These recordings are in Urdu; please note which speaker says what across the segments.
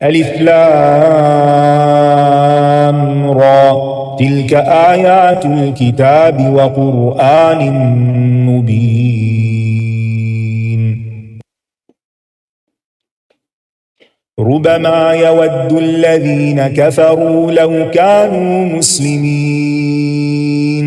Speaker 1: ألف لام را تلك آيات الكتاب وقرآن مبين ربما يود الذين كفروا لو كانوا مسلمين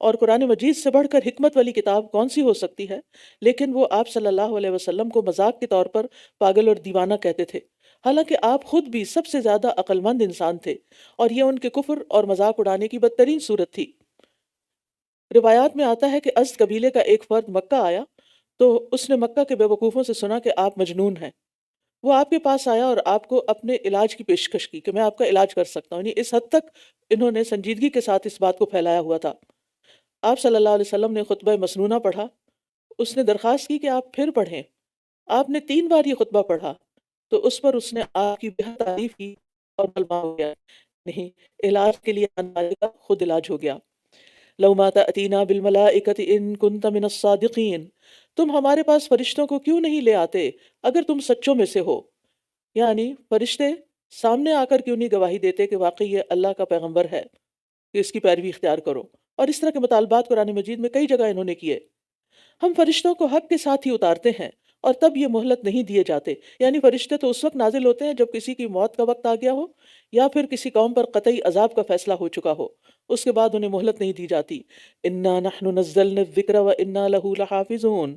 Speaker 2: اور قرآن مجید سے بڑھ کر حکمت والی کتاب کون سی ہو سکتی ہے؟ لیکن وہ آپ صلی اللہ علیہ وسلم کو مذاق کے طور پر پاگل اور دیوانہ کہتے تھے، حالانکہ آپ خود بھی سب سے زیادہ عقل مند انسان تھے، اور یہ ان کے کفر اور مذاق اڑانے کی بدترین صورت تھی۔ روایات میں آتا ہے کہ ازد قبیلے کا ایک فرد مکہ آیا تو اس نے مکہ کے بیوقوفوں سے سنا کہ آپ مجنون ہیں۔ وہ آپ کے پاس آیا اور آپ کو اپنے علاج کی پیشکش کی کہ میں آپ کا علاج کر سکتا ہوں، یعنی اس حد تک انہوں نے سنجیدگی کے ساتھ اس بات کو پھیلایا ہوا تھا۔ آپ صلی اللہ علیہ وسلم نے خطبہ مسنونہ پڑھا، اس نے درخواست کی کہ آپ پھر پڑھیں۔ آپ نے 3 بار یہ خطبہ پڑھا تو اس پر اس نے آپ کی بہت تعریف کی اور مسلمان ہو گیا، نہیں، علاج کے لیے آنے والے کا خود علاج ہو گیا۔ لو ما تأتینا بالملائکۃ ان کنت من الصادقین، تم ہمارے پاس فرشتوں کو کیوں نہیں لے آتے اگر تم سچوں میں سے ہو؟ یعنی فرشتے سامنے آ کر کیوں نہیں گواہی دیتے کہ واقعی یہ اللہ کا پیغمبر ہے، کہ اس کی پیروی اختیار کرو۔ اور اس طرح کے مطالبات قرآن مجید میں کئی جگہ انہوں نے کیے۔ ہم فرشتوں کو حق کے ساتھ ہی اتارتے ہیں اور تب یہ مہلت نہیں دیے جاتے، یعنی فرشتے تو اس وقت نازل ہوتے ہیں جب کسی کی موت کا وقت آ گیا ہو یا پھر کسی قوم پر قطعی عذاب کا فیصلہ ہو چکا ہو، اس کے بعد انہیں مہلت نہیں دی جاتی۔ انا نحن نزلنا الذکر وانا لہ لحافظون،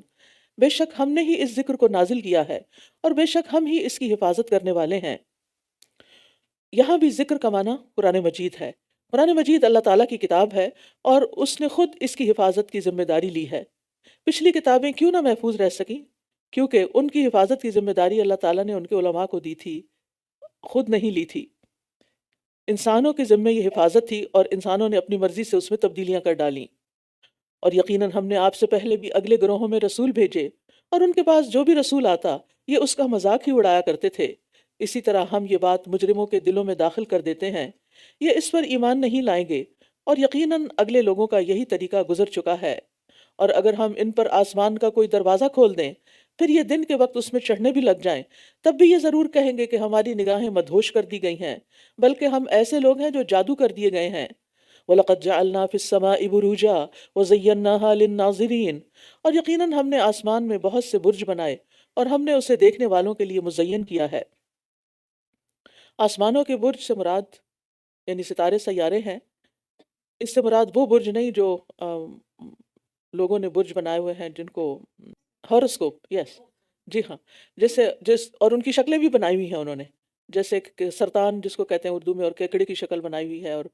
Speaker 2: بے شک ہم نے ہی اس ذکر کو نازل کیا ہے اور بے شک ہم ہی اس کی حفاظت کرنے والے ہیں۔ یہاں بھی ذکر کا معنی قرآن مجید ہے۔ قرآن مجید اللہ تعالیٰ کی کتاب ہے اور اس نے خود اس کی حفاظت کی ذمہ داری لی ہے۔ پچھلی کتابیں کیوں نہ محفوظ رہ سکیں؟ کیونکہ ان کی حفاظت کی ذمہ داری اللہ تعالیٰ نے ان کے علماء کو دی تھی، خود نہیں لی تھی۔ انسانوں کے ذمہ یہ حفاظت تھی اور انسانوں نے اپنی مرضی سے اس میں تبدیلیاں کر ڈالیں۔ اور یقیناً ہم نے آپ سے پہلے بھی اگلے گروہوں میں رسول بھیجے، اور ان کے پاس جو بھی رسول آتا یہ اس کا مذاق ہی اڑایا کرتے تھے۔ اسی طرح ہم یہ بات مجرموں کے دلوں میں داخل کر دیتے ہیں، یہ اس پر ایمان نہیں لائیں گے، اور یقیناً اگلے لوگوں کا یہی طریقہ گزر چکا ہے۔ اور اگر ہم ان پر آسمان کا کوئی دروازہ کھول دیں، پھر یہ دن کے وقت اس میں چڑھنے بھی لگ جائیں، تب بھی یہ ضرور کہیں گے کہ ہماری نگاہیں مدہوش کر دی گئی ہیں، بلکہ ہم ایسے لوگ ہیں جو جادو کر دیے گئے ہیں۔ وَلَقَدْ جَعَلْنَا فِي السَّمَاءِ بُرُوجًا وَزَيَّنَّاهَا لِلنَّاظِرِينَ، اور یقیناً ہم نے آسمان میں بہت سے برج بنائے اور ہم نے اسے دیکھنے والوں کے لیے مزین کیا ہے۔ آسمانوں کے برج سے مراد یعنی ستارے سیارے ہیں، اس سے مراد وہ برج نہیں جو لوگوں نے برج بنائے ہوئے ہیں جن کو ہاروسکوپ، یس، جی ہاں، اور ان کی شکلیں بھی بنائی ہوئی ہیں انہوں نے، جیسے کہ سرطان جس کو کہتے ہیں اردو میں، اور کیکڑے کی شکل بنائی ہوئی ہے، اور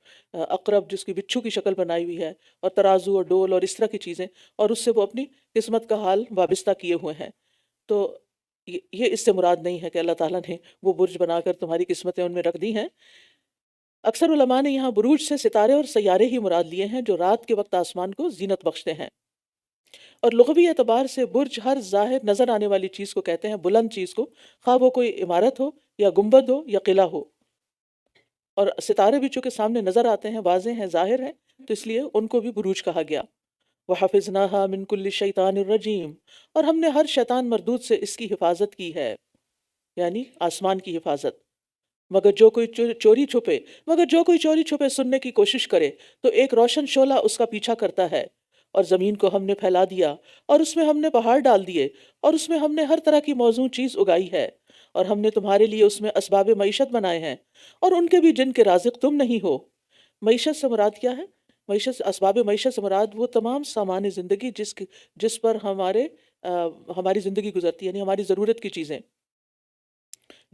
Speaker 2: عقرب جس کی بچھو کی شکل بنائی ہوئی ہے، اور ترازو اور ڈول اور اس طرح کی چیزیں، اور اس سے وہ اپنی قسمت کا حال وابستہ کیے ہوئے ہیں۔ تو یہ اس سے مراد نہیں ہے کہ اللہ تعالیٰ نے وہ برج بنا کر تمہاری قسمتیں ان میں رکھ دی ہیں۔ اکثر علماء نے یہاں بروج سے ستارے اور سیارے ہی مراد لیے ہیں جو رات کے وقت آسمان کو زینت بخشتے ہیں۔ اور لغوی اعتبار سے برج ہر ظاہر نظر آنے والی چیز کو کہتے ہیں، بلند چیز کو، خواہ وہ کوئی عمارت ہو یا گنبد ہو یا قلعہ ہو۔ اور ستارے بھی چونکہ سامنے نظر آتے ہیں، واضح ہیں، ظاہر ہیں، تو اس لیے ان کو بھی بروج کہا گیا۔ وَحَفِظْنَاهَا مِن كُلِّ شَيْطَانٍ رَجِيمٍ، اور ہم نے ہر شیطان مردود سے اس کی حفاظت کی ہے، یعنی آسمان کی حفاظت۔ مگر جو کوئی چوری چھپے سننے کی کوشش کرے تو ایک روشن شعلہ اس کا پیچھا کرتا ہے۔ اور زمین کو ہم نے پھیلا دیا اور اس میں ہم نے پہاڑ ڈال دیے اور اس میں ہم نے ہر طرح کی موزوں چیز اگائی ہے، اور ہم نے تمہارے لیے اس میں اسباب معیشت بنائے ہیں، اور ان کے بھی جن کے رازق تم نہیں ہو۔ معیشت سے مراد کیا ہے؟ اسباب معیشت سے مراد وہ تمام سامان زندگی جس پر ہماری زندگی گزرتی ہے، یعنی ہماری ضرورت کی چیزیں،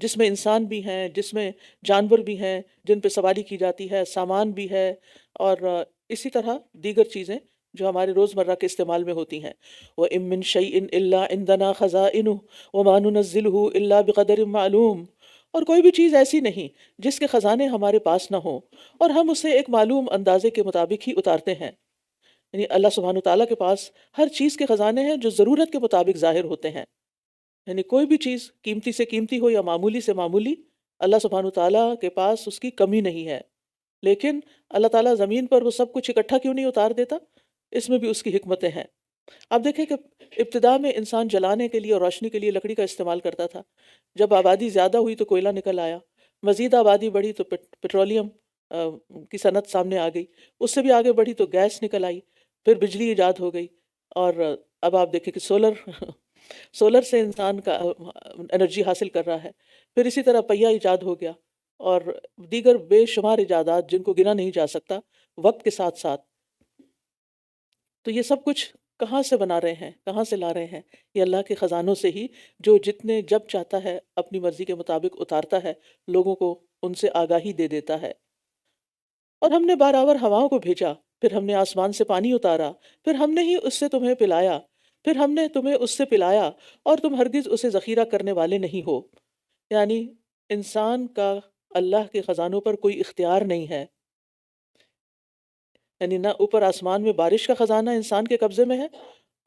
Speaker 2: جس میں انسان بھی ہیں، جس میں جانور بھی ہیں جن پہ سواری کی جاتی ہے، سامان بھی ہے، اور اسی طرح دیگر چیزیں جو ہمارے روزمرہ کے استعمال میں ہوتی ہیں۔ وَإِن مِّن شَيْءٍ إِلَّا عِندَنَا خَزَائِنُهُ وَمَا نُنَزِّلُهُ إِلَّا بِقَدَرٍ مَّعْلُومٍ، اور کوئی بھی چیز ایسی نہیں جس کے خزانے ہمارے پاس نہ ہوں، اور ہم اسے ایک معلوم اندازے کے مطابق ہی اتارتے ہیں۔ یعنی اللہ سبحانہ تعالیٰ کے پاس ہر چیز کے خزانے ہیں جو ضرورت کے مطابق ظاہر ہوتے ہیں۔ یعنی کوئی بھی چیز قیمتی سے قیمتی ہو یا معمولی سے معمولی، اللہ سبحانہ تعالیٰ کے پاس اس کی کمی نہیں ہے۔ لیکن اللہ تعالیٰ زمین پر وہ سب کچھ اکٹھا کیوں نہیں اتار دیتا؟ اس میں بھی اس کی حکمتیں ہیں۔ آپ دیکھیں کہ ابتدا میں انسان جلانے کے لیے اور روشنی کے لیے لکڑی کا استعمال کرتا تھا، جب آبادی زیادہ ہوئی تو کوئلہ نکل آیا، مزید آبادی بڑھی تو پیٹرولیم کی صنعت سامنے آ گئی، اس سے بھی آگے بڑھی تو گیس نکل آئی، پھر بجلی ایجاد ہو گئی، اور اب آپ دیکھیں کہ سولر سے انسان کا انرجی حاصل کر رہا ہے، پھر اسی طرح پہیہ ایجاد ہو گیا، اور دیگر بے شمار ایجادات جن کو گنا نہیں جا سکتا وقت کے ساتھ ساتھ۔ تو یہ سب کچھ کہاں سے بنا رہے ہیں، کہاں سے لا رہے ہیں؟ یہ اللہ کے خزانوں سے ہی، جو جتنے جب چاہتا ہے اپنی مرضی کے مطابق اتارتا ہے، لوگوں کو ان سے آگاہی دے دیتا ہے۔ اور ہم نے بارآور ہواؤں کو بھیجا، پھر ہم نے آسمان سے پانی اتارا، پھر ہم نے ہی اس سے تمہیں پلایا، پھر ہم نے تمہیں اس سے پلایا، اور تم ہرگز اسے ذخیرہ کرنے والے نہیں ہو۔ یعنی انسان کا اللہ کے خزانوں پر کوئی اختیار نہیں ہے، یعنی نہ اوپر آسمان میں بارش کا خزانہ انسان کے قبضے میں ہے،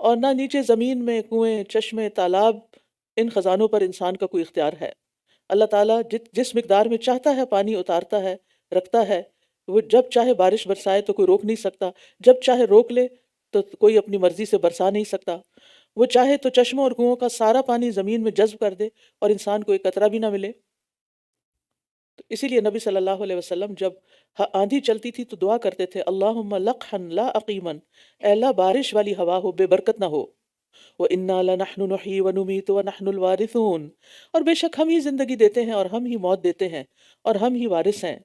Speaker 2: اور نہ نیچے زمین میں کنویں، چشمے، تالاب، ان خزانوں پر انسان کا کوئی اختیار ہے۔ اللہ تعالیٰ جس مقدار میں چاہتا ہے پانی اتارتا ہے، رکھتا ہے۔ وہ جب چاہے بارش برسائے تو کوئی روک نہیں سکتا، جب چاہے روک لے تو کوئی اپنی مرضی سے برسا نہیں سکتا۔ وہ چاہے تو چشموں اور کنووں کا سارا پانی زمین میں جذب کر دے اور انسان کو ایک قطرہ بھی نہ ملے۔ تو اسی لیے نبی صلی اللہ علیہ وسلم جب آندھی چلتی تھی تو دعا کرتے تھے، اللہم لقحن لا عقیمن، اے اللہ بارش والی ہوا ہو، بے برکت نہ ہو۔ وَإِنَّا لَنَحْنُ نُحْيِي وَنُمِيتُ وَنَحْنُ الْوَارِثُونَ، اور بے شک ہم ہی زندگی دیتے ہیں اور ہم ہی موت دیتے ہیں اور ہم ہی وارث ہیں۔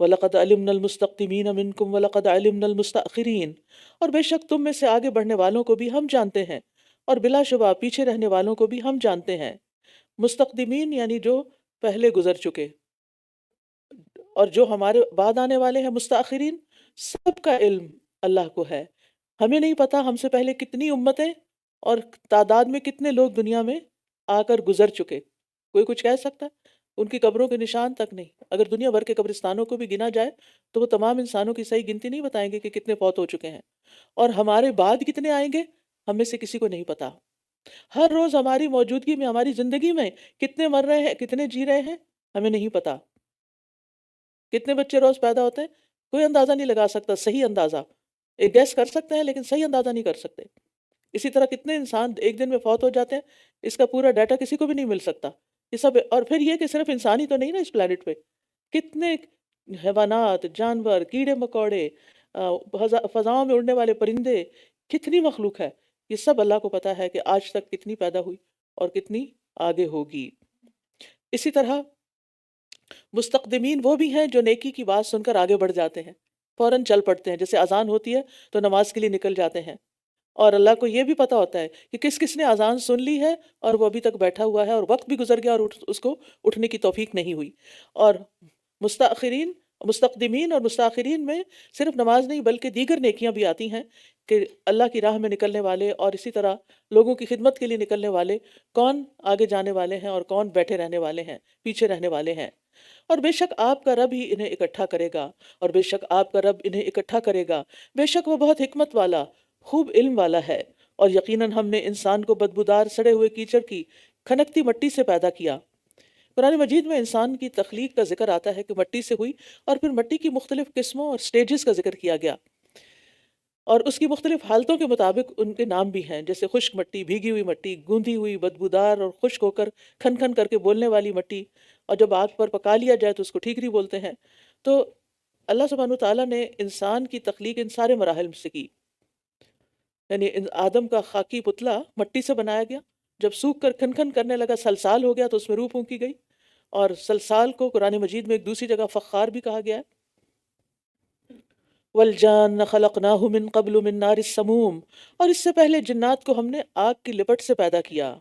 Speaker 2: وَلَقَدْ عَلِمْنَا الْمُسْتَقْدِمِينَ مِنْكُمْ وَلَقَدْ عَلِمْنَا الْمُسْتَأْخِرِينَ، اور بے شک تم میں سے آگے بڑھنے والوں کو بھی ہم جانتے ہیں، اور بلا شبہ پیچھے رہنے والوں کو بھی ہم جانتے ہیں۔ مستقدمین یعنی جو پہلے گزر چکے، اور جو ہمارے بعد آنے والے ہیں مستاخرین، سب کا علم اللہ کو ہے۔ ہمیں نہیں پتا ہم سے پہلے کتنی امتیں اور تعداد میں کتنے لوگ دنیا میں آ کر گزر چکے، کوئی کچھ کہہ سکتا ہے؟ ان کی قبروں کے نشان تک نہیں۔ اگر دنیا بھر کے قبرستانوں کو بھی گنا جائے تو وہ تمام انسانوں کی صحیح گنتی نہیں بتائیں گے کہ کتنے فوت ہو چکے ہیں، اور ہمارے بعد کتنے آئیں گے ہم میں سے کسی کو نہیں پتا۔ ہر روز ہماری موجودگی میں، ہماری زندگی میں کتنے مر رہے ہیں، کتنے جی رہے ہیں، ہمیں نہیں پتا۔ کتنے بچے روز پیدا ہوتے ہیں، کوئی اندازہ نہیں لگا سکتا، صحیح اندازہ ایک گیس کر سکتے ہیں لیکن صحیح اندازہ نہیں کر سکتے۔ اسی طرح کتنے انسان ایک دن میں فوت ہو جاتے ہیں، اس کا پورا ڈیٹا کسی کو بھی نہیں مل سکتا۔ یہ سب، اور پھر یہ کہ صرف انسان ہی تو نہیں نا اس پلانٹ پہ، کتنے حیوانات، جانور، کیڑے مکوڑے، فضاؤں میں اڑنے والے پرندے، کتنی مخلوق ہے۔ یہ سب اللہ کو پتا ہے کہ آج تک کتنی پیدا ہوئی اور کتنی آگے ہوگی۔ اسی طرح مستقدمین وہ بھی ہیں جو نیکی کی بات سن کر آگے بڑھ جاتے ہیں، فوراً چل پڑتے ہیں، جیسے اذان ہوتی ہے تو نماز کے لیے نکل جاتے ہیں، اور اللہ کو یہ بھی پتا ہوتا ہے کہ کس کس نے اذان سن لی ہے اور وہ ابھی تک بیٹھا ہوا ہے اور وقت بھی گزر گیا اور اس کو اٹھنے کی توفیق نہیں ہوئی۔ اور مستاخرین، مستقدمین اور مستاخرین میں صرف نماز نہیں بلکہ دیگر نیکیاں بھی آتی ہیں، کہ اللہ کی راہ میں نکلنے والے اور اسی طرح لوگوں کی خدمت کے لیے نکلنے والے کون آگے جانے والے ہیں اور کون بیٹھے رہنے والے ہیں، پیچھے رہنے والے ہیں۔ اور بے شک آپ کا رب ہی انہیں اکٹھا کرے گا، اور بے شک آپ کا رب انہیں اکٹھا کرے گا، بے شک وہ بہت حکمت والا، خوب علم والا ہے۔ اور یقیناً ہم نے انسان کو بدبودار سڑے ہوئے کیچڑ کی کھنکتی مٹی سے پیدا کیا۔ قرآن مجید میں انسان کی تخلیق کا ذکر آتا ہے کہ مٹی سے ہوئی، اور پھر مٹی کی مختلف قسموں اور سٹیجز کا ذکر کیا گیا، اور اس کی مختلف حالتوں کے مطابق ان کے نام بھی ہیں، جیسے خشک مٹی، بھیگی ہوئی مٹی، گوندھی ہوئی، بدبودار اور خشک ہو کر کھن کھن کر کے بولنے والی مٹی، اور جب آگ پر پکا لیا جائے تو اس کو ٹھیکری بولتے ہیں۔ تو اللہ سبحانہ وتعالیٰ نے انسان کی تخلیق ان سارے مراحل سے کی، یعنی آدم کا خاکی پتلا مٹی سے بنایا گیا، جب سوکھ کر کھن کھن کرنے لگا، سلسال ہو گیا تو اس میں روح پھونکی گئی، اور سلسال کو قرآن مجید میں ایک دوسری جگہ فخار بھی کہا گیا ہے۔ والجان خلقناہ من قبل من نار السموم، اور اس سے پہلے جنات کو ہم نے آگ کی لپٹ سے پیدا کیا۔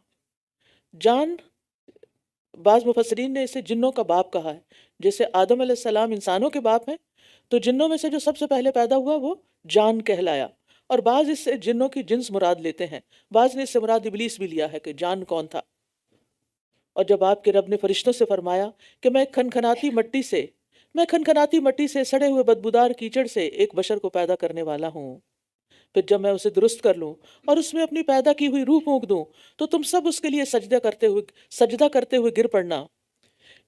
Speaker 2: جان، بعض مفسرین نے اسے جنوں کا باپ کہا ہے، جیسے آدم علیہ السلام انسانوں کے باپ ہیں، تو جنوں میں سے جو سب سے پہلے پیدا ہوا وہ جان کہلایا، اور بعض اس سے جنوں کی جنس مراد لیتے ہیں، بعض نے اس سے مراد ابلیس بھی لیا ہے کہ جان کون تھا۔ اور جب آپ کے رب نے فرشتوں سے فرمایا کہ میں کھنکھناتی مٹی سے سڑے ہوئے بدبودار کیچڑ سے ایک بشر کو پیدا کرنے والا ہوں، پھر جب میں اسے درست کر لوں اور اس میں اپنی پیدا کی ہوئی روح پھونک دوں تو تم سب اس کے لیے سجدہ کرتے ہوئے گر پڑنا۔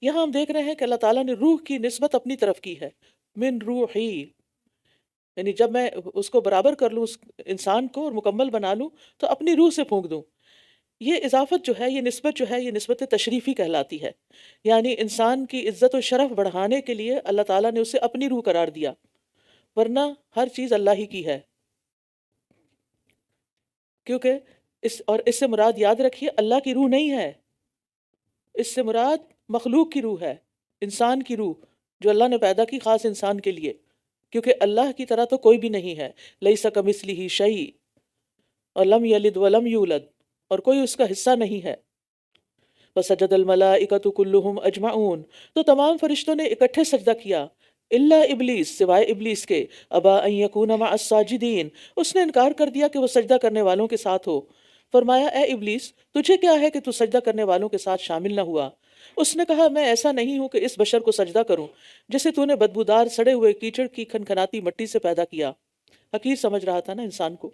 Speaker 2: یہاں ہم دیکھ رہے ہیں کہ اللہ تعالیٰ نے روح کی نسبت اپنی طرف کی ہے، من روحی، یعنی جب میں اس کو برابر کر لوں، اس انسان کو، اور مکمل بنا لوں تو اپنی روح سے پھونک دوں۔ یہ اضافت جو ہے، یہ نسبت جو ہے، یہ نسبت تشریفی کہلاتی ہے، یعنی انسان کی عزت و شرف بڑھانے کے لیے اللہ تعالیٰ نے اسے اپنی روح قرار دیا، ورنہ ہر چیز اللہ ہی کی ہے۔ کیونکہ اس سے مراد یاد رکھیے اللہ کی روح نہیں ہے، اس سے مراد مخلوق کی روح ہے، انسان کی روح جو اللہ نے پیدا کی خاص انسان کے لیے۔ کیونکہ اللہ کی طرح تو کوئی بھی نہیں ہے، لیس کمثلہ شیء، اور لم یلد ولم یولد، اور کوئی اس کا حصہ نہیں ہے۔ فسجد الملائکۃ کلہم اجمعون، تو تمام فرشتوں نے اکٹھے سجدہ کیا، الا ابلیس، سوائے ابلیس کے، ابا ان یکون مع الساجدین، اس نے انکار کر دیا کہ وہ سجدہ کرنے والوں کے ساتھ ہو۔ فرمایا اے ابلیس، تجھے کیا ہے کہ تو سجدہ کرنے والوں کے ساتھ شامل نہ ہوا؟ اس نے کہا میں ایسا نہیں ہوں کہ اس بشر کو سجدہ کروں جسے تو نے بدبودار سڑے ہوئے کیچڑ کی کھنکھناتی مٹی سے پیدا کیا۔ حقیر سمجھ رہا تھا نا انسان کو۔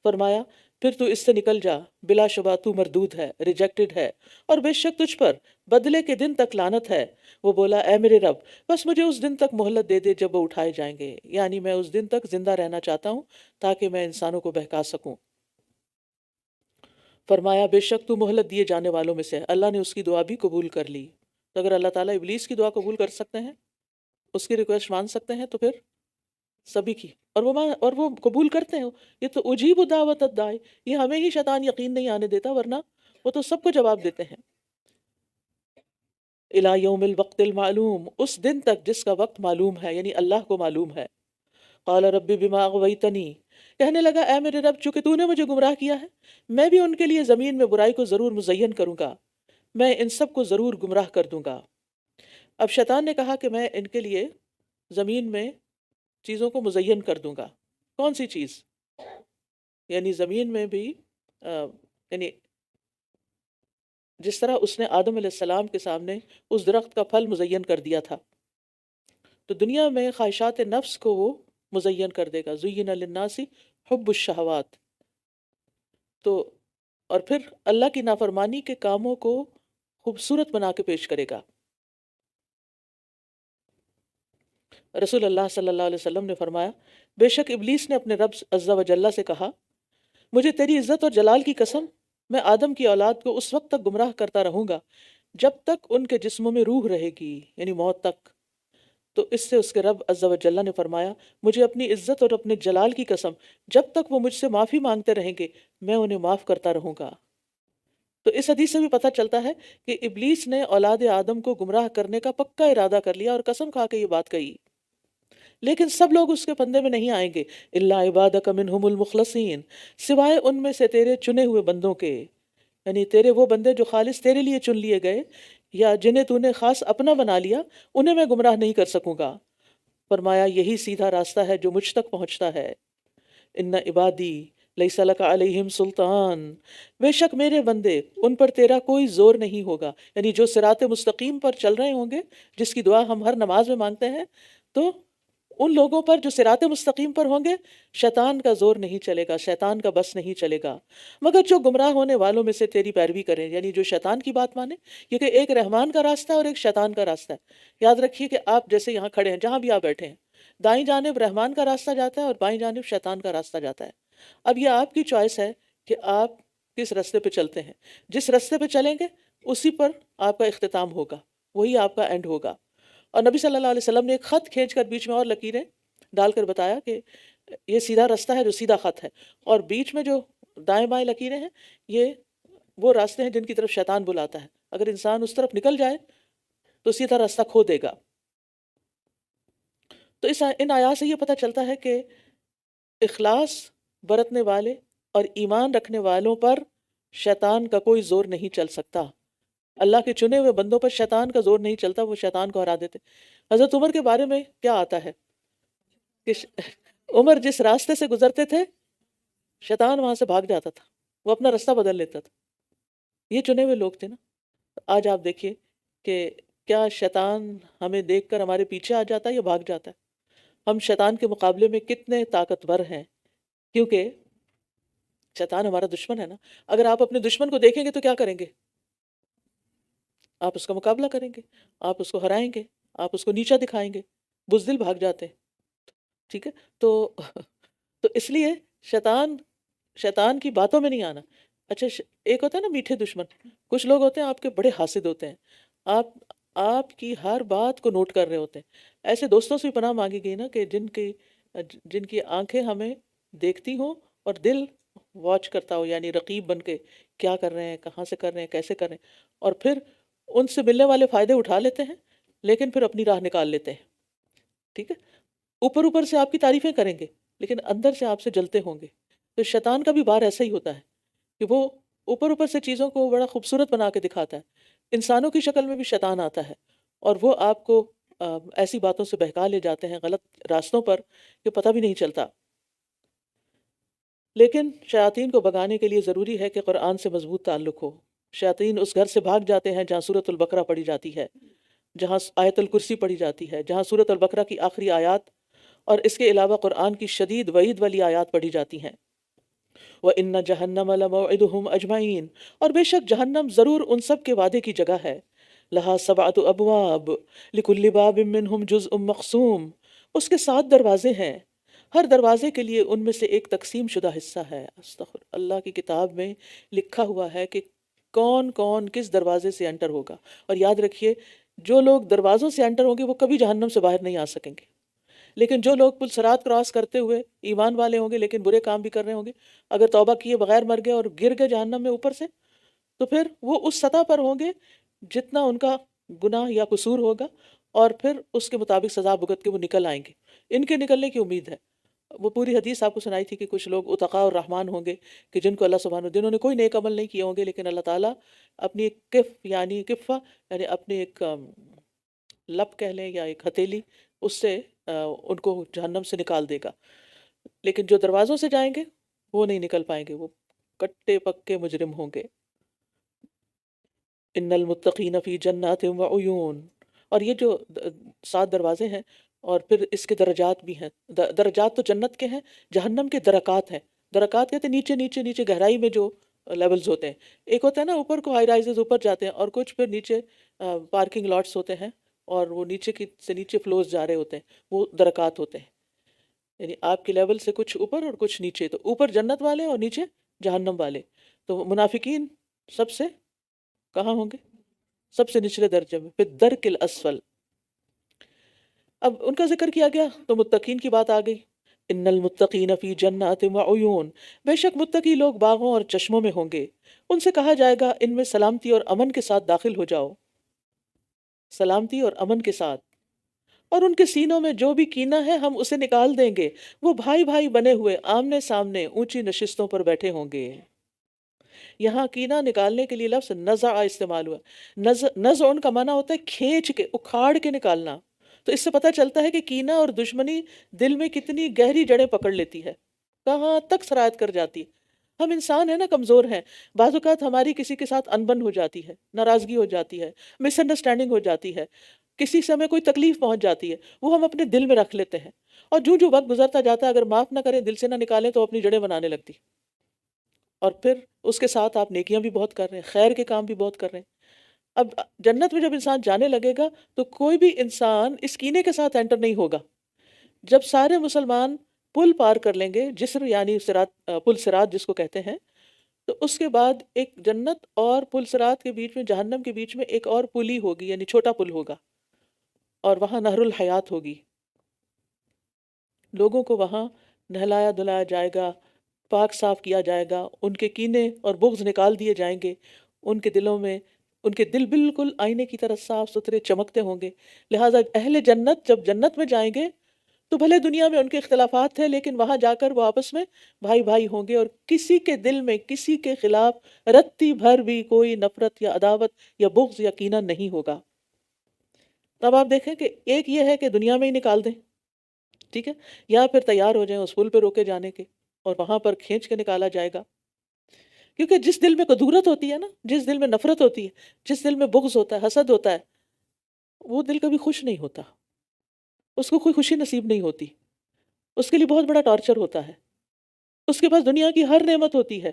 Speaker 2: فرمایا پھر تو اس سے نکل جا، بلا شبہ تو مردود ہے، ریجیکٹڈ ہے، اور بے شک تجھ پر بدلے کے دن تک لعنت ہے۔ وہ بولا اے میرے رب، بس مجھے اس دن تک مہلت دے دے جب وہ اٹھائے جائیں گے، یعنی میں اس دن تک زندہ رہنا چاہتا ہوں تاکہ میں انسانوں کو بہکا سکوں۔ فرمایا بے شک تو مہلت دیے جانے والوں میں سے ہے۔ اللہ نے اس کی دعا بھی قبول کر لی۔ تو اگر اللہ تعالیٰ ابلیس کی دعا قبول کر سکتے ہیں، اس کی ریکویسٹ مان سکتے ہیں، تو پھر سبھی کی، اور وہ قبول کرتے ہیں۔ یہ تو اجیب دعوت الداعی، یہ ہمیں ہی شیطان یقین نہیں آنے دیتا، ورنہ وہ تو سب کو جواب دیتے ہیں۔ الی یوم الوقت المعلوم، اس دن تک جس کا وقت معلوم ہے، یعنی اللہ کو معلوم ہے۔ قال رب بما اغویتنی، کہنے لگا اے میرے رب چونکہ تو نے مجھے گمراہ کیا ہے، میں بھی ان کے لیے زمین میں برائی کو ضرور مزین کروں گا، میں ان سب کو ضرور گمراہ کر دوں گا۔ اب شیطان نے کہا کہ میں ان کے لیے زمین میں چیزوں کو مزین کر دوں گا۔ کون سی چیز؟ یعنی زمین میں بھی یعنی جس طرح اس نے آدم علیہ السلام کے سامنے اس درخت کا پھل مزین کر دیا تھا، تو دنیا میں خواہشات نفس کو وہ مزین کر دے گا۔ زین للناس حب الشہوات، تو اور پھر اللہ کی نافرمانی کے کاموں کو خوبصورت بنا کے پیش کرے گا۔ رسول اللہ صلی اللہ علیہ وسلم نے فرمایا بے شک ابلیس نے اپنے رب عز و جل سے کہا مجھے تیری عزت اور جلال کی قسم، میں آدم کی اولاد کو اس وقت تک گمراہ کرتا رہوں گا جب تک ان کے جسموں میں روح رہے گی، یعنی موت تک۔ تو اس سے اس کے رب عز و جل نے فرمایا مجھے اپنی عزت اور اپنے جلال کی قسم، جب تک وہ مجھ سے معافی مانگتے رہیں گے میں انہیں معاف کرتا رہوں گا۔ تو اس حدیث سے بھی پتہ چلتا ہے کہ ابلیس نے اولاد آدم کو گمراہ کرنے کا پکا ارادہ کر لیا اور قسم کھا کے یہ بات کہی، لیکن سب لوگ اس کے پندے میں نہیں آئیں گے۔ الا عبادک منہم المخلصین، سوائے ان میں سے تیرے چنے ہوئے بندوں کے، یعنی تیرے وہ بندے جو خالص تیرے لیے چن لیے گئے یا جنہیں تو نے خاص اپنا بنا لیا، انہیں میں گمراہ نہیں کر سکوں گا۔ فرمایا یہی سیدھا راستہ ہے جو مجھ تک پہنچتا ہے۔ ان عبادی لیس لک علیہم سلطان، بے شک میرے بندے ان پر تیرا کوئی زور نہیں ہوگا، یعنی جو صراط مستقیم پر چل رہے ہوں گے، جس کی دعا ہم ہر نماز میں مانگتے ہیں، تو ان لوگوں پر جو صراط مستقیم پر ہوں گے شیطان کا زور نہیں چلے گا، شیطان کا بس نہیں چلے گا، مگر جو گمراہ ہونے والوں میں سے تیری پیروی کریں، یعنی جو شیطان کی بات مانے، کیونکہ ایک رحمان کا راستہ ہے اور ایک شیطان کا راستہ ہے۔ یاد رکھیے کہ آپ جیسے یہاں کھڑے ہیں، جہاں بھی آپ بیٹھے ہیں، دائیں جانب رحمان کا راستہ جاتا ہے اور بائیں جانب شیطان کا راستہ جاتا ہے۔ اب یہ آپ کی چوائس ہے کہ آپ کس راستے پہ چلتے ہیں۔ جس راستے پہ چلیں گے اسی پر آپ کا اختتام ہوگا، وہی آپ کا اینڈ ہوگا۔ اور نبی صلی اللہ علیہ وسلم نے ایک خط کھینچ کر بیچ میں اور لکیریں ڈال کر بتایا کہ یہ سیدھا راستہ ہے جو سیدھا خط ہے، اور بیچ میں جو دائیں بائیں لکیریں ہیں یہ وہ راستے ہیں جن کی طرف شیطان بلاتا ہے۔ اگر انسان اس طرف نکل جائے تو سیدھا راستہ کھو دے گا۔ تو ان آیات سے یہ پتہ چلتا ہے کہ اخلاص برتنے والے اور ایمان رکھنے والوں پر شیطان کا کوئی زور نہیں چل سکتا۔ اللہ کے چنے ہوئے بندوں پر شیطان کا زور نہیں چلتا، وہ شیطان کو ہرا دیتے۔ حضرت عمر کے بارے میں کیا آتا ہے کہ عمر جس راستے سے گزرتے تھے شیطان وہاں سے بھاگ جاتا تھا، وہ اپنا راستہ بدل لیتا تھا۔ یہ چنے ہوئے لوگ تھے نا۔ آج آپ دیکھیے کہ کیا شیطان ہمیں دیکھ کر ہمارے پیچھے آ جاتا ہے یا بھاگ جاتا ہے؟ ہم شیطان کے مقابلے میں کتنے طاقتور ہیں، کیونکہ شیطان ہمارا دشمن ہے نا۔ اگر آپ اپنے دشمن کو دیکھیں گے تو کیا کریں گے؟ آپ اس کا مقابلہ کریں گے، آپ اس کو ہرائیں گے، آپ اس کو نیچا دکھائیں گے، بزدل بھاگ جاتے ہیں۔ ٹھیک ہے، تو اس لیے شیطان کی باتوں میں نہیں آنا۔ اچھا ایک ہوتا ہے نا میٹھے دشمن، کچھ لوگ ہوتے ہیں آپ کے بڑے حاسد ہوتے ہیں، آپ کی ہر بات کو نوٹ کر رہے ہوتے ہیں۔ ایسے دوستوں سے بھی پناہ مانگی گئی نا کہ جن کی آنکھیں ہمیں دیکھتی ہوں اور دل واچ کرتا ہو، یعنی رقیب بن کے کیا کر رہے ہیں، کہاں سے کر رہے ہیں، کیسے کر رہے ہیں، اور پھر ان سے ملنے والے فائدے اٹھا لیتے ہیں لیکن پھر اپنی راہ نکال لیتے ہیں۔ ٹھیک ہے، اوپر اوپر سے آپ کی تعریفیں کریں گے لیکن اندر سے آپ سے جلتے ہوں گے. تو شیطان کا بھی بار ایسا ہی ہوتا ہے کہ وہ اوپر اوپر سے چیزوں کو بڑا خوبصورت بنا کے دکھاتا ہے. انسانوں کی شکل میں بھی شیطان آتا ہے اور وہ آپ کو ایسی باتوں سے بہکا لے جاتے ہیں غلط راستوں پر کہ پتہ بھی نہیں چلتا. لیکن شیاطین کو بھگانے کے لیے ضروری ہے کہ قرآن سے مضبوط تعلق ہو. شیاطین اس گھر سے بھاگ جاتے ہیں جہاں سورۃ البقرہ پڑھی جاتی ہے، جہاں آیت الکرسی پڑھی جاتی ہے، جہاں سورۃ البقرہ کی آخری آیات اور اس کے علاوہ قرآن کی شدید وعید والی آیات پڑھی جاتی ہیں. وَإِنَّ جَهَنَّمَ لَمَوْعِدُهُمْ أَجْمَعِينَ، اور بے شک جہنم ضرور ان سب کے وعدے کی جگہ ہے. لَهَا سَبْعَةُ أَبْوَابٍ لِكُلِّ بَابٍ مِّنْهُمْ جُزْءٌ مَّقْسُومٌ، اس کے 7 دروازے ہیں، ہر دروازے کے لیے ان میں سے ایک تقسیم شدہ حصہ ہے. استغفر اللہ کی کتاب میں لکھا ہوا ہے کہ کون کون کس دروازے سے انٹر ہوگا. اور یاد رکھیے جو لوگ دروازوں سے انٹر ہوں گے وہ کبھی جہنم سے باہر نہیں آ سکیں گے، لیکن جو لوگ پل صراط کراس کرتے ہوئے ایمان والے ہوں گے لیکن برے کام بھی کر رہے ہوں گے، اگر توبہ کیے بغیر مر گئے اور گر گئے جہنم میں اوپر سے، تو پھر وہ اس سطح پر ہوں گے جتنا ان کا گناہ یا قصور ہوگا، اور پھر اس کے مطابق سزا بھگت کے وہ نکل آئیں گے. ان کے نکلنے کی امید ہے. وہ پوری حدیث آپ کو سنائی تھی کہ کچھ لوگ اتقاء اور رحمان ہوں گے کہ جن کو اللہ سبحانہ، جنہوں نے کوئی نیک عمل نہیں کیے ہوں گے لیکن اللہ تعالیٰ اپنی ایک کفہ یعنی اپنی ایک لپ کہہ لیں یا ایک ہتھیلی، اس سے ان کو جہنم سے نکال دے گا. لیکن جو دروازوں سے جائیں گے وہ نہیں نکل پائیں گے، وہ کٹے پکے مجرم ہوں گے. ان المتقین فی جنات وعیون، اور یہ جو 7 دروازے ہیں اور پھر اس کے درجات بھی ہیں. درجات تو جنت کے ہیں، جہنم کے درکات ہیں. درکات کہتے ہیں نیچے نیچے نیچے گہرائی میں جو لیولز ہوتے ہیں. ایک ہوتا ہے نا اوپر کو ہائی رائزز اوپر جاتے ہیں، اور کچھ پھر نیچے پارکنگ لاٹس ہوتے ہیں اور وہ نیچے کی سے نیچے فلوز جا رہے ہوتے ہیں، وہ درکات ہوتے ہیں. یعنی آپ کے لیول سے کچھ اوپر اور کچھ نیچے، تو اوپر جنت والے اور نیچے جہنم والے. تو منافقین سب سے کہاں ہوں گے؟ سب سے نچلے درجے میں، پھر درک الاسفل. اب ان کا ذکر کیا گیا تو متقین کی بات آ گئی. ان المتقین فی جنات وعیون، بے شک متقی لوگ باغوں اور چشموں میں ہوں گے. ان سے کہا جائے گا ان میں سلامتی اور امن کے ساتھ داخل ہو جاؤ. سلامتی اور امن کے ساتھ. اور ان کے سینوں میں جو بھی کینہ ہے ہم اسے نکال دیں گے. وہ بھائی بھائی بنے ہوئے آمنے سامنے اونچی نشستوں پر بیٹھے ہوں گے. یہاں کینہ نکالنے کے لیے لفظ نزع استعمال ہوا. نزع ان کا معنی ہوتا ہے کھینچ کے، اکھاڑ کے نکالنا. تو اس سے پتہ چلتا ہے کہ کینہ اور دشمنی دل میں کتنی گہری جڑیں پکڑ لیتی ہے، کہاں تک سرایت کر جاتی ہے. ہم انسان ہیں نا، کمزور ہیں. بعض اوقات ہماری کسی کے ساتھ انبن ہو جاتی ہے، ناراضگی ہو جاتی ہے، مس انڈرسٹینڈنگ ہو جاتی ہے، کسی سے ہمیں کوئی تکلیف پہنچ جاتی ہے، وہ ہم اپنے دل میں رکھ لیتے ہیں. اور جو وقت گزرتا جاتا ہے اگر معاف نہ کریں، دل سے نہ نکالیں، تو اپنی جڑیں بنانے لگتی. اور پھر اس کے ساتھ آپ نیکیاں بھی بہت کر رہے ہیں، خیر کے کام بھی بہت کر رہے ہیں. اب جنت میں جب انسان جانے لگے گا تو کوئی بھی انسان اس کینے کے ساتھ انٹر نہیں ہوگا. جب سارے مسلمان پل پار کر لیں گے، جسر یعنی صراط، پل صراط جس کو کہتے ہیں، تو اس کے بعد ایک جنت اور پل صراط کے بیچ میں، جہنم کے بیچ میں ایک اور پل ہی ہوگی، یعنی چھوٹا پل ہوگا، اور وہاں نہر الحیات ہوگی. لوگوں کو وہاں نہلایا دھلایا جائے گا، پاک صاف کیا جائے گا، ان کے کینے اور بغض نکال دیے جائیں گے. ان کے دلوں میں، ان کے دل بالکل آئینے کی طرح صاف ستھرے چمکتے ہوں گے. لہٰذا اہل جنت جب جنت میں جائیں گے تو بھلے دنیا میں ان کے اختلافات تھے، لیکن وہاں جا کر وہ آپس میں بھائی بھائی ہوں گے، اور کسی کے دل میں کسی کے خلاف رتی بھر بھی کوئی نفرت یا عداوت یا بغض یا کینہ نہیں ہوگا. تب آپ دیکھیں کہ ایک یہ ہے کہ دنیا میں ہی نکال دیں، ٹھیک ہے، یا پھر تیار ہو جائیں اس پل پہ روکے جانے کے اور وہاں پر کھینچ کے نکالا جائے گا. کیونکہ جس دل میں کدورت ہوتی ہے نا، جس دل میں نفرت ہوتی ہے، جس دل میں بغض ہوتا ہے، حسد ہوتا ہے، وہ دل کبھی خوش نہیں ہوتا، اس کو کوئی خوشی نصیب نہیں ہوتی، اس کے لیے بہت بڑا ٹارچر ہوتا ہے. اس کے پاس دنیا کی ہر نعمت ہوتی ہے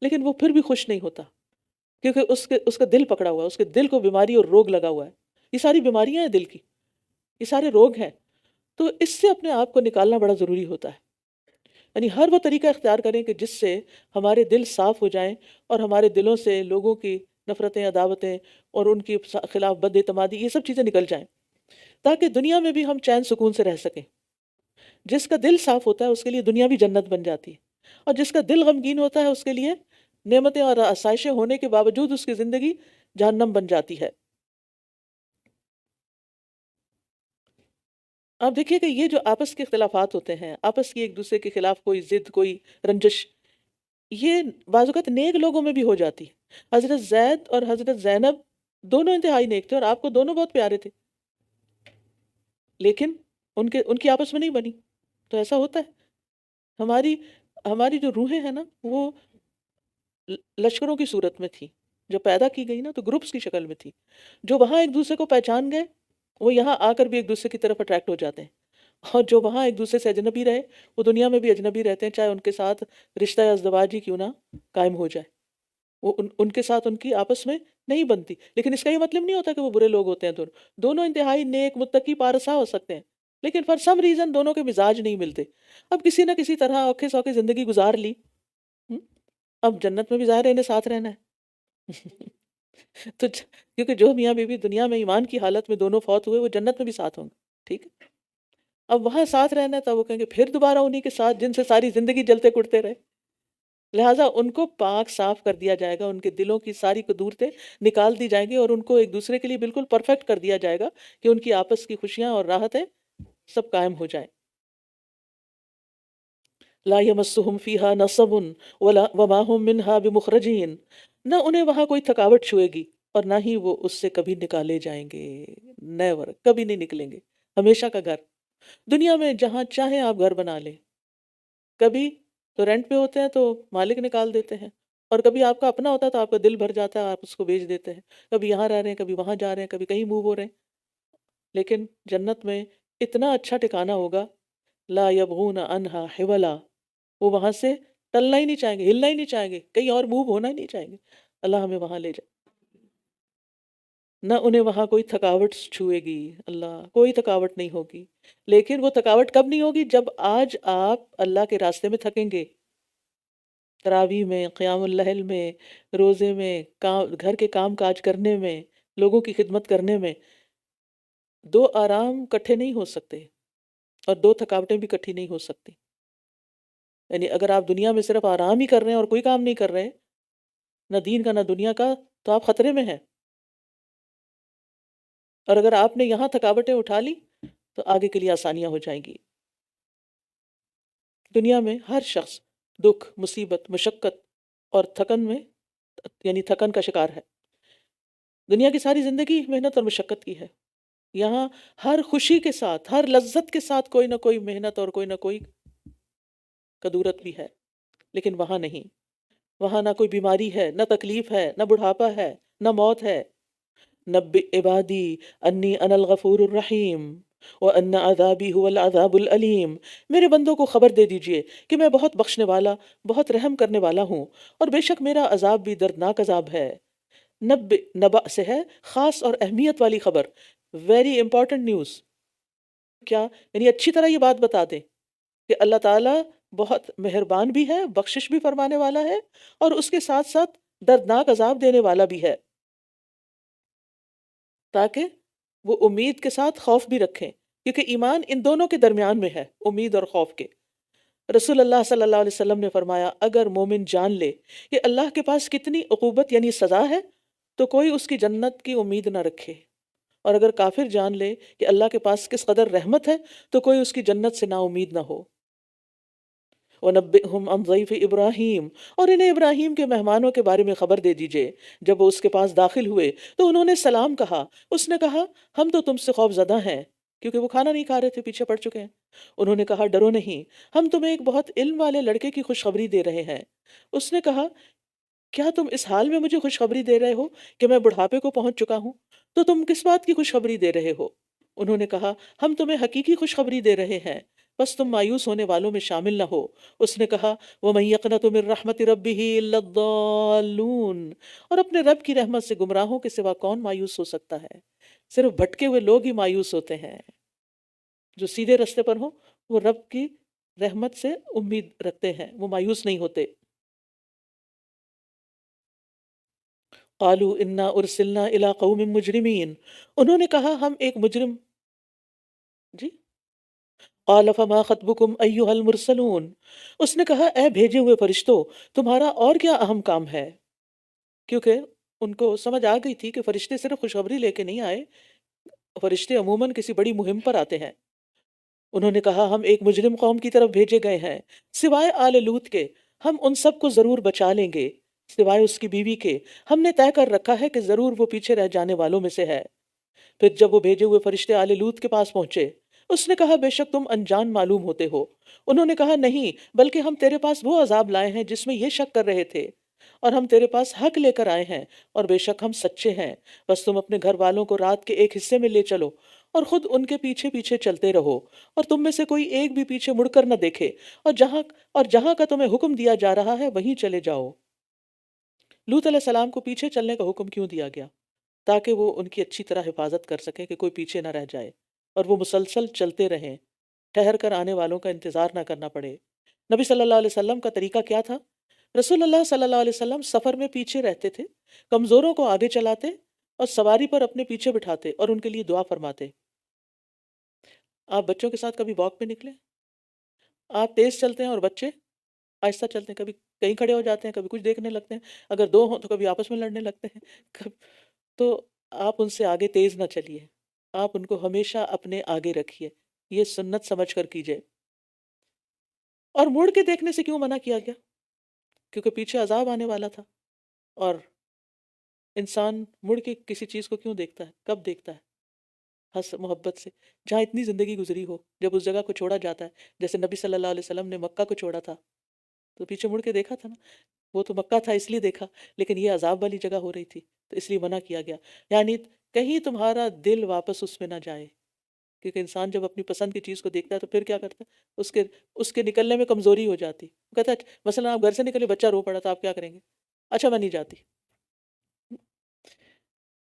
Speaker 2: لیکن وہ پھر بھی خوش نہیں ہوتا، کیونکہ اس کا دل پکڑا ہوا ہے، اس کے دل کو بیماری اور روگ لگا ہوا ہے. یہ ساری بیماریاں ہیں دل کی، یہ سارے روگ ہیں. تو اس سے اپنے آپ کو نکالنا بڑا ضروری ہوتا ہے. یعنی ہر وہ طریقہ اختیار کریں کہ جس سے ہمارے دل صاف ہو جائیں اور ہمارے دلوں سے لوگوں کی نفرتیں، عداوتیں اور ان کے خلاف بد اعتمادی، یہ سب چیزیں نکل جائیں، تاکہ دنیا میں بھی ہم چین سکون سے رہ سکیں. جس کا دل صاف ہوتا ہے اس کے لیے دنیا بھی جنت بن جاتی ہے، اور جس کا دل غمگین ہوتا ہے اس کے لیے نعمتیں اور آسائشیں ہونے کے باوجود اس کی زندگی جہنم بن جاتی ہے. آپ دیکھیے کہ یہ جو آپس کے اختلافات ہوتے ہیں، آپس کی ایک دوسرے کے خلاف کوئی ضد، کوئی رنجش، یہ بعض اوقات نیک لوگوں میں بھی ہو جاتی ہے۔ حضرت زید اور حضرت زینب دونوں انتہائی نیک تھے اور آپ کو دونوں بہت پیارے تھے، لیکن ان کی آپس میں نہیں بنی۔ تو ایسا ہوتا ہے، ہماری ہماری جو روحیں ہیں نا وہ لشکروں کی صورت میں تھی، جو پیدا کی گئی نا تو گروپس کی شکل میں تھی، جو وہاں ایک دوسرے کو پہچان گئے وہ یہاں آ کر بھی ایک دوسرے کی طرف اٹریکٹ ہو جاتے ہیں، اور جو وہاں ایک دوسرے سے اجنبی رہے وہ دنیا میں بھی اجنبی رہتے ہیں، چاہے ان کے ساتھ رشتہ ازدواجی کیوں نہ قائم ہو جائے، وہ ان کے ساتھ ان کی آپس میں نہیں بنتی، لیکن اس کا یہ مطلب نہیں ہوتا کہ وہ برے لوگ ہوتے ہیں۔ دونوں انتہائی نیک، متقی، پارسا ہو سکتے ہیں، لیکن فار سم ریزن دونوں کے مزاج نہیں ملتے۔ اب کسی نہ کسی طرح اوکھے سوکھے زندگی گزار لی، ہم، اب جنت میں بھی ظاہر ہے انہیں ساتھ رہنا ہے۔ تو کیونکہ جو میاں بیوی دنیا میں ایمان کی حالت میں دونوں فوت ہوئے وہ جنت میں بھی ساتھ ہوں گے، ٹھیک ہے؟ اب وہاں ساتھ رہنا ہے، تب وہ کہیں گے پھر دوبارہ انہی کے ساتھ جن سے ساری زندگی جلتے کٹتے رہے۔ لہٰذا ان کو پاک صاف کر دیا جائے گا، ان کے دلوں کی ساری قدورتیں نکال دی جائیں گی اور ان کو ایک دوسرے کے لیے بالکل پرفیکٹ کر دیا جائے گا کہ ان کی آپس کی خوشیاں اور راحتیں سب قائم ہو جائیں۔ لا یمسہم فیہا نصب ولا وما ہم منہا بمخرجین، نہ انہیں وہاں کوئی تھکاوٹ چھوئے گی اور نہ ہی وہ اس سے کبھی نکالے جائیں گے، نیور، کبھی نہیں نکلیں گے، ہمیشہ کا گھر۔ دنیا میں جہاں چاہیں آپ گھر بنا لیں، کبھی تو رینٹ پہ ہوتے ہیں تو مالک نکال دیتے ہیں، اور کبھی آپ کا اپنا ہوتا ہے تو آپ کا دل بھر جاتا ہے، آپ اس کو بیچ دیتے ہیں، کبھی یہاں رہ رہے ہیں، کبھی وہاں جا رہے ہیں، کبھی کہیں موو ہو رہے ہیں۔ لیکن جنت میں اتنا اچھا ٹھکانہ ہوگا، لا یبغون عنہا حولا، وہ وہاں سے ٹلنا ہی نہیں چاہیں گے، ہلنا ہی نہیں چاہیں گے، کہیں اور موو ہونا ہی نہیں چاہیں گے، اللہ ہمیں وہاں لے جائے۔ نہ انہیں وہاں کوئی تھکاوٹ چھوئے گی، اللہ، کوئی تھکاوٹ نہیں ہوگی۔ لیکن وہ تھکاوٹ کب نہیں ہوگی؟ جب آج آپ اللہ کے راستے میں تھکیں گے، تراویح میں، قیام اللیل میں، روزے میں، گھر کے کام کاج کرنے میں، لوگوں کی خدمت کرنے میں، دو آرام کٹھے نہیں ہو سکتے اور دو تھکاوٹیں بھی کٹھی نہیں ہو سکتی۔ یعنی اگر آپ دنیا میں صرف آرام ہی کر رہے ہیں اور کوئی کام نہیں کر رہے، نہ دین کا نہ دنیا کا، تو آپ خطرے میں ہیں، اور اگر آپ نے یہاں تھکاوٹیں اٹھا لی تو آگے کے لیے آسانیاں ہو جائیں گی۔ دنیا میں ہر شخص دکھ، مصیبت، مشقت اور تھکن میں، یعنی تھکن کا شکار ہے۔ دنیا کی ساری زندگی محنت اور مشقت کی ہے، یہاں ہر خوشی کے ساتھ، ہر لذت کے ساتھ کوئی نہ کوئی محنت اور کوئی نہ کوئی کدورت بھی ہے، لیکن وہاں نہیں، وہاں نہ کوئی بیماری ہے، نہ تکلیف ہے، نہ بڑھاپا ہے، نہ موت ہے۔ نبئ عبادی انی انا الغفور الرحیم وان عذابی هو العذاب العلیم، میرے بندوں کو خبر دے دیجئے کہ میں بہت بخشنے والا، بہت رحم کرنے والا ہوں، اور بے شک میرا عذاب بھی دردناک عذاب ہے۔ نبئ، نبأ سے ہے خاص اور اہمیت والی خبر، ویری امپورٹنٹ نیوز۔ کیا؟ یعنی اچھی طرح یہ بات بتا دیں کہ اللہ تعالیٰ بہت مہربان بھی ہے، بخشش بھی فرمانے والا ہے، اور اس کے ساتھ ساتھ دردناک عذاب دینے والا بھی ہے، تاکہ وہ امید کے ساتھ خوف بھی رکھیں، کیونکہ ایمان ان دونوں کے درمیان میں ہے، امید اور خوف کے۔ رسول اللہ صلی اللہ علیہ وسلم نے فرمایا، اگر مومن جان لے کہ اللہ کے پاس کتنی عقوبت یعنی سزا ہے تو کوئی اس کی جنت کی امید نہ رکھے، اور اگر کافر جان لے کہ اللہ کے پاس کس قدر رحمت ہے تو کوئی اس کی جنت سے نا امید نہ ہو۔ وَنَبِّئْهُمْ عَنْ ضَيْفِ ابراہیم، اور انہیں ابراہیم کے مہمانوں کے بارے میں خبر دے دیجئے، جب وہ اس کے پاس داخل ہوئے تو انہوں نے سلام کہا، اس نے کہا ہم تو تم سے خوف زدہ ہیں، کیونکہ وہ کھانا نہیں کھا رہے تھے، پیچھے پڑ چکے ہیں۔ انہوں نے کہا ڈرو نہیں، ہم تمہیں ایک بہت علم والے لڑکے کی خوشخبری دے رہے ہیں۔ اس نے کہا کیا تم اس حال میں مجھے خوشخبری دے رہے ہو کہ میں بڑھاپے کو پہنچ چکا ہوں؟ تو تم کس بات کی خوشخبری دے رہے ہو؟ انہوں نے کہا ہم تمہیں حقیقی خوشخبری دے رہے ہیں، بس تم مایوس ہونے والوں میں شامل نہ ہو۔ اس نے کہا وَمَن يَقْنَطُ مِن رَحْمَتِ رَبِّهِ إِلَّا الضَّالُّونَ، اور اپنے رب کی رحمت سے گمراہوں کے سوا کون مایوس ہو سکتا ہے؟ صرف بھٹکے ہوئے لوگ ہی مایوس ہوتے ہیں، جو سیدھے رستے پر ہوں وہ رب کی رحمت سے امید رکھتے ہیں، وہ مایوس نہیں ہوتے۔ قالوا انا ارسلنا الى قوم مجرمین، انہوں نے کہا ہم ایک مجرم، جی، قال فما خطبكم ایھا المرسلون، اس نے کہا اے بھیجے ہوئے فرشتوں، تمہارا اور کیا اہم کام ہے؟ کیونکہ ان کو سمجھ آ گئی تھی کہ فرشتے صرف خوشخبری لے کے نہیں آئے، فرشتے عموماً کسی بڑی مہم پر آتے ہیں، انہوں نے کہا ہم ایک مجرم قوم کی طرف بھیجے گئے ہیں، سوائے آل لوط کے ہم ان سب کو ضرور بچا لیں گے، سوائے اس کی بیوی کے ہم نے طے کر رکھا ہے کہ ضرور وہ پیچھے رہ جانے والوں میں سے ہے۔ پھر جب وہ بھیجے ہوئے فرشتے آل لوط کے پاس پہنچے، اس نے کہا بے شک تم انجان معلوم ہوتے ہو۔ انہوں نے کہا نہیں، بلکہ ہم تیرے پاس وہ عذاب لائے ہیں جس میں یہ شک کر رہے تھے، اور ہم تیرے پاس حق لے کر آئے ہیں، اور بے شک ہم سچے ہیں۔ بس تم اپنے گھر والوں کو رات کے ایک حصے میں لے چلو اور خود ان کے پیچھے پیچھے چلتے رہو، اور تم میں سے کوئی ایک بھی پیچھے مڑ کر نہ دیکھے، اور جہاں کا تمہیں حکم دیا جا رہا ہے وہیں چلے جاؤ۔ لوط علیہ السلام کو پیچھے چلنے کا حکم کیوں دیا گیا؟ تاکہ وہ ان کی اچھی طرح حفاظت کر سکیں کہ کوئی پیچھے نہ رہ جائے، اور وہ مسلسل چلتے رہیں، ٹھہر کر آنے والوں کا انتظار نہ کرنا پڑے۔ نبی صلی اللہ علیہ وسلم کا طریقہ کیا تھا؟ رسول اللہ صلی اللہ علیہ وسلم سفر میں پیچھے رہتے تھے، کمزوروں کو آگے چلاتے اور سواری پر اپنے پیچھے بٹھاتے اور ان کے لیے دعا فرماتے۔ آپ بچوں کے ساتھ کبھی واک پہ نکلیں، آپ تیز چلتے ہیں اور بچے آہستہ چلتے ہیں، کبھی کہیں کھڑے ہو جاتے ہیں، کبھی کچھ دیکھنے لگتے ہیں، اگر دو ہوں تو کبھی آپس میں لڑنے لگتے ہیں، تو آپ ان سے آگے تیز نہ چلیے، آپ ان کو ہمیشہ اپنے آگے رکھیے، یہ سنت سمجھ کر کیجئے۔ اور مڑ کے دیکھنے سے کیوں منع کیا گیا؟ کیونکہ پیچھے عذاب آنے والا تھا، اور انسان مڑ کے کسی چیز کو کیوں دیکھتا ہے؟ کب دیکھتا ہے؟ حس محبت سے، جہاں اتنی زندگی گزری ہو، جب اس جگہ کو چھوڑا جاتا ہے، جیسے نبی صلی اللہ علیہ وسلم نے مکہ کو چھوڑا تھا تو پیچھے مڑ کے دیکھا تھا نا، وہ تو مکہ تھا اس لیے دیکھا، لیکن یہ عذاب والی جگہ ہو رہی تھی تو اس لیے منع کیا گیا، یعنی کہیں تمہارا دل واپس اس میں نہ جائے، کیونکہ انسان جب اپنی پسند کی چیز کو دیکھتا ہے تو پھر کیا کرتا ہے، اس کے نکلنے میں کمزوری ہو جاتی، وہ کہتا ہے مثلا آپ گھر سے نکلے، بچہ رو پڑا تو آپ کیا کریں گے؟ اچھا میں نہیں جاتی۔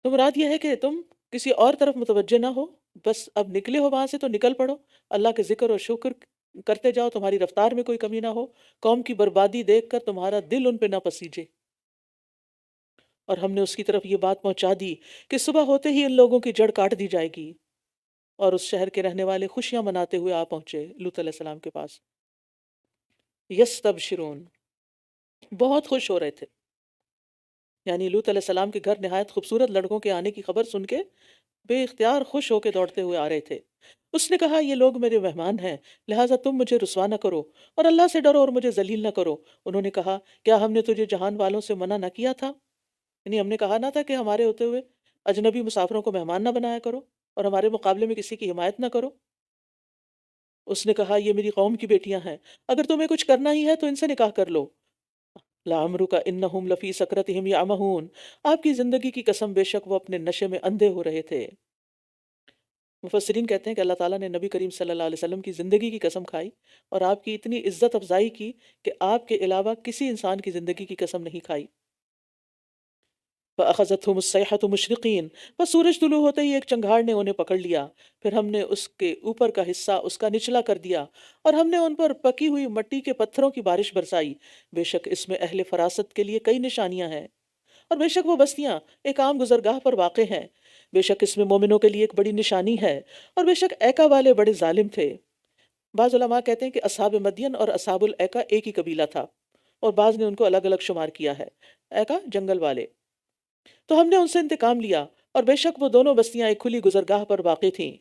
Speaker 2: تو مراد یہ ہے کہ تم کسی اور طرف متوجہ نہ ہو، بس اب نکلے ہو وہاں سے تو نکل پڑو، اللہ کے ذکر اور شکر کرتے جاؤ، تمہاری رفتار میں کوئی کمی نہ ہو، قوم کی بربادی دیکھ کر تمہارا دل ان پہ نہ پسیجے۔ اور ہم نے اس کی طرف یہ بات پہنچا دی کہ صبح ہوتے ہی ان لوگوں کی جڑ کاٹ دی جائے گی، اور اس شہر کے رہنے والے خوشیاں مناتے ہوئے آ پہنچے لوط علیہ السلام کے پاس۔ یستبشرون، بہت خوش ہو رہے تھے، یعنی لوط علیہ السلام کے گھر نہایت خوبصورت لڑکوں کے آنے کی خبر سن کے بے اختیار خوش ہو کے دوڑتے ہوئے آ رہے تھے۔ اس نے کہا یہ لوگ میرے مہمان ہیں، لہٰذا تم مجھے رسوا نہ کرو اور اللہ سے ڈرو اور مجھے ذلیل نہ کرو۔ انہوں نے کہا کیا ہم نے تجھے جہان والوں سے منع نہ کیا تھا؟ یعنی ہم نے کہا نہ تھا کہ ہمارے ہوتے ہوئے اجنبی مسافروں کو مہمان نہ بنایا کرو اور ہمارے مقابلے میں کسی کی حمایت نہ کرو؟ اس نے کہا یہ میری قوم کی بیٹیاں ہیں، اگر تمہیں کچھ کرنا ہی ہے تو ان سے نکاح کر لو۔ لعمرک انہم لفی سکرتہم یعمہون، آپ کی زندگی کی قسم بے شک وہ اپنے نشے میں اندھے ہو رہے تھے۔ مفسرین کہتے ہیں کہ اللہ تعالیٰ نے نبی کریم صلی اللہ علیہ وسلم کی زندگی کی قسم کھائی اور آپ کی اتنی عزت افزائی کی کہ آپ کے علاوہ کسی انسان کی زندگی کی قسم نہیں کھائی۔ فَأَخَذَتْهُمُ الصَّيْحَةُ مُشْرِقِينَ، بس سورج طلوع ہوتے ہی ایک چنگھاڑ نے انہیں پکڑ لیا، پھر ہم نے اس کے اوپر کا حصہ اس کا نچلا کر دیا اور ہم نے ان پر پکی ہوئی مٹی کے پتھروں کی بارش برسائی۔ بے شک اس میں اہل فراست کے لیے کئی نشانیاں ہیں، اور بے شک وہ بستیاں ایک عام گزرگاہ پر واقع ہیں۔ بے شک اس میں مومنوں کے لیے ایک بڑی نشانی ہے، اور بے شک ایکا والے بڑے ظالم تھے۔ بعض علماء کہتے ہیں کہ اصحاب مدین اور اصحاب الایکا ایک ہی قبیلہ تھا، اور بعض نے ان کو الگ الگ شمار کیا ہے، ایکا جنگل والے۔ تو ہم نے ان سے انتقام لیا، اور بے شک وہ دونوں بستیاں ایک کھلی گزرگاہ پر واقع تھیں۔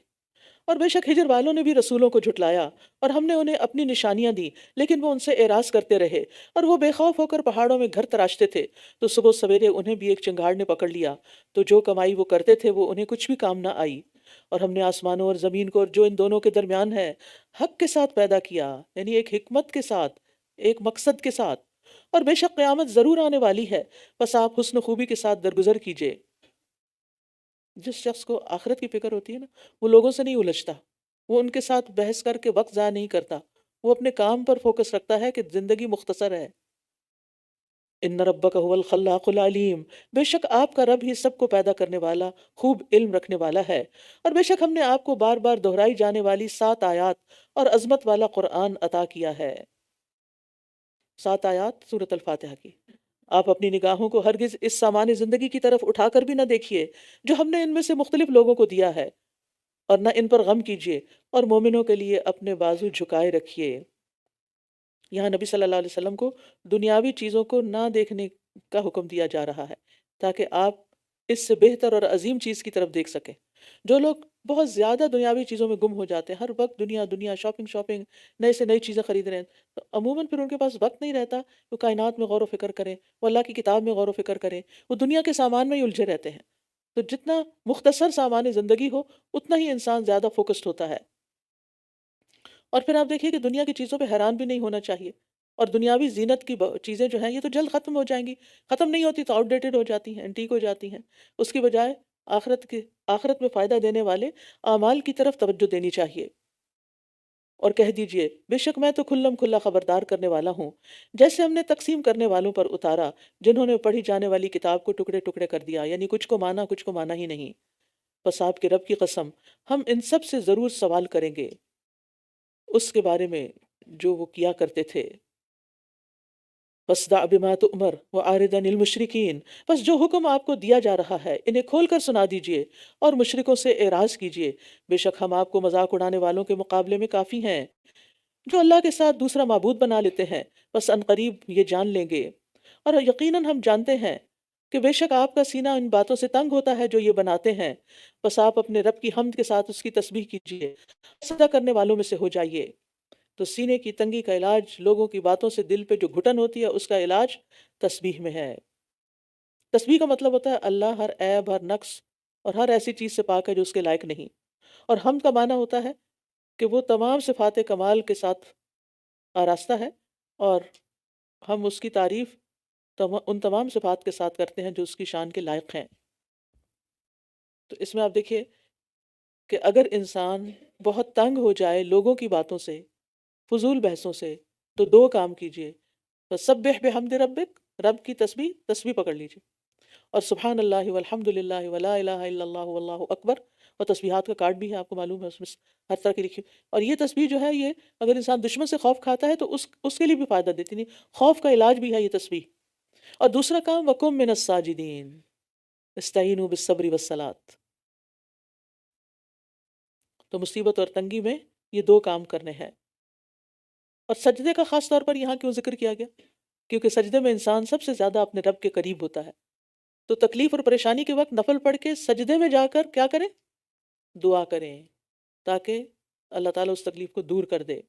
Speaker 2: اور بے شک ہجر والوں نے بھی رسولوں کو جھٹلایا، اور ہم نے انہیں اپنی نشانیاں دی، لیکن وہ ان سے اعراض کرتے رہے، اور وہ بے خوف ہو کر پہاڑوں میں گھر تراشتے تھے۔ تو صبح سویرے انہیں بھی ایک چنگھاڑ نے پکڑ لیا، تو جو کمائی وہ کرتے تھے وہ انہیں کچھ بھی کام نہ آئی۔ اور ہم نے آسمانوں اور زمین کو اور جو ان دونوں کے درمیان ہے حق کے ساتھ پیدا کیا، یعنی ایک حکمت کے ساتھ، ایک مقصد کے ساتھ، اور بے شک قیامت ضرور آنے والی ہے، بس آپ حسن خوبی کے ساتھ درگزر کیجئے۔ جس شخص کو آخرت کی فکر ہوتی ہے نا، وہ لوگوں سے نہیں الجھتا، وہ ان کے ساتھ بحث کر کے وقت ضائع نہیں کرتا، وہ اپنے کام پر فوکس رکھتا ہے کہ زندگی مختصر ہے۔ ان ربک هو الخلاق العلیم، بے شک آپ کا رب ہی سب کو پیدا کرنے والا، خوب علم رکھنے والا ہے۔ اور بے شک ہم نے آپ کو بار بار دہرائی جانے والی 7 آیات اور عظمت والا قرآن عطا کیا ہے۔ 7 آیات سورۃ الفاتحہ کی۔ آپ اپنی نگاہوں کو ہرگز اس سامان زندگی کی طرف اٹھا کر بھی نہ دیکھیے جو ہم نے ان میں سے مختلف لوگوں کو دیا ہے، اور نہ ان پر غم کیجیے، اور مومنوں کے لیے اپنے بازو جھکائے رکھیے۔ یہاں نبی صلی اللہ علیہ وسلم کو دنیاوی چیزوں کو نہ دیکھنے کا حکم دیا جا رہا ہے، تاکہ آپ اس سے بہتر اور عظیم چیز کی طرف دیکھ سکیں۔ جو لوگ بہت زیادہ دنیاوی چیزوں میں گم ہو جاتے ہیں، ہر وقت دنیا دنیا، شاپنگ شاپنگ، نئے سے نئی چیزیں خرید رہے ہیں، تو عموماً پھر ان کے پاس وقت نہیں رہتا وہ کائنات میں غور و فکر کریں، وہ اللہ کی کتاب میں غور و فکر کریں، وہ دنیا کے سامان میں ہی الجھے رہتے ہیں۔ تو جتنا مختصر سامان زندگی ہو اتنا ہی انسان زیادہ فوکسڈ ہوتا ہے۔ اور پھر آپ دیکھیے کہ دنیا کی چیزوں پہ حیران بھی نہیں ہونا چاہیے، اور دنیاوی زینت کی چیزیں جو ہیں یہ تو جلد ختم ہو جائیں گی، ختم نہیں ہوتی تو آؤٹ ڈیٹڈ ہو جاتی ہیں، اینٹیک ہو جاتی ہیں۔ اس کی بجائے آخرت میں فائدہ دینے والے اعمال کی طرف توجہ دینی چاہیے، اور کہہ دیجئے بے شک میں تو کھلم کھلا خبردار کرنے والا ہوں، جیسے ہم نے تقسیم کرنے والوں پر اتارا جنہوں نے پڑھی جانے والی کتاب کو ٹکڑے ٹکڑے کر دیا، یعنی کچھ کو مانا کچھ کو مانا ہی نہیں۔ بس آپ کے رب کی قسم ہم ان سب سے ضرور سوال کریں گے اس کے بارے میں جو وہ کیا کرتے تھے۔ فَاصْدَعْ بِمَا تُؤْمَرُ وَأَعْرِضْ عَنِ الْمُشْرِكِينَ، بس جو حکم آپ کو دیا جا رہا ہے انہیں کھول کر سنا دیجئے اور مشرکوں سے اعراض کیجئے، بے شک ہم آپ کو مذاق اڑانے والوں کے مقابلے میں کافی ہیں جو اللہ کے ساتھ دوسرا معبود بنا لیتے ہیں، بس ان قریب یہ جان لیں گے، اور یقیناً ہم جانتے ہیں کہ بے شک آپ کا سینہ ان باتوں سے تنگ ہوتا ہے جو یہ بناتے ہیں، بس آپ اپنے رب کی حمد کے ساتھ اس کی تسبیح کیجئے، سجدہ کرنے والوں میں سے ہو جائیے۔ تو سینے کی تنگی کا علاج لوگوں کی باتوں سے دل پہ جو گھٹن ہوتی ہے اس کا علاج تسبیح میں ہے۔ تسبیح کا مطلب ہوتا ہے اللہ ہر عیب، ہر نقص اور ہر ایسی چیز سے پاک ہے جو اس کے لائق نہیں، اور حمد کا معنی ہوتا ہے کہ وہ تمام صفات کمال کے ساتھ آراستہ ہے، اور ہم اس کی تعریف ان تمام صفات کے ساتھ کرتے ہیں جو اس کی شان کے لائق ہیں۔ تو اس میں آپ دیکھیے کہ اگر انسان بہت تنگ ہو جائے لوگوں کی باتوں سے، فضول بحثوں سے، تو دو کام کیجئے، فسبح بحمد ربک، رب کی تسبیح پکڑ لیجئے، اور سبحان اللہ والحمد للہ ولا الہ الا اللہ واللہ اکبر، اور تسبیحات کا کارڈ بھی ہے، آپ کو معلوم ہے اس میں ہر طرح کی لکھی، اور یہ تسبیح جو ہے یہ اگر انسان دشمن سے خوف کھاتا ہے تو اس کے لیے بھی فائدہ دیتی، نہیں خوف کا علاج بھی ہے یہ تسبیح۔ اور دوسرا کام وَقُم مِّنَ الساجدین، استعینوا بالصبر والصلاۃ، تو مصیبت اور تنگی میں یہ دو کام کرنے ہیں۔ اور سجدے کا خاص طور پر یہاں کیوں ذکر کیا گیا؟ کیونکہ سجدے میں انسان سب سے زیادہ اپنے رب کے قریب ہوتا ہے، تو تکلیف اور پریشانی کے وقت نفل پڑھ کے سجدے میں جا کر کیا کریں؟ دعا کریں، تاکہ اللہ تعالیٰ اس تکلیف کو دور کر دے۔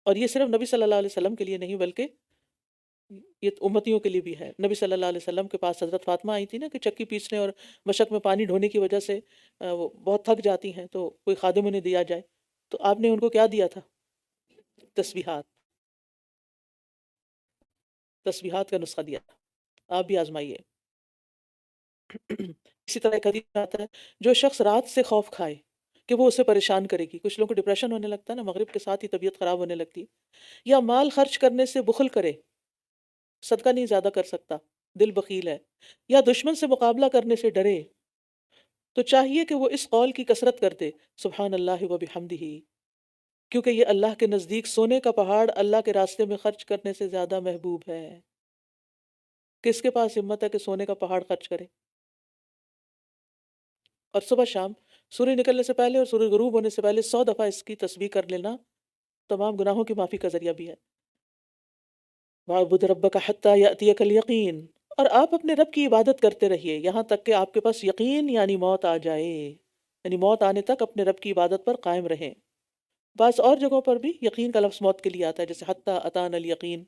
Speaker 2: اور یہ صرف نبی صلی اللہ علیہ وسلم کے لیے نہیں بلکہ یہ امتیوں کے لیے بھی ہے۔ نبی صلی اللہ علیہ وسلم کے پاس حضرت فاطمہ آئی تھی نا کہ چکی پیسنے اور مشق میں پانی ڈھونے کی وجہ سے وہ بہت تھک جاتی ہیں، تو کوئی خادم انہیں دیا جائے، تو آپ نے ان کو کیا دیا تھا؟ تسبیحات، تسبیحات کا نسخہ دیا تھا، آپ بھی آزمائیے۔ اسی طرح ایک حدیث میں آتا ہے جو شخص رات سے خوف کھائے کہ وہ اسے پریشان کرے گی، کچھ لوگوں کو ڈپریشن ہونے لگتا ہے نا، مغرب کے ساتھ ہی طبیعت خراب ہونے لگتی ہے، یا مال خرچ کرنے سے بخل کرے، صدقہ نہیں زیادہ کر سکتا، دل بخیل ہے، یا دشمن سے مقابلہ کرنے سے ڈرے، تو چاہیے کہ وہ اس قول کی کثرت کر دے سبحان اللہ و بحمدہ، کیونکہ یہ اللہ کے نزدیک سونے کا پہاڑ اللہ کے راستے میں خرچ کرنے سے زیادہ محبوب ہے۔ کس کے پاس ہمت ہے کہ سونے کا پہاڑ خرچ کرے؟ اور صبح شام سورج نکلنے سے پہلے اور سورج غروب ہونے سے پہلے 100 دفعہ اس کی تسبیح کر لینا تمام گناہوں کی معافی کا ذریعہ بھی ہے۔ وَاعْبُدْ رَبَّكَ حَتَّى يَأْتِيَكَ الْيَقِينُ، اور آپ اپنے رب کی عبادت کرتے رہیے یہاں تک کہ آپ کے پاس یقین یعنی موت آ جائے، یعنی موت آنے تک اپنے رب کی عبادت پر قائم رہیں۔ بعض اور جگہوں پر بھی یقین کا لفظ موت کے لیے آتا ہے، جیسے حَتَّى أَتَانَا الْيَقِينُ،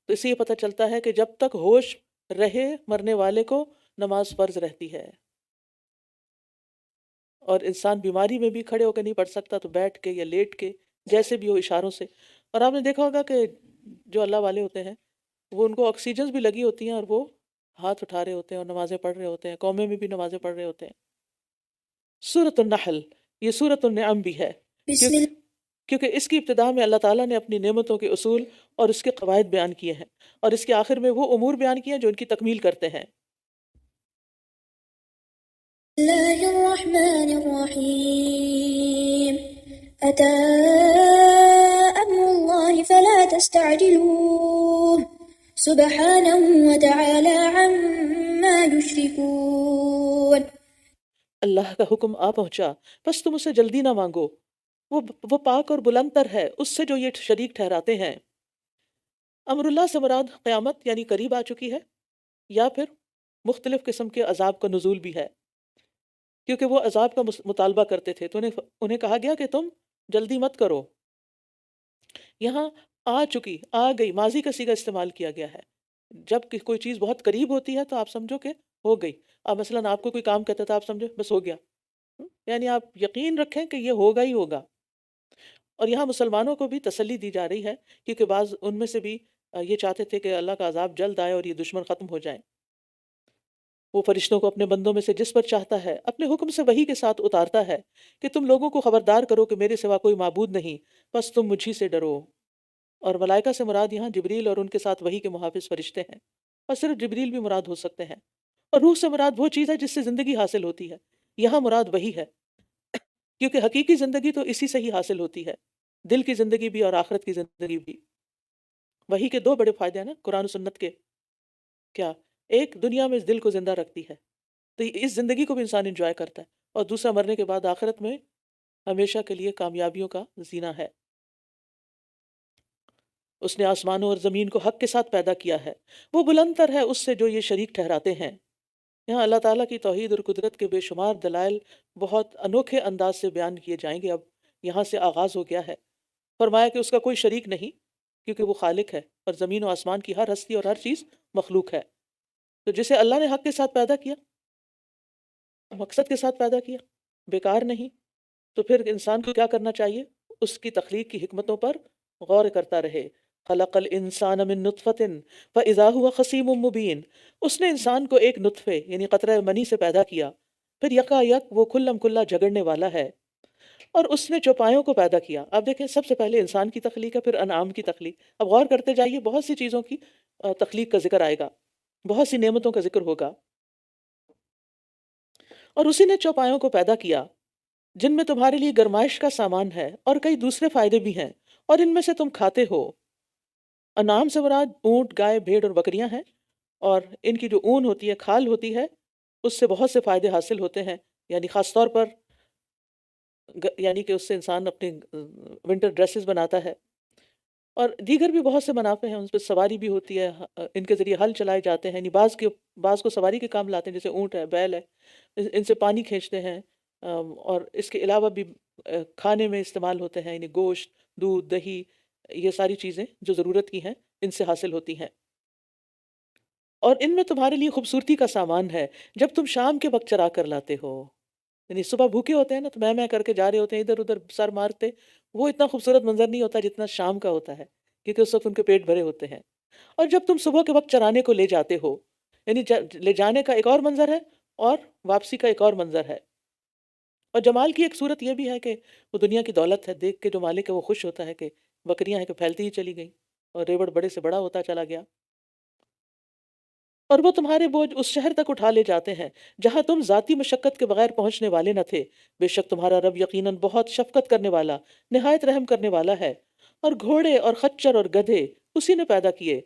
Speaker 2: تو اس سے یہ پتہ چلتا ہے کہ جب تک ہوش رہے مرنے والے کو نماز فرض رہتی ہے، اور انسان بیماری میں بھی کھڑے ہو کے نہیں پڑھ سکتا تو بیٹھ کے یا لیٹ کے جیسے بھی ہو اشاروں سے۔ اور آپ نے دیکھا ہوگا کہ جو اللہ والے ہوتے ہیں وہ ان کو آکسیجنز بھی لگی ہوتی ہیں اور وہ ہاتھ اٹھا رہے ہوتے ہیں اور نمازیں پڑھ رہے ہوتے ہیں، قومیں میں بھی نمازیں پڑھ رہے ہوتے ہیں۔ سورۃ النحل یہ سورۃ النعم بھی ہے،
Speaker 3: بسم
Speaker 2: کیونکہ کیونکہ اس کی ابتدا میں اللہ تعالیٰ نے اپنی نعمتوں کے اصول اور اس کے قواعد بیان کیے ہیں، اور اس کے آخر میں وہ امور بیان کیے ہیں جو ان کی تکمیل کرتے ہیں۔
Speaker 3: اللہ الرحمن الرحیم أتى أمر الله فلا تستعجلوه سبحانه وتعالى عما يشركون۔
Speaker 2: اللہ کا حکم آ پہنچا بس تم اسے جلدی نہ مانگو، وہ پاک اور بلند تر ہے اس سے جو یہ شریک ٹھہراتے ہیں۔ امر اللہ سے مراد قیامت یعنی قریب آ چکی ہے، یا پھر مختلف قسم کے عذاب کا نزول بھی ہے۔ کیونکہ وہ عذاب کا مطالبہ کرتے تھے، تو انہیں کہا گیا کہ تم جلدی مت کرو۔ یہاں آ گئی، ماضی کا صیغہ استعمال کیا گیا ہے۔ جب کہ کوئی چیز بہت قریب ہوتی ہے تو آپ سمجھو کہ ہو گئی۔ اب مثلاً آپ کو کوئی کام کہتا تھا، آپ سمجھو بس ہو گیا، یعنی آپ یقین رکھیں کہ یہ ہوگا ہی ہوگا۔ اور یہاں مسلمانوں کو بھی تسلی دی جا رہی ہے، کیونکہ بعض ان میں سے بھی یہ چاہتے تھے کہ اللہ کا عذاب جلد آئے اور یہ دشمن ختم ہو جائے۔ وہ فرشتوں کو اپنے بندوں میں سے جس پر چاہتا ہے اپنے حکم سے وحی کے ساتھ اتارتا ہے کہ تم لوگوں کو خبردار کرو کہ میرے سوا کوئی معبود نہیں، بس تم مجھی سے ڈرو۔ اور ملائکہ سے مراد یہاں جبریل اور ان کے ساتھ وحی کے محافظ فرشتے ہیں، اور صرف جبریل بھی مراد ہو سکتے ہیں۔ اور روح سے مراد وہ چیز ہے جس سے زندگی حاصل ہوتی ہے، یہاں مراد وحی ہے، کیونکہ حقیقی زندگی تو اسی سے ہی حاصل ہوتی ہے، دل کی زندگی بھی اور آخرت کی زندگی بھی۔ وحی کے دو بڑے فائدے ہیں نا قرآن و سنت کے، کیا؟ ایک، دنیا میں اس دل کو زندہ رکھتی ہے، تو اس زندگی کو بھی انسان انجوائے کرتا ہے، اور دوسرا، مرنے کے بعد آخرت میں ہمیشہ کے لیے کامیابیوں کا زینہ ہے۔ اس نے آسمانوں اور زمین کو حق کے ساتھ پیدا کیا ہے، وہ بلند تر ہے اس سے جو یہ شریک ٹھہراتے ہیں۔ یہاں اللہ تعالیٰ کی توحید اور قدرت کے بے شمار دلائل بہت انوکھے انداز سے بیان کیے جائیں گے۔ اب یہاں سے آغاز ہو گیا ہے، فرمایا کہ اس کا کوئی شریک نہیں، کیونکہ وہ خالق ہے اور زمین و آسمان کی ہر ہستی اور ہر چیز مخلوق ہے۔ تو جسے اللہ نے حق کے ساتھ پیدا کیا، مقصد کے ساتھ پیدا کیا، بیکار نہیں، تو پھر انسان کو کیا کرنا چاہیے؟ اس کی تخلیق کی حکمتوں پر غور کرتا رہے۔ خلق الانسان من نطفۃ فاذا هو خصیم مبین، اس نے انسان کو ایک نطفے یعنی قطرہ منی سے پیدا کیا، پھر یکا یک وہ کھلم کھلا جھگڑنے والا ہے۔ اور اس نے چوپایوں کو پیدا کیا۔ آپ دیکھیں، سب سے پہلے انسان کی تخلیق ہے، پھر انعام کی تخلیق۔ اب غور کرتے جائیے، بہت سی چیزوں کی تخلیق کا ذکر آئے گا، بہت سی نعمتوں کا ذکر ہوگا۔ اور اسی نے چوپایوں کو پیدا کیا جن میں تمہارے لیے گرمائش کا سامان ہے اور کئی دوسرے فائدے بھی ہیں، اور ان میں سے تم کھاتے ہو۔ انعام سے مراد اونٹ، گائے، بھیڑ اور بکریاں ہیں، اور ان کی جو اون ہوتی ہے، کھال ہوتی ہے، اس سے بہت سے فائدے حاصل ہوتے ہیں، یعنی خاص طور پر یعنی کہ اس سے انسان اپنے ونٹر ڈریسز بناتا ہے، اور دیگر بھی بہت سے منافع ہیں۔ ان پہ سواری بھی ہوتی ہے، ان کے ذریعے ہل چلائے جاتے ہیں، یعنی بعض کو سواری کے کام لاتے ہیں، جیسے اونٹ ہے، بیل ہے، ان سے پانی کھینچتے ہیں، اور اس کے علاوہ بھی کھانے میں استعمال ہوتے ہیں، یعنی گوشت، دودھ، دہی، یہ ساری چیزیں جو ضرورت کی ہیں ان سے حاصل ہوتی ہیں۔ اور ان میں تمہارے لیے خوبصورتی کا سامان ہے جب تم شام کے وقت چرا کر لاتے ہو، یعنی صبح بھوکے ہوتے ہیں نا، تو میں کر کے جا رہے ہوتے ہیں، ادھر ادھر سر مارتے، وہ اتنا خوبصورت منظر نہیں ہوتا جتنا شام کا ہوتا ہے، کیونکہ اس وقت ان کے پیٹ بھرے ہوتے ہیں۔ اور جب تم صبح کے وقت چرانے کو لے جاتے ہو، یعنی لے جانے کا ایک اور منظر ہے اور واپسی کا ایک اور منظر ہے۔ اور جمال کی ایک صورت یہ بھی ہے کہ وہ دنیا کی دولت ہے، دیکھ کے جو مالک ہے وہ خوش ہوتا ہے کہ بکریاں ہیں کہ پھیلتی ہی چلی گئی، اور ریوڑ بڑے سے بڑا ہوتا چلا گیا۔ اور وہ تمہارے بوجھ اس شہر تک اٹھا لے جاتے ہیں جہاں تم ذاتی مشقت کے بغیر پہنچنے والے نہ تھے۔ بے شک تمہارا رب یقیناً بہت شفقت کرنے والا، نہایت رحم کرنے والا ہے۔ اور گھوڑے اور خچر اور گدھے اسی نے پیدا کیے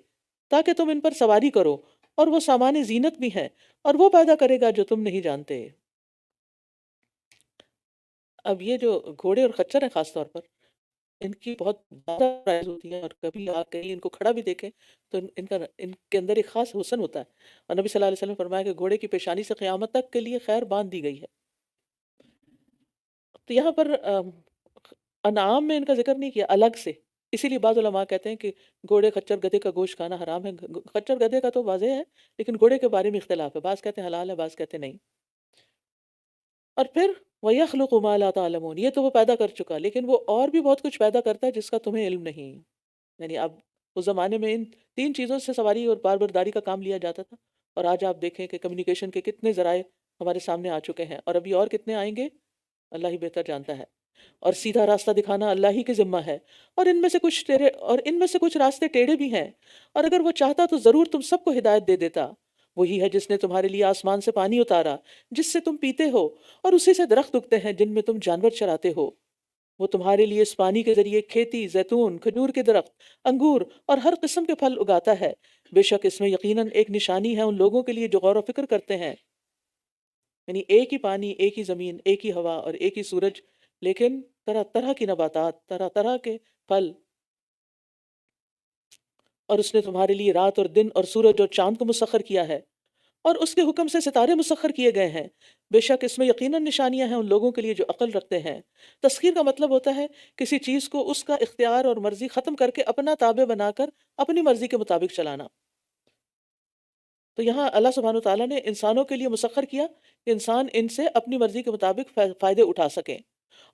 Speaker 2: تاکہ تم ان پر سواری کرو، اور وہ سامان زینت بھی ہیں، اور وہ پیدا کرے گا جو تم نہیں جانتے۔ اب یہ جو گھوڑے اور خچر ہیں، خاص طور پر ان کی بہت زیادہ پرائز ہوتی ہے، اور کبھی آپ کہیں ان کو کھڑا بھی دیکھیں تو ان کے اندر ایک خاص حسن ہوتا ہے، اور نبی صلی اللہ علیہ وسلم نے فرمایا کہ گھوڑے کی پیشانی سے قیامت تک کے لیے خیر باندھ دی گئی ہے۔ تو یہاں پر انعام میں ان کا ذکر نہیں کیا الگ سے، اسی لیے بعض علماء کہتے ہیں کہ گھوڑے، خچر، گدھے کا گوشت کھانا حرام ہے۔ خچر گدھے کا تو واضح ہے، لیکن گھوڑے کے بارے میں اختلاف ہے، بعض کہتے ہیں حلال ہے، بعض کہتے ہیں نہیں۔ اور پھر وَيَخْلُقُ مَا لَا تَعْلَمُونَ، یہ تو وہ پیدا کر چکا، لیکن وہ اور بھی بہت کچھ پیدا کرتا ہے جس کا تمہیں علم نہیں۔ یعنی اب اس زمانے میں ان 3 چیزوں سے سواری اور باربرداری کا کام لیا جاتا تھا، اور آج آپ دیکھیں کہ کمیونیکیشن کے کتنے ذرائع ہمارے سامنے آ چکے ہیں، اور ابھی اور کتنے آئیں گے اللہ ہی بہتر جانتا ہے۔ اور سیدھا راستہ دکھانا اللہ ہی کے ذمہ ہے، اور ان میں سے کچھ راستے ٹیڑھے بھی ہیں، اور اگر وہ چاہتا تو ضرور تم سب کو ہدایت دے دیتا۔ وہی ہے جس نے تمہارے لیے آسمان سے پانی اتارا جس سے تم پیتے ہو، اور اسی سے درخت اگتے ہیں جن میں تم جانور چراتے ہو۔ وہ تمہارے لیے اس پانی کے ذریعے کھیتی، زیتون، کھجور کے درخت، انگور اور ہر قسم کے پھل اگاتا ہے۔ بے شک اس میں یقیناً ایک نشانی ہے ان لوگوں کے لیے جو غور و فکر کرتے ہیں۔ یعنی ایک ہی پانی، ایک ہی زمین، ایک ہی ہوا اور ایک ہی سورج، لیکن طرح طرح کی نباتات، طرح طرح کے پھل۔ اور اس نے تمہارے لیے رات اور دن اور سورج اور چاند کو مسخر کیا ہے، اور اس کے حکم سے ستارے مسخر کیے گئے ہیں، بے شک اس میں یقیناً نشانیاں ہیں ان لوگوں کے لیے جو عقل رکھتے ہیں۔ تسخیر کا مطلب ہوتا ہے کسی چیز کو اس کا اختیار اور مرضی ختم کر کے اپنا تابع بنا کر اپنی مرضی کے مطابق چلانا۔ تو یہاں اللہ سبحانہ وتعالیٰ نے انسانوں کے لیے مسخر کیا کہ انسان ان سے اپنی مرضی کے مطابق فائدے اٹھا سکیں،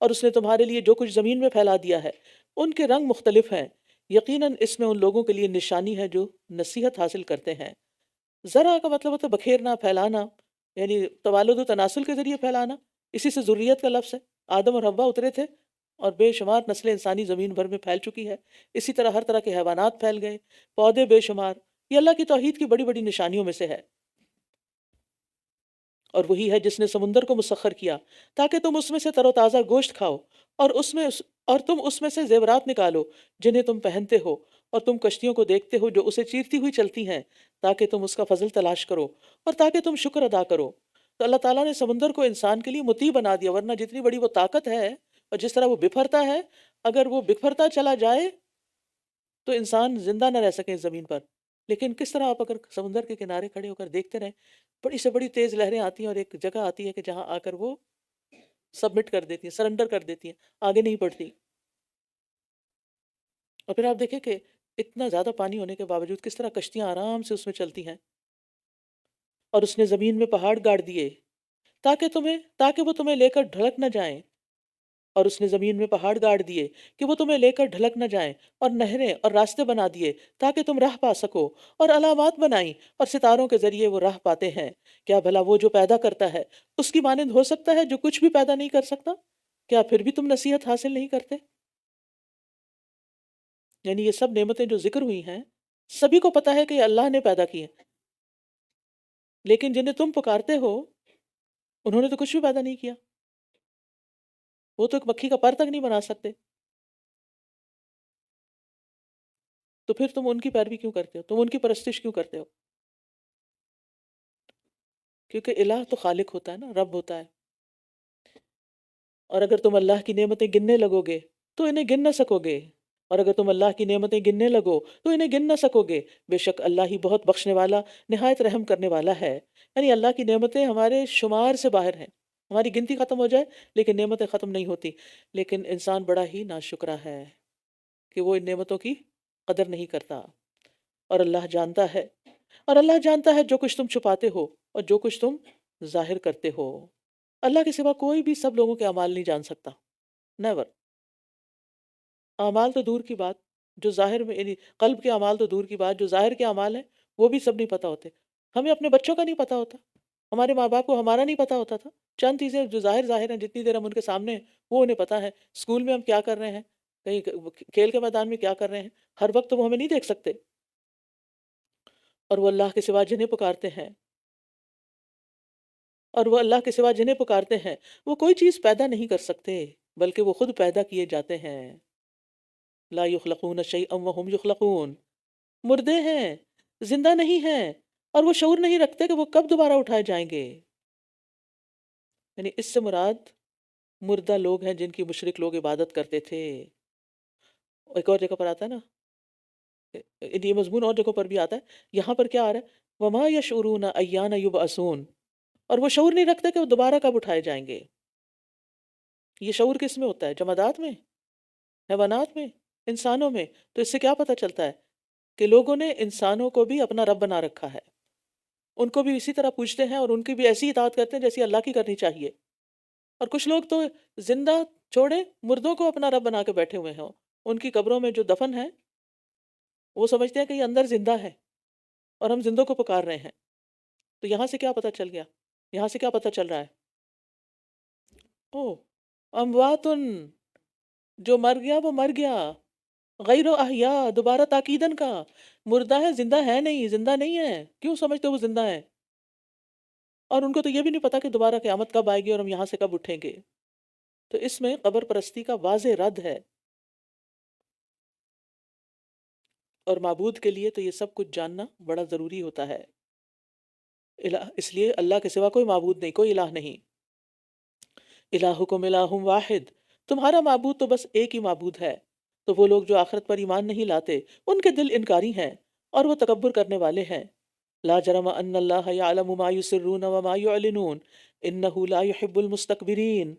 Speaker 2: اور اس نے تمہارے لیے جو کچھ زمین میں پھیلا دیا ہے ان کے رنگ مختلف ہیں، یقیناً اس میں ان لوگوں کے لیے نشانی ہے جو نصیحت حاصل کرتے ہیں۔ زرع کا مطلب ہوتا ہے بکھیرنا، پھیلانا، یعنی توالد و تناسل کے ذریعے پھیلانا، اسی سے ذریت کا لفظ ہے۔ آدم اور حوا اترے تھے اور بے شمار نسل انسانی زمین بھر میں پھیل چکی ہے، اسی طرح ہر طرح کے حیوانات پھیل گئے، پودے بے شمار۔ یہ اللہ کی توحید کی بڑی بڑی نشانیوں میں سے ہے۔ اور وہی ہے جس نے سمندر کو مسخر کیا تاکہ تم اس میں سے تر و تازہ گوشت کھاؤ، اور تم اس میں سے زیورات نکالو جنہیں تم پہنتے ہو، اور تم کشتیوں کو دیکھتے ہو جو اسے چیرتی ہوئی چلتی ہیں، تاکہ تم اس کا فضل تلاش کرو اور تاکہ تم شکر ادا کرو۔ تو اللہ تعالیٰ نے سمندر کو انسان کے لیے مطیع بنا دیا، ورنہ جتنی بڑی وہ طاقت ہے اور جس طرح وہ بکھرتا ہے، اگر وہ بکھرتا چلا جائے تو انسان زندہ نہ رہ سکے زمین پر۔ لیکن کس طرح آپ اگر سمندر کے کنارے کھڑے ہو کر دیکھتے رہیں، بڑی سے بڑی تیز لہریں آتی ہیں اور ایک جگہ آتی ہے کہ جہاں آ کر وہ سبمٹ کر دیتی ہیں، سرنڈر کر دیتی ہیں، آگے نہیں بڑھتی۔ اور پھر آپ دیکھیں کہ اتنا زیادہ پانی ہونے کے باوجود کس طرح کشتیاں آرام سے اس میں چلتی ہیں۔ اور اس نے زمین میں پہاڑ گاڑ دیے تاکہ وہ تمہیں لے کر ڈھلک نہ جائیں، اور اس نے زمین میں پہاڑ گاڑ دیے کہ وہ تمہیں لے کر ڈھلک نہ جائیں، اور نہریں اور راستے بنا دیے تاکہ تم راہ پا سکو، اور علامات بنائیں اور ستاروں کے ذریعے وہ راہ پاتے ہیں۔ کیا بھلا وہ جو پیدا کرتا ہے اس کی مانند ہو سکتا ہے جو کچھ بھی پیدا نہیں کر سکتا؟ کیا پھر بھی تم نصیحت حاصل نہیں کرتے؟ یعنی یہ سب نعمتیں جو ذکر ہوئی ہیں، سبھی کو پتا ہے کہ یہ اللہ نے پیدا کی ہیں، لیکن جنہیں تم پکارتے ہو انہوں نے تو کچھ بھی پیدا نہیں کیا، وہ تو ایک مکھی کا پر تک نہیں بنا سکتے، تو پھر تم ان کی پیروی کیوں کرتے ہو؟ تم ان کی پرستش کیوں کرتے ہو؟ کیونکہ الہ تو خالق ہوتا ہے نا، رب ہوتا ہے۔ اور اگر تم اللہ کی نعمتیں گننے لگو گے تو انہیں گن نہ سکو گے، اور اگر تم اللہ کی نعمتیں گننے لگو تو انہیں گن نہ سکو گے، بے شک اللہ ہی بہت بخشنے والا، نہایت رحم کرنے والا ہے۔ یعنی اللہ کی نعمتیں ہمارے شمار سے باہر ہیں، ہماری گنتی ختم ہو جائے لیکن نعمتیں ختم نہیں ہوتی، لیکن انسان بڑا ہی ناشکرا ہے کہ وہ ان نعمتوں کی قدر نہیں کرتا۔ اور اللہ جانتا ہے، جو کچھ تم چھپاتے ہو اور جو کچھ تم ظاہر کرتے ہو۔ اللہ کے سوا کوئی بھی سب لوگوں کے اعمال نہیں جان سکتا، نیور۔ اعمال تو دور کی بات، جو ظاہر میں یعنی قلب کے اعمال تو دور کی بات، جو ظاہر کے اعمال ہیں وہ بھی سب نہیں پتہ ہوتے۔ ہمیں اپنے بچوں کا نہیں پتہ ہوتا، ہمارے ماں باپ کو ہمارا نہیں پتہ ہوتا تھا۔ چند چیزیں جو ظاہر ہیں، جتنی دیر ہم ان کے سامنے ہیں وہ انہیں پتہ ہے۔ اسکول میں ہم کیا کر رہے ہیں، کہیں کھیل کے میدان میں کیا کر رہے ہیں، ہر وقت تو وہ ہمیں نہیں دیکھ سکتے۔ اور وہ اللہ کے سوا جنہیں پکارتے ہیں وہ کوئی چیز پیدا نہیں کر سکتے، بلکہ وہ خود پیدا کیے جاتے ہیں۔ لا یخلقون شیئا وهم یخلقون، مردے ہیں، زندہ نہیں ہیں، اور وہ شعور نہیں رکھتے کہ وہ کب دوبارہ اٹھائے جائیں گے۔ یعنی اس سے مراد مردہ لوگ ہیں جن کی مشرک لوگ عبادت کرتے تھے۔ ایک اور جگہ پر آتا ہے نا، یہ مضمون اور جگہوں پر بھی آتا ہے، یہاں پر کیا آ رہا ہے، وما یشعرون ایان یبعثون، اور وہ شعور نہیں رکھتے کہ وہ دوبارہ کب اٹھائے جائیں گے۔ یہ شعور کس میں ہوتا ہے؟ جمادات میں، حیوانات میں، انسانوں میں؟ تو اس سے کیا پتہ چلتا ہے کہ لوگوں نے انسانوں کو بھی اپنا رب بنا رکھا ہے، ان کو بھی اسی طرح پوچھتے ہیں اور ان کی بھی ایسی اطاعت کرتے ہیں جیسی اللہ کی کرنی چاہیے۔ اور کچھ لوگ تو زندہ چھوڑے مردوں کو اپنا رب بنا کے بیٹھے ہوئے ہیں، ان کی قبروں میں جو دفن ہے وہ سمجھتے ہیں کہ یہ اندر زندہ ہے اور ہم زندوں کو پکار رہے ہیں۔ تو یہاں سے کیا پتہ چل گیا، یہاں سے کیا پتہ چل رہا ہے؟ او امواتن، جو مر گیا وہ مر گیا، غیر احیاء، دوبارہ تاکیدن کا، مردہ ہے، زندہ ہے نہیں، زندہ نہیں ہے، کیوں سمجھتے ہو وہ زندہ ہے؟ اور ان کو تو یہ بھی نہیں پتا کہ دوبارہ قیامت کب آئے گی اور ہم یہاں سے کب اٹھیں گے۔ تو اس میں قبر پرستی کا واضح رد ہے، اور معبود کے لیے تو یہ سب کچھ جاننا بڑا ضروری ہوتا ہے۔ اس لیے اللہ کے سوا کوئی معبود نہیں، کوئی الہ نہیں۔ الہکم الہ واحد، تمہارا معبود تو بس ایک ہی معبود ہے۔ تو وہ لوگ جو آخرت پر ایمان نہیں لاتے ان کے دل انکاری ہیں اور وہ تکبر کرنے والے ہیں۔ لا جرم ان اللہ یعلم ما یسرون وما یعلنون انہ لا یحب المستکبرین،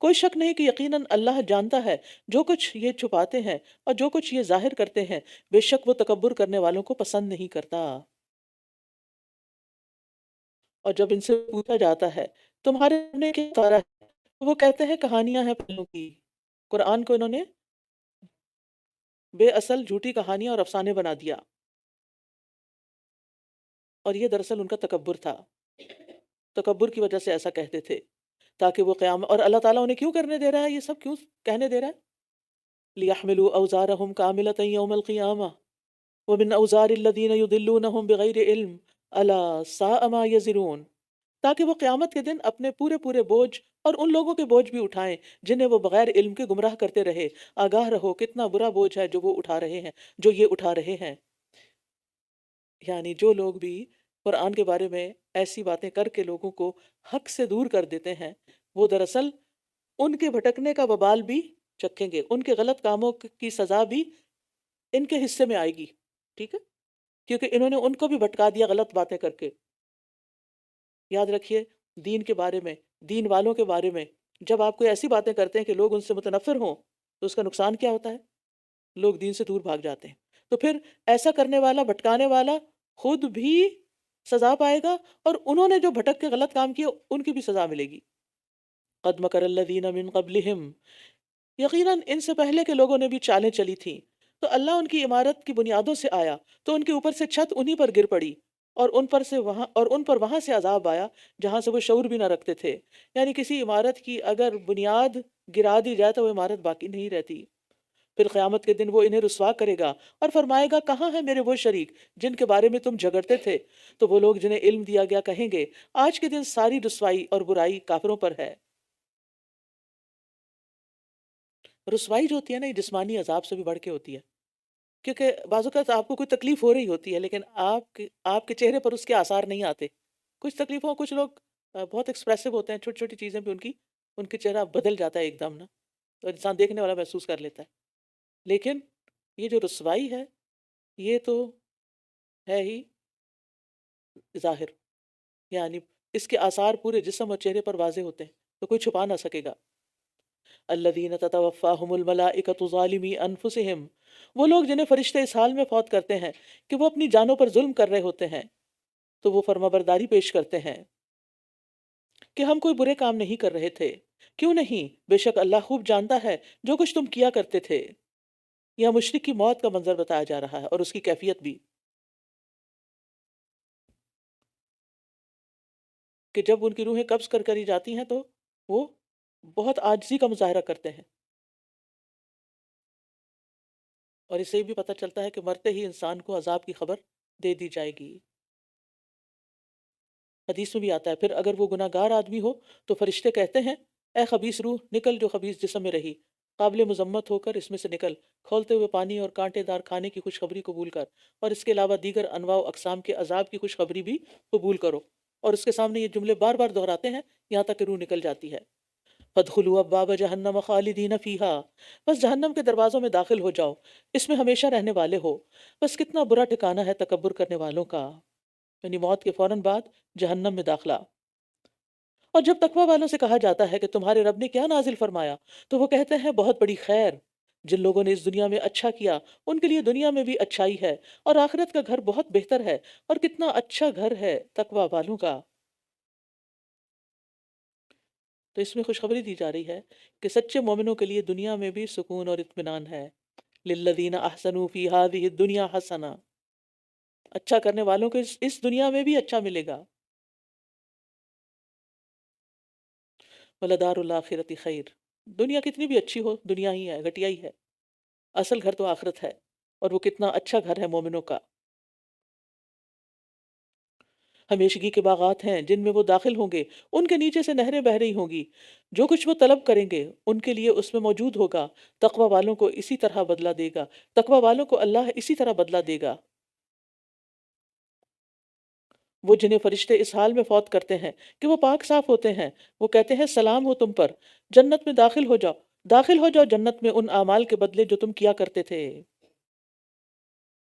Speaker 2: کوئی شک نہیں کہ یقیناً اللہ جانتا ہے جو کچھ یہ چھپاتے ہیں اور جو کچھ یہ ظاہر کرتے ہیں، بے شک وہ تکبر کرنے والوں کو پسند نہیں کرتا۔ اور جب ان سے پوچھا جاتا ہے تمہارے رب نے کیا اتارا ہے، تو وہ کہتے ہیں کہانیاں ہیں پہلوں کی۔ قرآن کو انہوں نے بے اصل جھوٹی کہانیاں اور افسانے بنا دیا، اور یہ دراصل ان کا تکبر تھا، تکبر کی وجہ سے ایسا کہتے تھے تاکہ وہ قیام، اور اللہ تعالیٰ انہیں کیوں کرنے دے رہا ہے، یہ سب کیوں کہنے دے رہا ہے؟ لِيَحْمِلُوا أَوْزَارَهُمْ كَامِلَةً يَوْمَ الْقِيَامَةِ وَمِنْ أَوْزَارِ الَّذِينَ يُضِلُّونَهُمْ بِغَيْرِ عِلْمٍ أَلَا سَاءَ مَا يَزِرُونَ، تاکہ وہ قیامت کے دن اپنے پورے پورے بوجھ اور ان لوگوں کے بوجھ بھی اٹھائیں جنہیں وہ بغیر علم کے گمراہ کرتے رہے۔ آگاہ رہو کتنا برا بوجھ ہے جو وہ اٹھا رہے ہیں، جو یہ اٹھا رہے ہیں۔ یعنی جو لوگ بھی قرآن کے بارے میں ایسی باتیں کر کے لوگوں کو حق سے دور کر دیتے ہیں، وہ دراصل ان کے بھٹکنے کا وبال بھی چکھیں گے، ان کے غلط کاموں کی سزا بھی ان کے حصے میں آئے گی، ٹھیک ہے، کیونکہ انہوں نے ان کو بھی بھٹکا دیا غلط باتیں کر کے۔ یاد رکھیے دین کے بارے میں، دین والوں کے بارے میں جب آپ کوئی ایسی باتیں کرتے ہیں کہ لوگ ان سے متنفر ہوں تو اس کا نقصان کیا ہوتا ہے؟ لوگ دین سے دور بھاگ جاتے ہیں۔ تو پھر ایسا کرنے والا، بھٹکانے والا خود بھی سزا پائے گا، اور انہوں نے جو بھٹک کے غلط کام کیے ان کی بھی سزا ملے گی۔ قد مکر الذین من قبلہم، یقیناً ان سے پہلے کے لوگوں نے بھی چالیں چلی تھیں، تو اللہ ان کی عمارت کی بنیادوں سے آیا تو ان کے اوپر سے چھت انہی پر گر پڑی، اور ان پر وہاں سے عذاب آیا جہاں سے وہ شعور بھی نہ رکھتے تھے۔ یعنی کسی عمارت کی اگر بنیاد گرا دی جائے تو وہ عمارت باقی نہیں رہتی۔ پھر قیامت کے دن وہ انہیں رسوا کرے گا اور فرمائے گا کہاں ہیں میرے وہ شریک جن کے بارے میں تم جھگڑتے تھے؟ تو وہ لوگ جنہیں علم دیا گیا کہیں گے آج کے دن ساری رسوائی اور برائی کافروں پر ہے۔ رسوائی جو ہوتی ہے نا، یہ جسمانی عذاب سے بھی بڑھ کے ہوتی ہے، کیونکہ بعض اوقات آپ کو کوئی تکلیف ہو رہی ہوتی ہے لیکن آپ کے چہرے پر اس کے آثار نہیں آتے۔ کچھ تکلیفوں، کچھ لوگ بہت ایکسپریسو ہوتے ہیں، چھوٹی چھوٹی چیزیں بھی ان کے چہرہ بدل جاتا ہے ایک دم نا، تو انسان دیکھنے والا محسوس کر لیتا ہے۔ لیکن یہ جو رسوائی ہے یہ تو ہے ہی ظاہر، یعنی اس کے آثار پورے جسم اور چہرے پر واضح ہوتے ہیں، تو کوئی چھپا نہ سکے گا۔ الذین تتوفاہم الملائکۃ ظالمی انفسہم، وہ لوگ جنہیں فرشتے اس حال میں فوت کرتے ہیں کہ وہ اپنی جانوں پر ظلم کر رہے ہوتے ہیں، تو وہ فرمانبرداری پیش کرتے ہیں کہ ہم کوئی برے کام نہیں کر رہے تھے۔ کیوں نہیں؟ بے شک اللہ خوب جانتا ہے جو کچھ تم کیا کرتے تھے۔ یہاں مشرک کی موت کا منظر بتایا جا رہا ہے اور اس کی کیفیت بھی، کہ جب ان کی روحیں قبض کر کری جاتی ہیں تو وہ بہت عاجزی کا مظاہرہ کرتے ہیں، اور اس سے بھی پتہ چلتا ہے کہ مرتے ہی انسان کو عذاب کی خبر دے دی جائے گی۔ حدیث میں بھی آتا ہے پھر اگر وہ گناہ گار آدمی ہو تو فرشتے کہتے ہیں اے خبیث روح نکل جو خبیث جسم میں رہی، قابل مذمت ہو کر اس میں سے نکل، کھولتے ہوئے پانی اور کانٹے دار کھانے کی خوشخبری قبول کر، اور اس کے علاوہ دیگر انواع و اقسام کے عذاب کی خوشخبری بھی قبول کرو۔ اور اس کے سامنے یہ جملے بار بار دہراتے ہیں یہاں تک کہ روح نکل جاتی ہے۔ فَادْخُلُوا أَبْوَابَ جَهَنَّمَ خَالِدِينَ فِيهَا، بس جہنم کے دروازوں میں داخل ہو جاؤ، اس میں ہمیشہ رہنے والے ہو۔ بس کتنا برا ٹھکانہ ہے تکبر کرنے والوں کا، یعنی موت کے فوراً بعد جہنم میں داخلہ۔ اور جب تقوی والوں سے کہا جاتا ہے کہ تمہارے رب نے کیا نازل فرمایا، تو وہ کہتے ہیں بہت بڑی خیر، جن لوگوں نے اس دنیا میں اچھا کیا ان کے لیے دنیا میں بھی اچھائی ہے، اور آخرت کا گھر بہت بہتر ہے، اور کتنا اچھا گھر ہے تقوی والوں کا۔ تو اس میں خوشخبری دی جا رہی ہے کہ سچے مومنوں کے لیے دنیا میں بھی سکون اور اطمینان ہے۔ للذین احسنوا فی ہذہ الدنیا حسنہ، اچھا کرنے والوں کو اس دنیا میں بھی اچھا ملے گا۔ وَلَدَارُ الْآخِرَةِ خیر، دنیا کتنی بھی اچھی ہو دنیا ہی ہے، گھٹیا ہی ہے، اصل گھر تو آخرت ہے، اور وہ کتنا اچھا گھر ہے مومنوں کا۔ ہمیشگی کے باغات ہیں جن میں وہ داخل ہوں گے، ان کے نیچے سے نہریں بہہ رہی ہوں گی، جو کچھ وہ طلب کریں گے ان کے لیے اس میں موجود ہوگا۔ تقوی والوں کو اسی طرح بدلہ دے گا، تقوی والوں کو اللہ اسی طرح بدلہ دے گا۔ وہ جنہیں فرشتے اس حال میں فوت کرتے ہیں کہ وہ پاک صاف ہوتے ہیں، وہ کہتے ہیں سلام ہو تم پر، جنت میں داخل ہو جاؤ، داخل ہو جاؤ جنت میں ان اعمال کے بدلے جو تم کیا کرتے تھے۔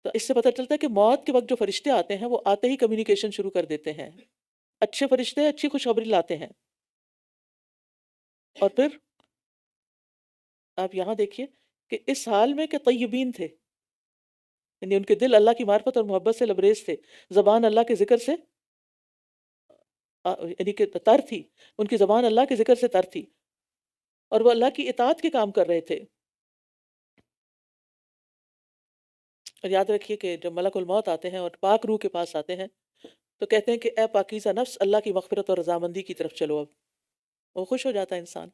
Speaker 2: تو اس سے پتہ چلتا ہے کہ موت کے وقت جو فرشتے آتے ہیں وہ آتے ہی کمیونیکیشن شروع کر دیتے ہیں. اچھے فرشتے اچھی خوشخبری لاتے ہیں. اور پھر آپ یہاں دیکھیے کہ اس حال میں کہ طیبین تھے، یعنی ان کے دل اللہ کی معرفت اور محبت سے لبریز تھے، زبان اللہ کے ذکر سے یعنی کہ تر تھی، ان کی زبان اللہ کے ذکر سے تر تھی، اور وہ اللہ کی اطاعت کے کام کر رہے تھے. اور یاد رکھیے کہ جب ملک الموت آتے ہیں اور پاک روح کے پاس آتے ہیں تو کہتے ہیں کہ اے پاکیزہ نفس، اللہ کی مغفرت اور رضامندی کی طرف چلو. اب وہ خوش ہو جاتا ہے انسان.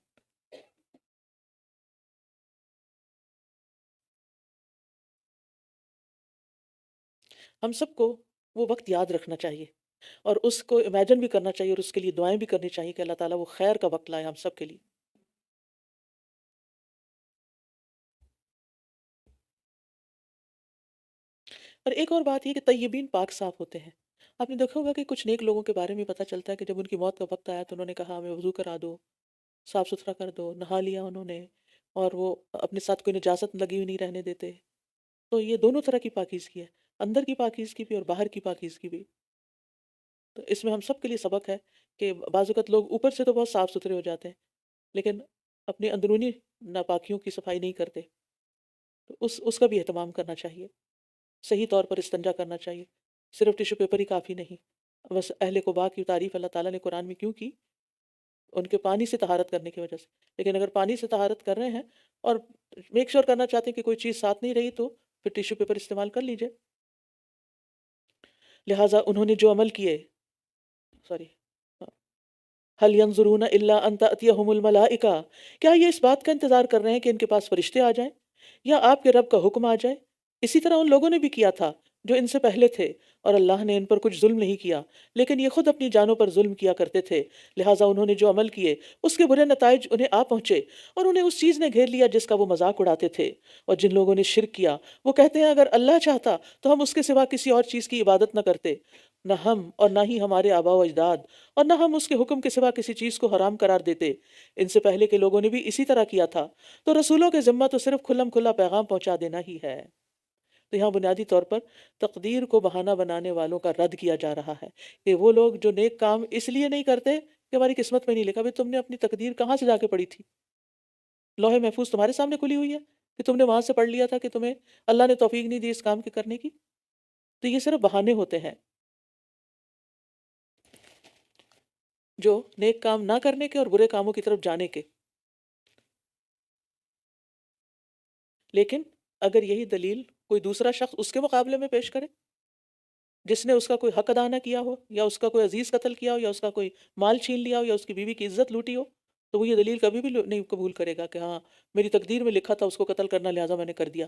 Speaker 2: ہم سب کو وہ وقت یاد رکھنا چاہیے اور اس کو امیجن بھی کرنا چاہیے اور اس کے لیے دعائیں بھی کرنی چاہیے کہ اللہ تعالیٰ وہ خیر کا وقت لائے ہم سب کے لیے. اور ایک اور بات یہ کہ طیبین پاک صاف ہوتے ہیں. آپ نے دیکھا ہوگا کہ کچھ نیک لوگوں کے بارے میں پتہ چلتا ہے کہ جب ان کی موت کا وقت آیا تو انہوں نے کہا ہمیں وضو کرا دو، صاف ستھرا کر دو، نہا لیا انہوں نے، اور وہ اپنے ساتھ کوئی نجاست لگی ہوئی نہیں رہنے دیتے. تو یہ دونوں طرح کی پاکیزگی ہے، اندر کی پاکیزگی بھی اور باہر کی پاکیزگی بھی. تو اس میں ہم سب کے لیے سبق ہے کہ بعض اوقات لوگ اوپر سے تو بہت صاف ستھرے ہو جاتے ہیں لیکن اپنی اندرونی ناپاکیوں کی صفائی نہیں کرتے. تو اس کا بھی اہتمام کرنا چاہیے. صحیح طور پر استنجا کرنا چاہیے. صرف ٹیشو پیپر ہی کافی نہیں. بس اہل قباء کی تعریف اللہ تعالیٰ نے قرآن میں کیوں کی؟ ان کے پانی سے طہارت کرنے کی وجہ سے. لیکن اگر پانی سے طہارت کر رہے ہیں اور میک شور کرنا چاہتے ہیں کہ کوئی چیز ساتھ نہیں رہی تو پھر ٹیشو پیپر استعمال کر لیجئے. لہٰذا انہوں نے جو عمل کیے سوری هل ينظرون الا ان تأتيهم الملائکہ، کیا یہ اس بات کا انتظار کر رہے ہیں کہ ان کے پاس فرشتے آ جائیں یا آپ کے رب کا حکم آ جائے؟ اسی طرح ان لوگوں نے بھی کیا تھا جو ان سے پہلے تھے، اور اللہ نے ان پر کچھ ظلم نہیں کیا لیکن یہ خود اپنی جانوں پر ظلم کیا کرتے تھے. لہٰذا انہوں نے جو عمل کیے اس کے برے نتائج انہیں آ پہنچے اور انہیں اس چیز نے گھیر لیا جس کا وہ مذاق اڑاتے تھے. اور جن لوگوں نے شرک کیا وہ کہتے ہیں اگر اللہ چاہتا تو ہم اس کے سوا کسی اور چیز کی عبادت نہ کرتے، نہ ہم اور نہ ہی ہمارے آباء و اجداد، اور نہ ہم اس کے حکم کے سوا کسی چیز کو حرام قرار دیتے. ان سے پہلے کے لوگوں نے بھی اسی طرح کیا تھا. تو رسولوں کے ذمہ تو صرف کھلم کھلا پیغام پہنچا دینا ہی ہے. تو یہاں بنیادی طور پر تقدیر کو بہانہ بنانے والوں کا رد کیا جا رہا ہے کہ وہ لوگ جو نیک کام اس لیے نہیں کرتے کہ ہماری قسمت میں نہیں لکھا. بھئی تم نے اپنی تقدیر کہاں سے جا کے پڑھی تھی؟ لوح محفوظ تمہارے سامنے کھلی ہوئی ہے کہ تم نے وہاں سے پڑھ لیا تھا کہ تمہیں اللہ نے توفیق نہیں دی اس کام کے کرنے کی؟ تو یہ صرف بہانے ہوتے ہیں جو نیک کام نہ کرنے کے اور برے کاموں کی طرف جانے کے. لیکن اگر یہی دلیل کوئی دوسرا شخص اس کے مقابلے میں پیش کرے جس نے اس کا کوئی حق ادا نہ کیا ہو، یا اس کا کوئی عزیز قتل کیا ہو، یا اس کا کوئی مال چھین لیا ہو، یا اس کی بیوی کی عزت لوٹی ہو، تو وہ یہ دلیل کبھی بھی نہیں قبول کرے گا کہ ہاں میری تقدیر میں لکھا تھا اس کو قتل کرنا لہٰذا میں نے کر دیا.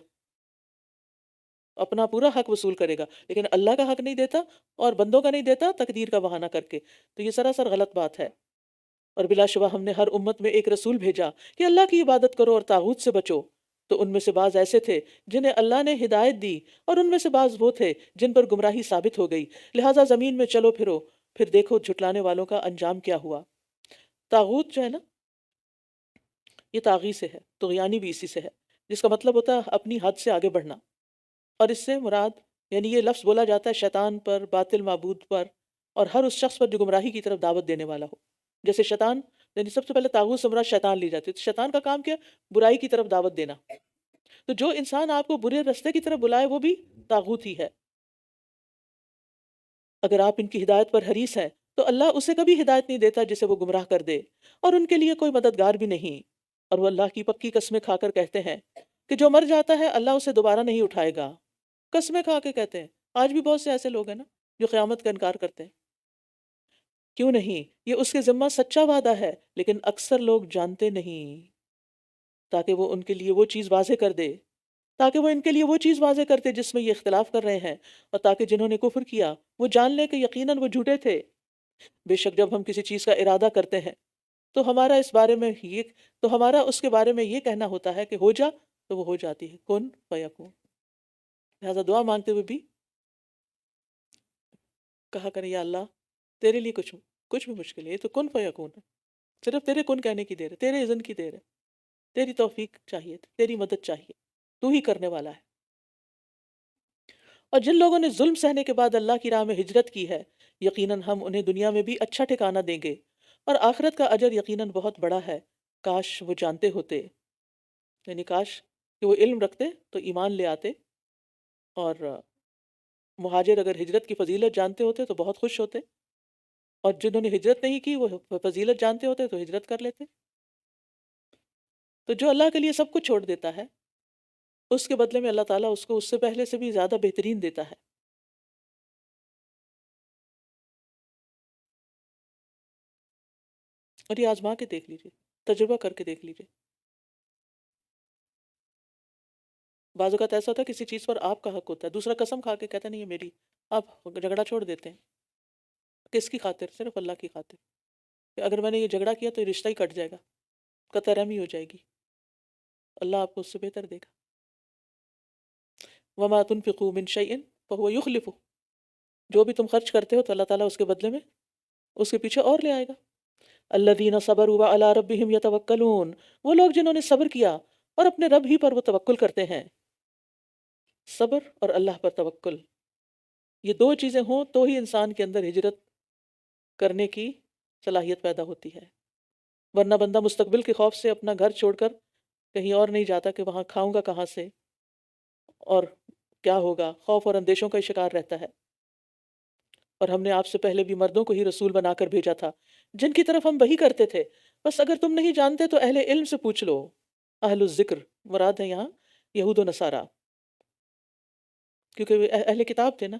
Speaker 2: اپنا پورا حق وصول کرے گا لیکن اللہ کا حق نہیں دیتا اور بندوں کا نہیں دیتا تقدیر کا بہانہ کر کے. تو یہ سراسر غلط بات ہے. اور بلا شبہ ہم نے ہر امت میں ایک رسول بھیجا کہ اللہ کی عبادت کرو اور طاغوت سے بچو. تو ان میں سے بعض ایسے تھے جنہیں اللہ نے ہدایت دی اور ان میں سے بعض وہ تھے جن پر گمراہی ثابت ہو گئی. لہٰذا زمین میں چلو پھرو پھر دیکھو جھٹلانے والوں کا انجام کیا ہوا. طاغوت جو ہے نا یہ طاغی سے ہے، طغیانی بھی اسی سے ہے، جس کا مطلب ہوتا ہے اپنی حد سے آگے بڑھنا. اور اس سے مراد یعنی یہ لفظ بولا جاتا ہے شیطان پر، باطل معبود پر، اور ہر اس شخص پر جو گمراہی کی طرف دعوت دینے والا ہو. جیسے شیطان یعنی سب سے پہلے طاغوت سے مراد شیطان لی جاتی ہے. تو شیطان کا کام کیا؟ برائی کی طرف دعوت دینا. تو جو انسان آپ کو برے رستے کی طرف بلائے وہ بھی طاغوت ہی ہے. اگر آپ ان کی ہدایت پر حریص ہیں تو اللہ اسے کبھی ہدایت نہیں دیتا جسے وہ گمراہ کر دے، اور ان کے لیے کوئی مددگار بھی نہیں. اور وہ اللہ کی پکی قسمیں کھا کر کہتے ہیں کہ جو مر جاتا ہے اللہ اسے دوبارہ نہیں اٹھائے گا. قسمیں کھا کے کہتے ہیں. آج بھی بہت سے ایسے لوگ ہیں نا جو قیامت کا انکار کرتے ہیں. کیوں نہیں؟ یہ اس کے ذمہ سچا وعدہ ہے لیکن اکثر لوگ جانتے نہیں، تاکہ وہ ان کے لیے وہ چیز واضح کر دے، تاکہ وہ ان کے لیے وہ چیز واضح کرتے جس میں یہ اختلاف کر رہے ہیں، اور تاکہ جنہوں نے کفر کیا وہ جان لیں کہ یقیناً وہ جھوٹے تھے. بے شک جب ہم کسی چیز کا ارادہ کرتے ہیں تو ہمارا اس کے بارے میں یہ کہنا ہوتا ہے کہ ہو جا تو وہ ہو جاتی ہے، کن فیکون. لہٰذا دعا مانگتے ہوئے بھی کہا کریں یا اللہ تیرے لیے کچھ بھی مشکل ہے، یہ تو کن فیکون ہے، صرف تیرے کن کہنے کی دیر ہے، تیرے اذن کی دیر ہے، تیری توفیق چاہیے، تیری مدد چاہیے، تو ہی کرنے والا ہے. اور جن لوگوں نے ظلم سہنے کے بعد اللہ کی راہ میں ہجرت کی ہے، یقیناً ہم انہیں دنیا میں بھی اچھا ٹھکانہ دیں گے، اور آخرت کا اجر یقیناً بہت بڑا ہے، کاش وہ جانتے ہوتے، یعنی کاش کہ وہ علم رکھتے تو ایمان لے آتے، اور مہاجر اگر ہجرت کی فضیلت جانتے ہوتے تو بہت خوش ہوتے، اور جنہوں نے ہجرت نہیں کی وہ فضیلت جانتے ہوتے تو ہجرت کر لیتے۔ تو جو اللہ کے لیے سب کچھ چھوڑ دیتا ہے، اس کے بدلے میں اللہ تعالیٰ اس کو اس سے پہلے سے بھی زیادہ بہترین دیتا ہے۔ اور یہ آزما کے دیکھ لیجئے، تجربہ کر کے دیکھ لیجئے۔ بعض اوقات ایسا ہوتا ہے کسی چیز پر آپ کا حق ہوتا ہے، دوسرا قسم کھا کے کہتا نہیں یہ میری، آپ جھگڑا چھوڑ دیتے ہیں۔ کس کی خاطر؟ صرف اللہ کی خاطر، کہ اگر میں نے یہ جھگڑا کیا تو یہ رشتہ ہی کٹ جائے گا، قطع رحمی ہو جائے گی، اللہ آپ کو اس سے بہتر دے گا۔ وَمَا تُنْفِقُوا مِنْ شَيْءٍ فَهُوَ يُخْلِفُهُ، جو بھی تم خرچ کرتے ہو تو اللہ تعالیٰ اس کے بدلے میں اس کے پیچھے اور لے آئے گا۔ الَّذِينَ صَبَرُوا وَعَلَىٰ رَبِّهِمْ يَتَوَكَّلُونَ، وہ لوگ جنہوں نے صبر کیا اور اپنے رب ہی پر وہ توکل کرتے ہیں۔ صبر اور اللہ پر توکل، یہ دو چیزیں ہوں تو ہی انسان کے اندر ہجرت کرنے کی صلاحیت پیدا ہوتی ہے، ورنہ بندہ مستقبل کے خوف سے اپنا گھر چھوڑ کر کہیں اور نہیں جاتا کہ وہاں کھاؤں گا کہاں سے اور کیا ہوگا، خوف اور اندیشوں کا شکار رہتا ہے۔ اور ہم نے آپ سے پہلے بھی مردوں کو ہی رسول بنا کر بھیجا تھا جن کی طرف ہم وحی کرتے تھے، بس اگر تم نہیں جانتے تو اہل علم سے پوچھ لو۔ اہل الذکر مراد ہے یہاں یہود و نصارہ، کیونکہ وہ اہل کتاب تھے نا۔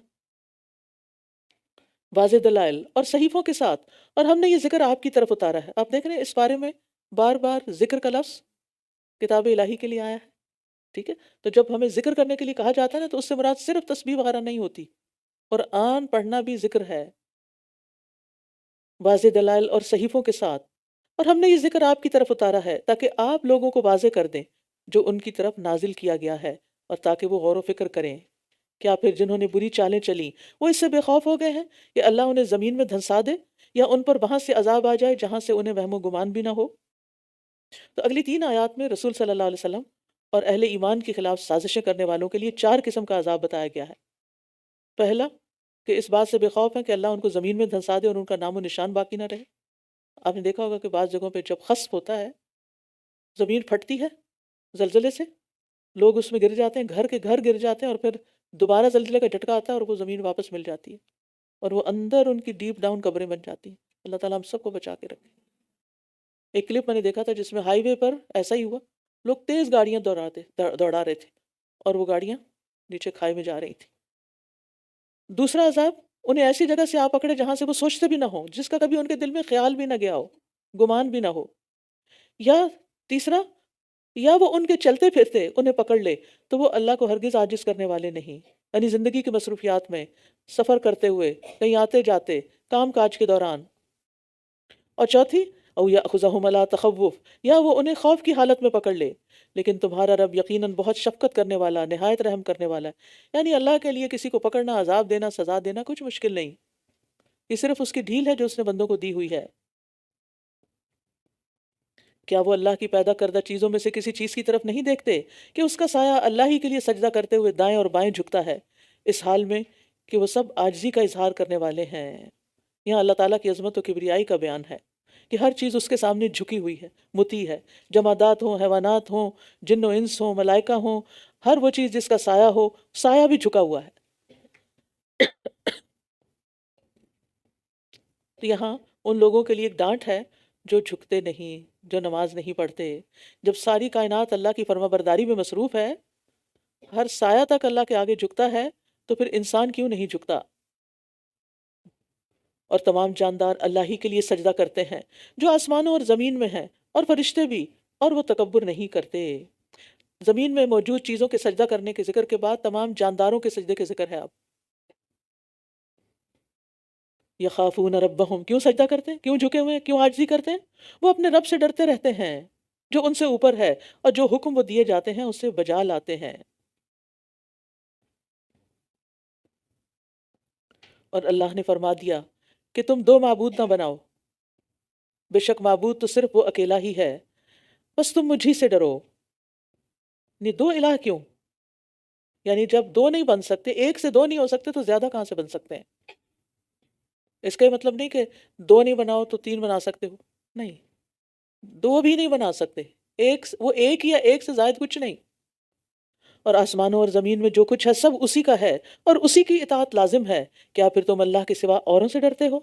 Speaker 2: واضح دلائل اور صحیفوں کے ساتھ، اور ہم نے یہ ذکر آپ کی طرف اتارا ہے۔ آپ دیکھ رہے ہیں اس بارے میں بار بار ذکر کا لفظ کتاب الہی کے لیے آیا ہے، ٹھیک ہے؟ تو جب ہمیں ذکر کرنے کے لیے کہا جاتا ہے نا تو اس سے مراد صرف تسبیح وغیرہ نہیں ہوتی، قرآن پڑھنا بھی ذکر ہے، واضح دلائل اور صحیفوں کے ساتھ۔ اور ہم نے یہ ذکر آپ کی طرف اتارا ہے تاکہ آپ لوگوں کو واضح کر دیں جو ان کی طرف نازل کیا گیا ہے، اور تاکہ وہ غور و فکر کریں۔ کیا پھر جنہوں نے بری چالیں چلیں وہ اس سے بے خوف ہو گئے ہیں کہ اللہ انہیں زمین میں دھنسا دے، یا ان پر وہاں سے عذاب آ جائے جہاں سے انہیں وہم و گمان بھی نہ ہو؟ تو اگلی 3 آیات میں رسول صلی اللہ علیہ وسلم اور اہل ایمان کے خلاف سازشیں کرنے والوں کے لیے 4 قسم کا عذاب بتایا گیا ہے۔ پہلا کہ اس بات سے بے خوف ہیں کہ اللہ ان کو زمین میں دھنسا دے اور ان کا نام و نشان باقی نہ رہے۔ آپ نے دیکھا ہوگا کہ بعض جگہوں پہ جب خسف ہوتا ہے، زمین پھٹتی ہے زلزلے سے، لوگ اس میں گر جاتے ہیں، گھر کے گھر گر جاتے ہیں، اور پھر دوبارہ زلزلے کا جھٹکا آتا ہے اور وہ زمین واپس مل جاتی ہے، اور وہ اندر ان کی ڈیپ ڈاؤن قبریں بن جاتی ہیں۔ اللہ تعالیٰ ہم سب کو بچا کے رکھے۔ ایک کلپ میں نے دیکھا تھا جس میں ہائی وے پر ایسا ہی ہوا، لوگ تیز گاڑیاں دوڑا رہے تھے اور وہ گاڑیاں نیچے کھائی میں جا رہی تھیں۔ دوسرا عذاب، انہیں ایسی جگہ سے آ پکڑے جہاں سے وہ سوچتے بھی نہ ہو، جس کا کبھی ان کے دل میں خیال بھی نہ گیا ہو، گمان بھی نہ ہو۔ یا تیسرا، یا وہ ان کے چلتے پھرتے انہیں پکڑ لے تو وہ اللہ کو ہرگز عاجز کرنے والے نہیں، یعنی زندگی کی مصروفیات میں، سفر کرتے ہوئے، کہیں آتے جاتے، کام کاج کے دوران۔ اور چوتھی، او یاخذہم علی تخوف، یا وہ انہیں خوف کی حالت میں پکڑ لے، لیکن تمہارا رب یقیناً بہت شفقت کرنے والا، نہایت رحم کرنے والا ہے۔ یعنی اللہ کے لیے کسی کو پکڑنا، عذاب دینا، سزا دینا کچھ مشکل نہیں، یہ صرف اس کی ڈھیل ہے جو اس نے بندوں کو دی ہوئی ہے۔ کیا وہ اللہ کی پیدا کردہ چیزوں میں سے کسی چیز کی طرف نہیں دیکھتے کہ اس کا سایہ اللہ ہی کے لیے سجدہ کرتے ہوئے دائیں اور بائیں جھکتا ہے، اس حال میں کہ وہ سب عاجزی کا اظہار کرنے والے ہیں۔ یہاں اللہ تعالیٰ کی عظمت و کبریائی کا بیان ہے کہ ہر چیز اس کے سامنے جھکی ہوئی ہے، مطیع ہے، جمادات ہوں، حیوانات ہوں، جن و انس ہوں، ملائکہ ہوں، ہر وہ چیز جس کا سایہ ہو، سایہ بھی جھکا ہوا ہے۔ تو یہاں ان لوگوں کے لیے ایک ڈانٹ ہے جو جھکتے نہیں، جو نماز نہیں پڑھتے۔ جب ساری کائنات اللہ کی فرما برداری میں مصروف ہے، ہر سایہ تک اللہ کے آگے جھکتا ہے، تو پھر انسان کیوں نہیں جھکتا؟ اور تمام جاندار اللہ ہی کے لیے سجدہ کرتے ہیں جو آسمانوں اور زمین میں ہیں، اور فرشتے بھی، اور وہ تکبر نہیں کرتے۔ زمین میں موجود چیزوں کے سجدہ کرنے کے ذکر کے بعد تمام جانداروں کے سجدے کے ذکر ہے۔ اب یخافون ربہم، کیوں سجدہ کرتے ہیں، کیوں جھکے ہوئے ہیں، کیوں عاجزی کرتے ہیں؟ وہ اپنے رب سے ڈرتے رہتے ہیں جو ان سے اوپر ہے، اور جو حکم وہ دیے جاتے ہیں اسے بجا لاتے ہیں۔ اور اللہ نے فرما دیا کہ تم 2 معبود نہ بناؤ، بے شک معبود تو صرف وہ اکیلا ہی ہے، بس تم مجھی سے ڈرو۔ یہ 2 الہ کیوں؟ یعنی جب دو نہیں بن سکتے، ایک سے دو نہیں ہو سکتے تو زیادہ کہاں سے بن سکتے ہیں؟ اس کا یہ مطلب نہیں کہ دو نہیں بناؤ تو تین بنا سکتے ہو، نہیں، دو بھی نہیں بنا سکتے، وہ ایک یا ایک سے زائد کچھ نہیں۔ اور آسمانوں اور زمین میں جو کچھ ہے سب اسی کا ہے، اور اسی کی اطاعت لازم ہے۔ کیا پھر تم اللہ کے سوا اوروں سے ڈرتے ہو؟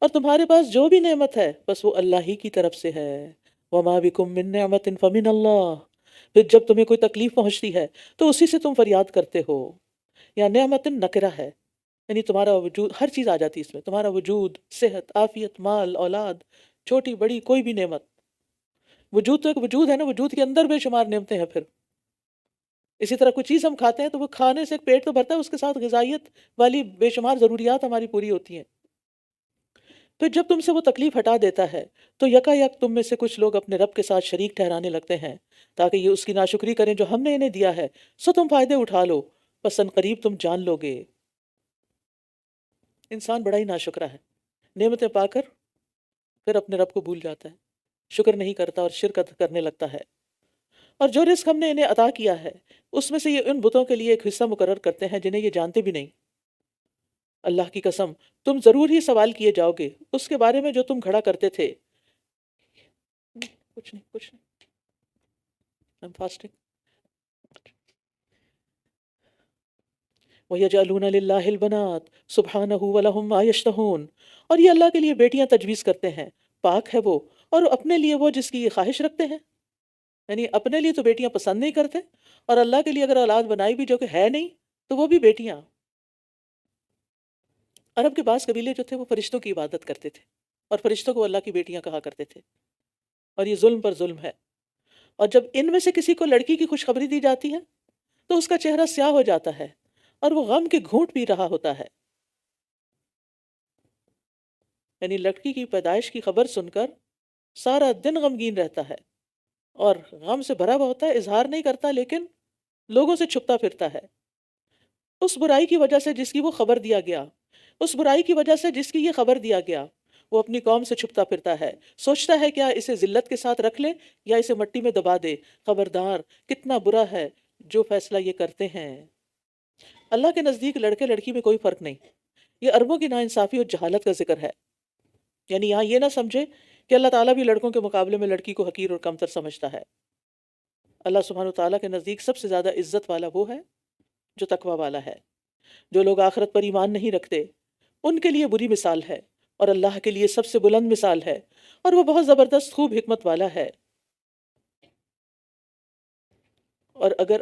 Speaker 2: اور تمہارے پاس جو بھی نعمت ہے بس وہ اللہ ہی کی طرف سے ہے۔ وَمَا بِكُم مِّن نِّعْمَةٍ فَمِنَ اللَّهِ، پھر جب تمہیں کوئی تکلیف پہنچتی ہے تو اسی سے تم فریاد کرتے ہو۔ یا نعمت نکرہ ہے، یعنی تمہارا وجود، ہر چیز آ جاتی ہے اس میں، تمہارا وجود، صحت، عافیت، مال، اولاد، چھوٹی بڑی کوئی بھی نعمت۔ وجود تو ایک وجود ہے نا، وجود کے اندر بے شمار نعمتیں ہیں پھر۔ اسی طرح کوئی چیز ہم کھاتے ہیں تو وہ کھانے سے پیٹ تو بھرتا ہے، اس کے ساتھ غذائیت والی بے شمار ضروریات ہماری پوری ہوتی ہیں۔ پھر جب تم سے وہ تکلیف ہٹا دیتا ہے تو یکا یک تم میں سے کچھ لوگ اپنے رب کے ساتھ شریک ٹھہرانے لگتے ہیں تاکہ یہ اس کی ناشکری کریں جو ہم نے انہیں دیا ہے، سو تم فائدے اٹھا لو، پس ان قریب تم جان لو گے۔ انسان بڑا ہی ناشکرا ہے، نعمتیں پا کر پھر اپنے رب کو بھول جاتا ہے، شکر نہیں کرتا اور شرکت کرنے لگتا ہے۔ اور جو رزق ہم نے انہیں عطا کیا ہے اس میں سے یہ ان بتوں کے لیے ایک حصہ مقرر کرتے ہیں جنہیں یہ جانتے بھی نہیں۔ اللہ کی قسم تم ضرور ہی سوال کیے جاؤ گے اس کے بارے میں جو تم کھڑا کرتے تھے۔ کچھ نہیں I'm fasting۔ وَيَجْعَلُونَ لِلَّهِ الْبَنَاتِ سُبْحَانَهُ وَلَهُم مَّا يَشْتَهُونَ، اور یہ اللہ کے لیے بیٹیاں تجویز کرتے ہیں، پاک ہے وہ، اور اپنے لیے وہ جس کی یہ خواہش رکھتے ہیں۔ یعنی اپنے لیے تو بیٹیاں پسند نہیں کرتے، اور اللہ کے لیے اگر اولاد بنائی بھی جو کہ ہے نہیں تو وہ بھی بیٹیاں۔ عرب کے بعض قبیلے جو تھے وہ فرشتوں کی عبادت کرتے تھے اور فرشتوں کو اللہ کی بیٹیاں کہا کرتے تھے، اور یہ ظلم پر ظلم ہے۔ اور جب ان میں سے کسی کو لڑکی کی خوشخبری دی جاتی ہے تو اس کا چہرہ سیاہ ہو جاتا ہے اور وہ غم کے گھونٹ پی رہا ہوتا ہے۔ یعنی لڑکی کی پیدائش کی خبر سن کر سارا دن غمگین رہتا ہے اور غم سے بھرا ہوا ہوتا ہے، اظہار نہیں کرتا لیکن لوگوں سے چھپتا پھرتا ہے، اس برائی کی وجہ سے جس کی وہ خبر دیا گیا، اس برائی کی وجہ سے جس کی یہ خبر دیا گیا، وہ اپنی قوم سے چھپتا پھرتا ہے، سوچتا ہے کیا اسے ذلت کے ساتھ رکھ لے یا اسے مٹی میں دبا دے۔ خبردار کتنا برا ہے جو فیصلہ یہ کرتے ہیں۔ اللہ کے نزدیک لڑکے لڑکی میں کوئی فرق نہیں، یہ عربوں کی ناانصافی اور جہالت کا ذکر ہے۔ یعنی یہاں یہ نہ سمجھے کہ اللہ تعالیٰ بھی لڑکوں کے مقابلے میں لڑکی کو حقیر اور کمتر سمجھتا ہے۔ اللہ سبحانہ وتعالیٰ کے نزدیک سب سے زیادہ عزت والا وہ ہے جو تقوی والا ہے۔ جو لوگ آخرت پر ایمان نہیں رکھتے ان کے لیے بری مثال ہے، اور اللہ کے لیے سب سے بلند مثال ہے، اور وہ بہت زبردست خوب حکمت والا ہے۔ اور اگر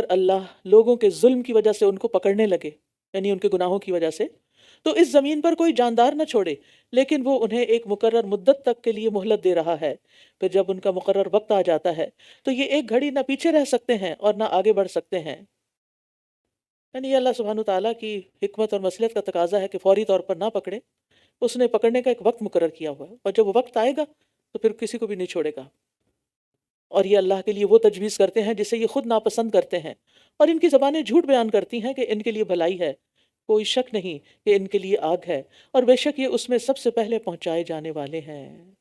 Speaker 2: اللہ لوگوں کے ظلم کی وجہ سے ان کو پکڑنے لگے، یعنی ان کے گناہوں کی وجہ سے، تو اس زمین پر کوئی جاندار نہ چھوڑے، لیکن وہ انہیں ایک مقرر مدت تک کے لیے مہلت دے رہا ہے۔ پھر جب ان کا مقرر وقت آ جاتا ہے تو یہ ایک گھڑی نہ پیچھے رہ سکتے ہیں اور نہ آگے بڑھ سکتے ہیں۔ یعنی یہ اللہ سبحانہ تعالیٰ کی حکمت اور مصلحت کا تقاضا ہے کہ فوری طور پر نہ پکڑے، اس نے پکڑنے کا ایک وقت مقرر کیا ہوا ہے، اور جب وہ وقت آئے گا تو پھر کسی کو بھی نہیں چھوڑے گا۔ اور یہ اللہ کے لیے وہ تجویز کرتے ہیں جسے یہ خود ناپسند کرتے ہیں، اور ان کی زبانیں جھوٹ بیان کرتی ہیں کہ ان کے لیے بھلائی ہے، کوئی شک نہیں کہ ان کے لیے آگ ہے، اور بے شک یہ اس میں سب سے پہلے پہنچائے جانے والے ہیں،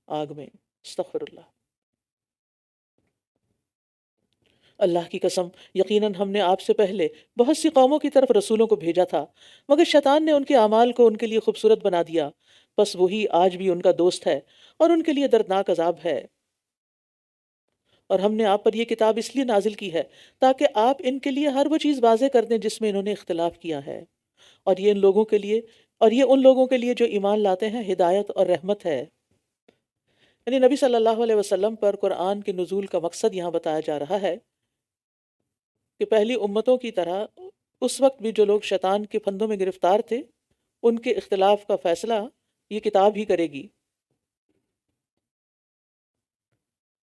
Speaker 2: آگ میں۔ استغفر اللہ۔ اللہ کی قسم یقیناً ہم نے آپ سے پہلے بہت سی قوموں کی طرف رسولوں کو بھیجا تھا، مگر شیطان نے ان کے اعمال کو ان کے لیے خوبصورت بنا دیا، بس وہی آج بھی ان کا دوست ہے اور ان کے لیے دردناک عذاب ہے۔ اور ہم نے آپ پر یہ کتاب اس لیے نازل کی ہے تاکہ آپ ان کے لیے ہر وہ چیز واضح کر دیں جس میں انہوں نے اختلاف کیا ہے، اور یہ ان لوگوں کے لیے جو ایمان لاتے ہیں ہدایت اور رحمت ہے۔ یعنی نبی صلی اللہ علیہ وسلم پر قرآن کے نزول کا مقصد یہاں بتایا جا رہا ہے کہ پہلی امتوں کی طرح اس وقت بھی جو لوگ شیطان کے پھندوں میں گرفتار تھے ان کے اختلاف کا فیصلہ یہ کتاب ہی کرے گی۔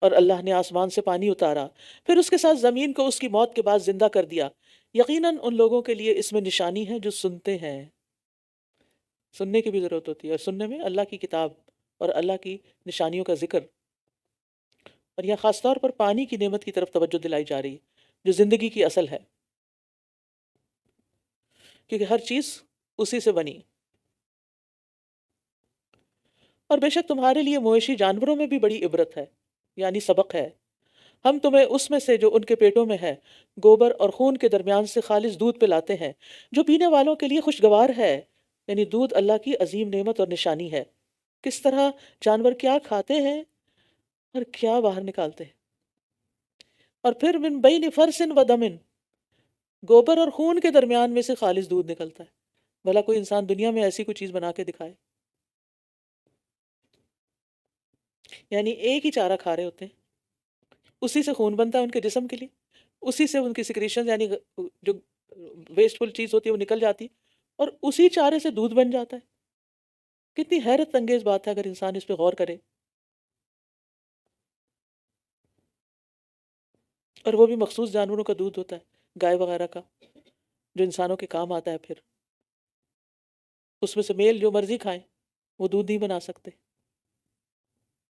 Speaker 2: اور اللہ نے آسمان سے پانی اتارا، پھر اس کے ساتھ زمین کو اس کی موت کے بعد زندہ کر دیا، یقیناً ان لوگوں کے لیے اس میں نشانی ہے جو سنتے ہیں۔ سننے کی بھی ضرورت ہوتی ہے، اور سننے میں اللہ کی کتاب اور اللہ کی نشانیوں کا ذکر۔ اور یہاں خاص طور پر پانی کی نعمت کی طرف توجہ دلائی جا رہی ہے جو زندگی کی اصل ہے، کیونکہ ہر چیز اسی سے بنی۔ اور بے شک تمہارے لیے مویشی جانوروں میں بھی بڑی عبرت ہے، یعنی سبق ہے، ہم تمہیں اس میں سے جو ان کے پیٹوں میں ہے گوبر اور خون کے درمیان سے خالص دودھ پلاتے ہیں جو پینے والوں کے لیے خوشگوار ہے، یعنی دودھ اللہ کی عظیم نعمت اور نشانی ہے۔ کس طرح جانور کیا کھاتے ہیں اور کیا باہر نکالتے ہیں۔ اور پھر من بین فرس و دمن، گوبر اور خون کے درمیان میں سے خالص دودھ نکلتا ہے۔ بھلا کوئی انسان دنیا میں ایسی کوئی چیز بنا کے دکھائے؟ یعنی ایک ہی چارہ کھا رہے ہوتے ہیں، اسی سے خون بنتا ہے ان کے جسم کے لیے، اسی سے ان کی سیکریشن یعنی جو ویسٹفل چیز ہوتی ہے وہ نکل جاتی ہے، اور اسی چارے سے دودھ بن جاتا ہے۔ کتنی حیرت انگیز بات ہے اگر انسان اس پہ غور کرے، اور وہ بھی مخصوص جانوروں کا دودھ ہوتا ہے، گائے وغیرہ کا، جو انسانوں کے کام آتا ہے۔ پھر اس میں سے میل جو مرضی کھائیں وہ دودھ نہیں بنا سکتے،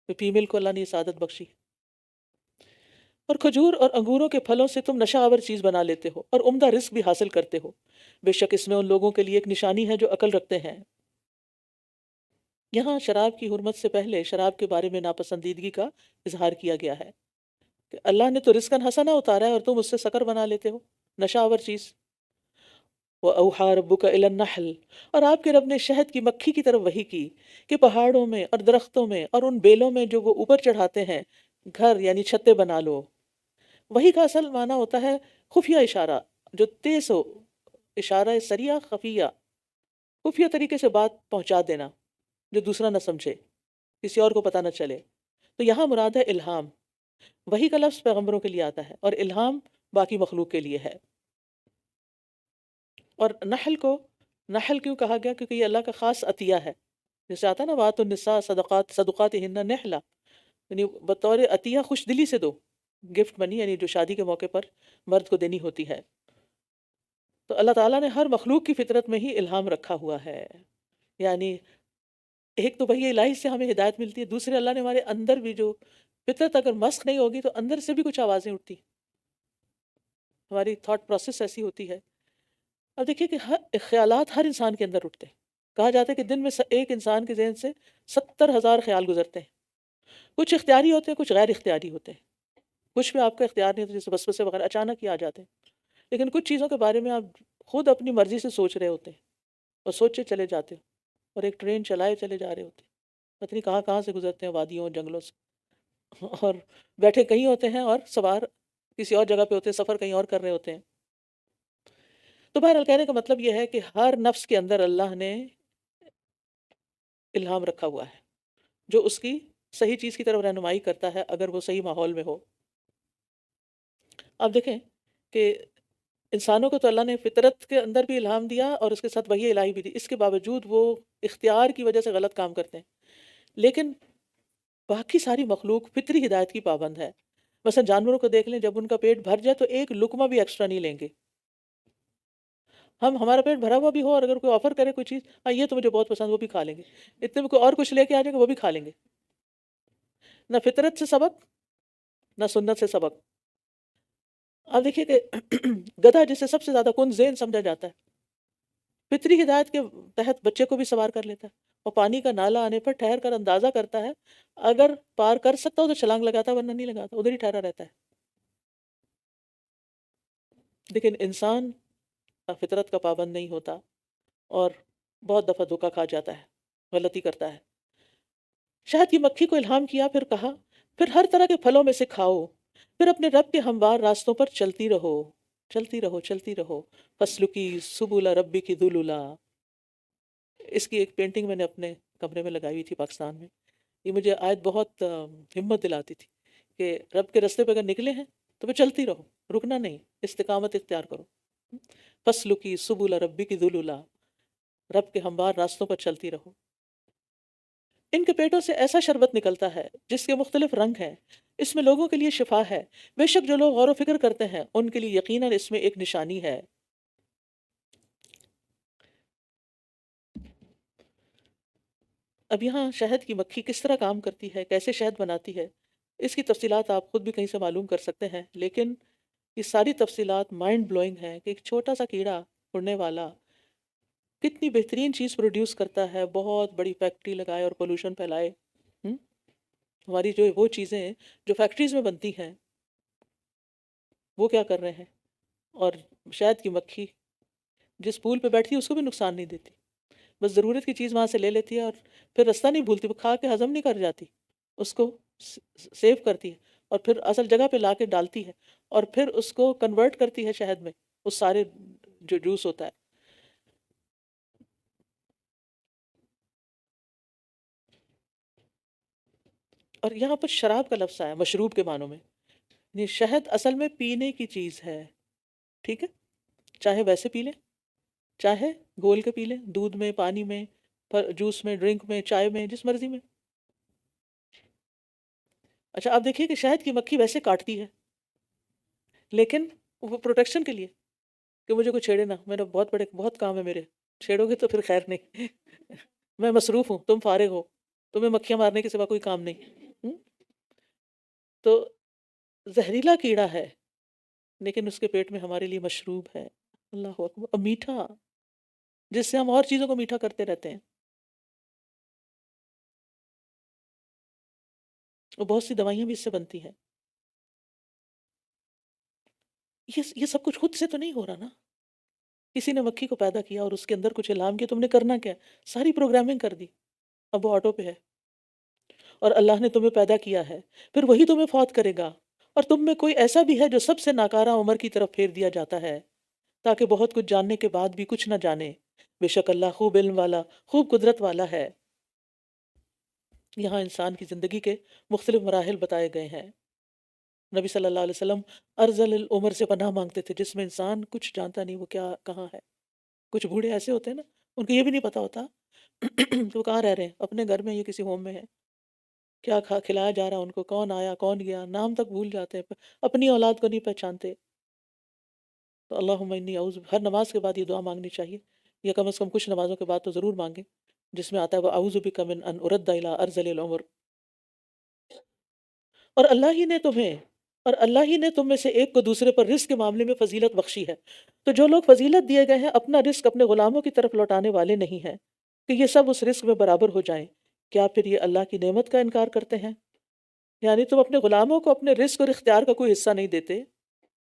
Speaker 2: فیمیل کو اللہ نے یہ سعادت بخشی۔ اور کھجور اور انگوروں کے پھلوں سے تم نشہ آور چیز بنا لیتے ہو اور عمدہ رزق بھی حاصل کرتے ہو، بے شک اس میں ان لوگوں کے لیے ایک نشانی ہے جو عقل رکھتے ہیں۔ یہاں شراب کی حرمت سے پہلے شراب کے بارے میں ناپسندیدگی کا اظہار کیا گیا ہے کہ اللہ نے تو رزقاً حسنہ اتارا ہے اور تم اس سے سکر بنا لیتے ہو، نشہ آور چیز۔ وَأَوْحَىٰ رَبُّكَ إِلَى النَّحْلِ، اور آپ کے رب نے شہد کی مکھی کی طرف وحی کی کہ پہاڑوں میں اور درختوں میں اور ان بیلوں میں جو وہ اوپر چڑھاتے ہیں گھر یعنی چھتے بنا لو۔ وحی کا اصل معنی ہوتا ہے خفیہ اشارہ، جو تیز ہو، اشارہ سریع خفیہ، خفیہ طریقے سے بات پہنچا دینا جو دوسرا نہ سمجھے، کسی اور کو پتہ نہ چلے۔ تو یہاں مراد ہے الہام۔ وحی کا لفظ پیغمبروں کے لیے آتا ہے اور الہام باقی مخلوق کے لیے ہے۔ اور نحل کو نحل کیوں کہا گیا؟ کیونکہ یہ اللہ کا خاص عطیہ ہے، جیسے آتا ہے نا وَآتُوا النِّسَاءَ صَدُقَاتِهِنَّ نِحْلَةً، یعنی بطور عطیہ خوش دلی سے دو، گفٹ منی، یعنی جو شادی کے موقع پر مرد کو دینی ہوتی ہے۔ تو اللہ تعالیٰ نے ہر مخلوق کی فطرت میں ہی الہام رکھا ہوا ہے، یعنی ایک تو وحی الہی سے ہمیں ہدایت ملتی ہے، دوسرے اللہ نے ہمارے اندر بھی جو فطرت اگر مسخ نہیں ہوگی تو اندر سے بھی کچھ آوازیں اٹھتی، ہماری تھاٹ پروسیس ایسی ہوتی ہے۔ اب دیکھیے کہ خیالات ہر انسان کے اندر اٹھتے ہیں، کہا جاتا ہے کہ دن میں ایک انسان کے ذہن سے 70,000 خیال گزرتے ہیں، کچھ اختیاری ہوتے ہیں، کچھ غیر اختیاری ہوتے ہیں، کچھ میں آپ کا اختیار نہیں ہوتا، جیسے وسوسے وغیرہ اچانک ہی آ جاتے ہیں، لیکن کچھ چیزوں کے بارے میں آپ خود اپنی مرضی سے سوچ رہے ہوتے ہیں اور سوچے چلے جاتے ہو، اور ایک ٹرین چلائے چلے جا رہے ہوتے ہیں، پتہ نہیں کہاں کہاں سے گزرتے ہیں، وادیوں جنگلوں سے، اور بیٹھے کہیں ہوتے ہیں اور سوار کسی اور جگہ پہ ہوتے ہیں، سفر کہیں اور کر رہے ہوتے ہیں۔ تو بہرحال کہنے کا مطلب یہ ہے کہ ہر نفس کے اندر اللہ نے الہام رکھا ہوا ہے جو اس کی صحیح چیز کی طرف رہنمائی کرتا ہے اگر وہ صحیح ماحول میں ہو۔ آپ دیکھیں کہ انسانوں کو تو اللہ نے فطرت کے اندر بھی الہام دیا اور اس کے ساتھ وحی الہی بھی دی، اس کے باوجود وہ اختیار کی وجہ سے غلط کام کرتے ہیں، لیکن باقی ساری مخلوق فطری ہدایت کی پابند ہے۔ مثلا جانوروں کو دیکھ لیں، جب ان کا پیٹ بھر جائے تو ایک لقمہ بھی ایکسٹرا نہیں لیں گے۔ ہمارا پیٹ بھرا ہوا بھی ہو اور اگر کوئی آفر کرے کوئی چیز، ہاں یہ تو مجھے بہت پسند، وہ بھی کھا لیں گے، اتنے میں کوئی اور کچھ لے کے آ جائے گا وہ بھی کھا لیں گے۔ نہ فطرت سے سبق نہ سنت سے سبق۔ آپ دیکھیے کہ گدھا جسے سب سے زیادہ کن ذہن سمجھا جاتا ہے، فطری ہدایت کے تحت بچے کو بھی سوار کر لیتا ہے، اور پانی کا نالا آنے پر ٹھہر کر اندازہ کرتا ہے، اگر پار کر سکتا ہو تو چھلانگ لگاتا ہے ورنہ نہیں لگاتا، ادھر ہی ٹھہرا رہتا ہے۔ لیکن انسان فطرت کا پابند نہیں ہوتا اور بہت دفعہ دھوکا کھا جاتا ہے، غلطی کرتا ہے۔ شہد کی مکھی کو الہام کیا، پھر کہا پھر ہر طرح کے پھلوں میں سے کھاؤ، پھر اپنے رب کے ہموار راستوں پر چلتی رہو، چلتی رہو، چلتی رہو، فسلکی سبل ربک ذللا۔ اس کی ایک پینٹنگ میں نے اپنے کمرے میں لگائی ہوئی تھی پاکستان میں، یہ مجھے آیت بہت ہمت دلاتی تھی کہ رب کے راستے پہ اگر نکلے ہیں تو پھر چلتی رہو، رکنا نہیں، استقامت اختیار کرو۔ فسلکی سبل ربک ذللا، رب کے ہموار راستوں پر چلتی رہو۔ ان کے پیٹوں سے ایسا شربت نکلتا ہے جس کے مختلف رنگ ہیں، اس میں لوگوں کے لیے شفا ہے، بے شک جو لوگ غور و فکر کرتے ہیں ان کے لیے یقیناً اس میں ایک نشانی ہے۔ اب یہاں شہد کی مکھی کس طرح کام کرتی ہے، کیسے شہد بناتی ہے، اس کی تفصیلات آپ خود بھی کہیں سے معلوم کر سکتے ہیں، لیکن یہ ساری تفصیلات مائنڈ بلوئنگ ہیں کہ ایک چھوٹا سا کیڑا اڑنے والا کتنی بہترین چیز پروڈیوس کرتا ہے، بہت بڑی فیکٹری لگائے اور پولوشن پھیلائے۔ ہماری جو وہ چیزیں جو فیکٹریز میں بنتی ہیں وہ کیا کر رہے ہیں؟ اور شہد کی مکھی جس پھول پہ بیٹھتی ہے اس کو بھی نقصان نہیں دیتی، بس ضرورت کی چیز وہاں سے لے لیتی ہے اور پھر راستہ نہیں بھولتی، وہ کھا کے ہضم نہیں کر جاتی، اس کو سیو کرتی ہے اور پھر اصل جگہ پہ لا کے ڈالتی ہے اور پھر اس کو کنورٹ کرتی ہے شہد میں، اس سارے جو جوس ہوتا ہے۔ اور یہاں پر شراب کا لفظ آیا مشروب کے معنوں میں، یعنی شہد اصل میں پینے کی چیز ہے، ٹھیک ہے، چاہے ویسے پی لیں، چاہے گول کے پی لیں، دودھ میں، پانی میں، جوس میں، ڈرنک میں، چائے میں، جس مرضی میں۔ اچھا آپ دیکھیے کہ شہد کی مکھی ویسے کاٹتی ہے، لیکن وہ پروٹیکشن کے لیے کہ مجھے کوئی چھیڑے نہ، میرا بہت کام ہے میرے، چھیڑو گے تو پھر خیر نہیں میں مصروف ہوں، تم فارغ ہو، تمہیں مکھیاں مارنے کے سوا کوئی کام نہیں۔ تو زہریلا کیڑا ہے لیکن اس کے پیٹ میں ہمارے لیے مشروب ہے، اللہ اکبر، اور میٹھا، جس سے ہم اور چیزوں کو میٹھا کرتے رہتے ہیں، اور بہت سی دوائیاں بھی اس سے بنتی ہیں۔ یہ سب کچھ خود سے تو نہیں ہو رہا نا، کسی نے مکھی کو پیدا کیا اور اس کے اندر کچھ الہام کیا، تم نے کرنا کیا؟ ساری پروگرامنگ کر دی، اب وہ آٹو پہ ہے، اور اللہ نے تمہیں پیدا کیا ہے، پھر وہی تمہیں فوت کرے گا، اور تم میں کوئی ایسا بھی ہے جو سب سے ناکارہ عمر کی طرف پھیر دیا جاتا ہے تاکہ بہت کچھ جاننے کے بعد بھی کچھ نہ جانے، بے شک اللہ خوب علم والا، خوب قدرت والا ہے۔ یہاں انسان کی زندگی کے مختلف مراحل بتائے گئے ہیں۔ نبی صلی اللہ علیہ وسلم ارذل العمر سے پناہ مانگتے تھے، جس میں انسان کچھ جانتا نہیں وہ کیا کہاں ہے۔ کچھ بوڑھے ایسے ہوتے ہیں نا، ان کو یہ بھی نہیں پتا ہوتا کہ وہ کہاں رہ رہے ہیں، اپنے گھر میں یا کسی ہوم میں ہے، کیا کھلایا جا رہا، ان کو کون آیا کون گیا، نام تک بھول جاتے ہیں، اپنی اولاد کو نہیں پہچانتے۔ تو اللہم انی اعوذ، ہر نماز کے بعد یہ دعا مانگنی چاہیے، یا کم از کم کچھ نمازوں کے بعد تو ضرور مانگیں، جس میں آتا ہے وَأَعُوذُ بِكَ مِنْ أَنْ أُرَدَّ إِلَىٰ أَرْذَلِ الْعُمُرِ۔ اور اللہ ہی نے تم میں سے ایک کو دوسرے پر رزق کے معاملے میں فضیلت بخشی ہے، تو جو لوگ فضیلت دیے گئے ہیں اپنا رزق اپنے غلاموں کی طرف لوٹانے والے نہیں ہیں کہ یہ سب اس رزق میں برابر ہو جائیں، کیا پھر یہ اللہ کی نعمت کا انکار کرتے ہیں؟ یعنی تم اپنے غلاموں کو اپنے رزق اور اختیار کا کوئی حصہ نہیں دیتے،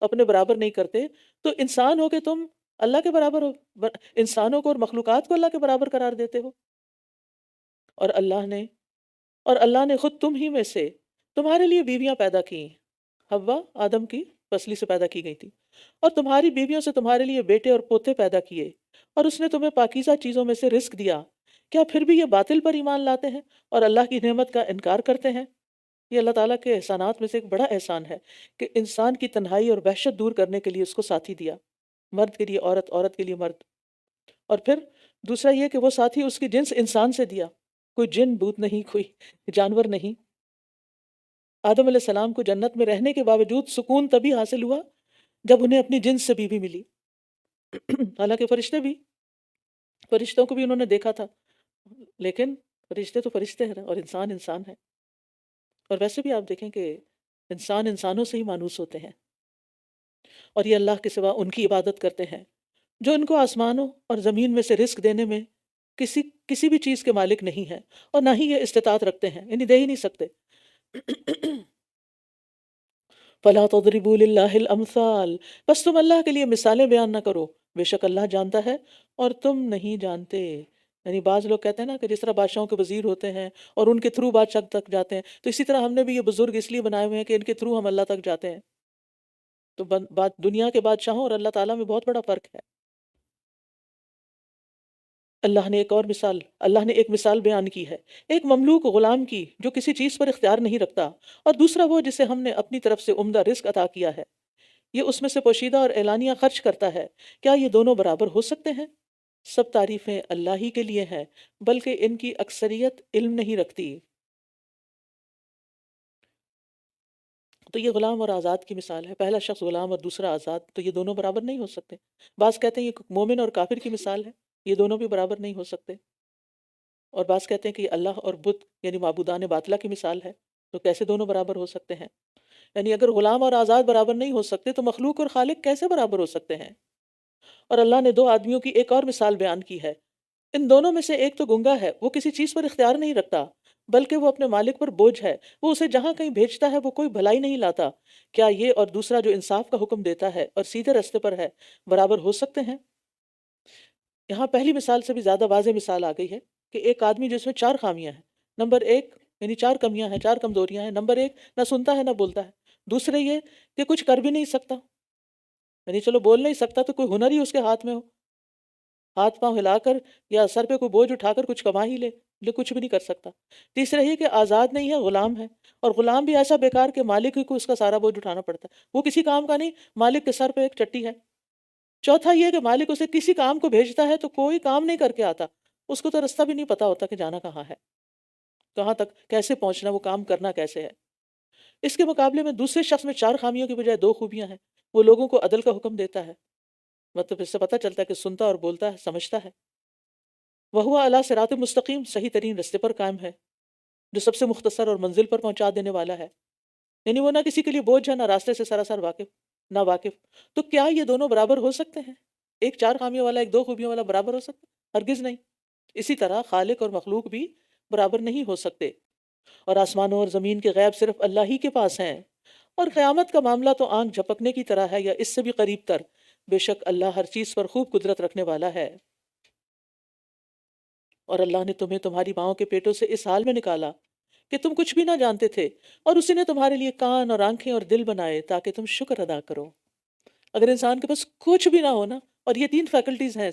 Speaker 2: اپنے برابر نہیں کرتے، تو انسان ہو کے تم اللہ کے برابر ہو، انسانوں کو اور مخلوقات کو اللہ کے برابر قرار دیتے ہو۔ اور اللہ نے خود تم ہی میں سے تمہارے لیے بیویاں پیدا کی، حوا آدم کی پسلی سے پیدا کی گئی تھی، اور تمہاری بیویوں سے تمہارے لیے بیٹے اور پوتے پیدا کیے، اور اس نے تمہیں پاکیزہ چیزوں میں سے رزق دیا، کیا پھر بھی یہ باطل پر ایمان لاتے ہیں اور اللہ کی نعمت کا انکار کرتے ہیں؟ یہ اللہ تعالیٰ کے احسانات میں سے ایک بڑا احسان ہے کہ انسان کی تنہائی اور وحشت دور کرنے کے لیے اس کو ساتھی دیا، مرد کے لیے عورت، عورت کے لیے مرد، اور پھر دوسرا یہ کہ وہ ساتھی اس کی جنس انسان سے دیا، کوئی جن بوت نہیں، کوئی جانور نہیں۔ آدم علیہ السلام کو جنت میں رہنے کے باوجود سکون تبھی حاصل ہوا جب انہیں اپنی جنس سے بیوی ملی، حالانکہ فرشتوں کو بھی انہوں نے دیکھا تھا، لیکن فرشتے تو فرشتے ہیں اور انسان انسان ہے۔ اور ویسے بھی آپ دیکھیں کہ انسان انسانوں سے ہی مانوس ہوتے ہیں، اور یہ اللہ کے سوا ان کی عبادت کرتے ہیں جو ان کو آسمانوں اور زمین میں سے رزق دینے میں کسی بھی چیز کے مالک نہیں ہیں، اور نہ ہی یہ استطاعت رکھتے ہیں، یعنی دے ہی نہیں سکتے۔ فَلَا تَضْرِبُوا لِلَّهِ الْأَمْثَالِ، بس تم اللہ کے لیے مثالیں بیان نہ کرو، بے شک اللہ جانتا ہے اور تم نہیں جانتے۔ یعنی بعض لوگ کہتے ہیں نا کہ جس طرح بادشاہوں کے وزیر ہوتے ہیں اور ان کے تھرو بادشاہ تک جاتے ہیں، تو اسی طرح ہم نے بھی یہ بزرگ اس لیے بنائے ہوئے ہیں کہ ان کے تھرو ہم اللہ تک جاتے ہیں۔ تو دنیا کے بادشاہوں اور اللہ تعالیٰ میں بہت بڑا فرق ہے۔ اللہ نے ایک مثال بیان کی ہے، ایک مملوک غلام کی جو کسی چیز پر اختیار نہیں رکھتا، اور دوسرا وہ جسے ہم نے اپنی طرف سے عمدہ رزق عطا کیا ہے، یہ اس میں سے پوشیدہ اور اعلانیہ خرچ کرتا ہے، کیا یہ دونوں برابر ہو سکتے ہیں؟ سب تعریفیں اللہ ہی کے لیے ہیں، بلکہ ان کی اکثریت علم نہیں رکھتی۔ تو یہ غلام اور آزاد کی مثال ہے، پہلا شخص غلام اور دوسرا آزاد، تو یہ دونوں برابر نہیں ہو سکتے۔ بعض کہتے ہیں یہ مومن اور کافر کی مثال ہے، یہ دونوں بھی برابر نہیں ہو سکتے، اور بعض کہتے ہیں کہ یہ اللہ اور بت یعنی معبودان باطلہ کی مثال ہے، تو کیسے دونوں برابر ہو سکتے ہیں؟ یعنی اگر غلام اور آزاد برابر نہیں ہو سکتے تو مخلوق اور خالق کیسے برابر ہو سکتے ہیں؟ اور اللہ نے دو آدمیوں کی ایک اور مثال بیان کی ہے، ان دونوں میں سے ایک تو گنگا ہے، وہ کسی چیز پر اختیار نہیں رکھتا، بلکہ وہ اپنے مالک پر بوجھ ہے، وہ اسے جہاں کہیں بھیجتا ہے وہ کوئی بھلائی نہیں لاتا۔ کیا یہ اور دوسرا جو انصاف کا حکم دیتا ہے اور سیدھے راستے پر ہے برابر ہو سکتے ہیں؟ یہاں پہلی مثال سے بھی زیادہ واضح مثال آ گئی ہے کہ ایک آدمی جس میں 4 خامیاں ہیں، نمبر ایک یعنی 4 کمیاں ہیں، 4 کمزوریاں ہیں۔ نمبر ایک، نہ سنتا ہے نہ بولتا ہے۔ دوسرے یہ کہ کچھ کر بھی نہیں سکتا، یعنی چلو بول نہیں سکتا تو کوئی ہنر ہی اس کے ہاتھ میں ہو، ہاتھ پاؤں ہلا کر یا سر پہ کوئی بوجھ اٹھا کر کچھ کما ہی لے، لیکن کچھ بھی نہیں کر سکتا۔ تیسرا یہ کہ آزاد نہیں ہے، غلام ہے، اور غلام بھی ایسا بیکار کہ مالک ہی کو اس کا سارا بوجھ اٹھانا پڑتا ہے، وہ کسی کام کا نہیں، مالک کے سر پہ ایک چٹی ہے۔ چوتھا یہ کہ مالک اسے کسی کام کو بھیجتا ہے تو کوئی کام نہیں کر کے آتا، اس کو تو راستہ بھی نہیں پتا ہوتا کہ جانا کہاں ہے، کہاں تک کیسے پہنچنا، وہ کام کرنا کیسے ہے۔ اس کے مقابلے میں دوسرے شخص میں 4 خامیوں کی بجائے 2 خوبیاں ہیں۔ وہ لوگوں کو عدل کا حکم دیتا ہے، مطلب اس سے پتہ چلتا ہے کہ سنتا اور بولتا ہے، سمجھتا ہے۔ وہو اعلیٰ صراط مستقیم، صحیح ترین رستے پر قائم ہے، جو سب سے مختصر اور منزل پر پہنچا دینے والا ہے، یعنی وہ نہ کسی کے لیے بوجھ ہے نہ راستے سے سراسر نہ واقف۔ تو کیا یہ دونوں برابر ہو سکتے ہیں؟ ایک 4 خامیوں والا، ایک 2 خوبیوں والا برابر ہو سکتا ہے؟ ہرگز نہیں۔ اسی طرح خالق اور مخلوق بھی برابر نہیں ہو سکتے، اور آسمانوں اور زمین کے غیب صرف اللہ ہی کے پاس ہیں، اور قیامت کا معاملہ تو آنکھ جھپکنے کی طرح ہے یا اس سے بھی قریب تر۔ بے شک اللہ ہر چیز پر خوب قدرت رکھنے والا ہے۔ اور اللہ نے تمہیں تمہاری ماؤں کے پیٹوں سے اس حال میں نکالا کہ تم کچھ بھی نہ جانتے تھے، اور اسی نے تمہارے لیے کان اور آنکھیں اور دل بنائے تاکہ تم شکر ادا کرو۔ اگر انسان کے پاس کچھ بھی نہ ہونا، اور یہ 3 فیکلٹیز ہیں،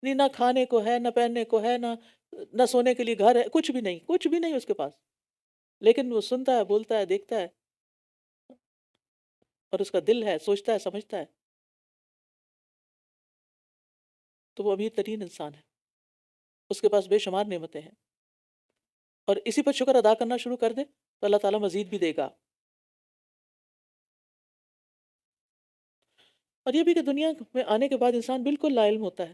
Speaker 2: نہیں نہ کھانے کو ہے، نہ پہننے کو ہے، نہ سونے کے لیے گھر ہے، کچھ بھی نہیں، کچھ بھی نہیں اس کے پاس، لیکن وہ سنتا ہے، بولتا ہے، دیکھتا ہے، اور اس کا دل ہے، سوچتا ہے، سمجھتا ہے، تو وہ امیر ترین انسان ہے، اس کے پاس بے شمار نعمتیں ہیں، اور اسی پر شکر ادا کرنا شروع کر دے تو اللہ تعالیٰ مزید بھی دے گا۔ اور یہ بھی کہ دنیا میں آنے کے بعد انسان بالکل لا علم ہوتا ہے،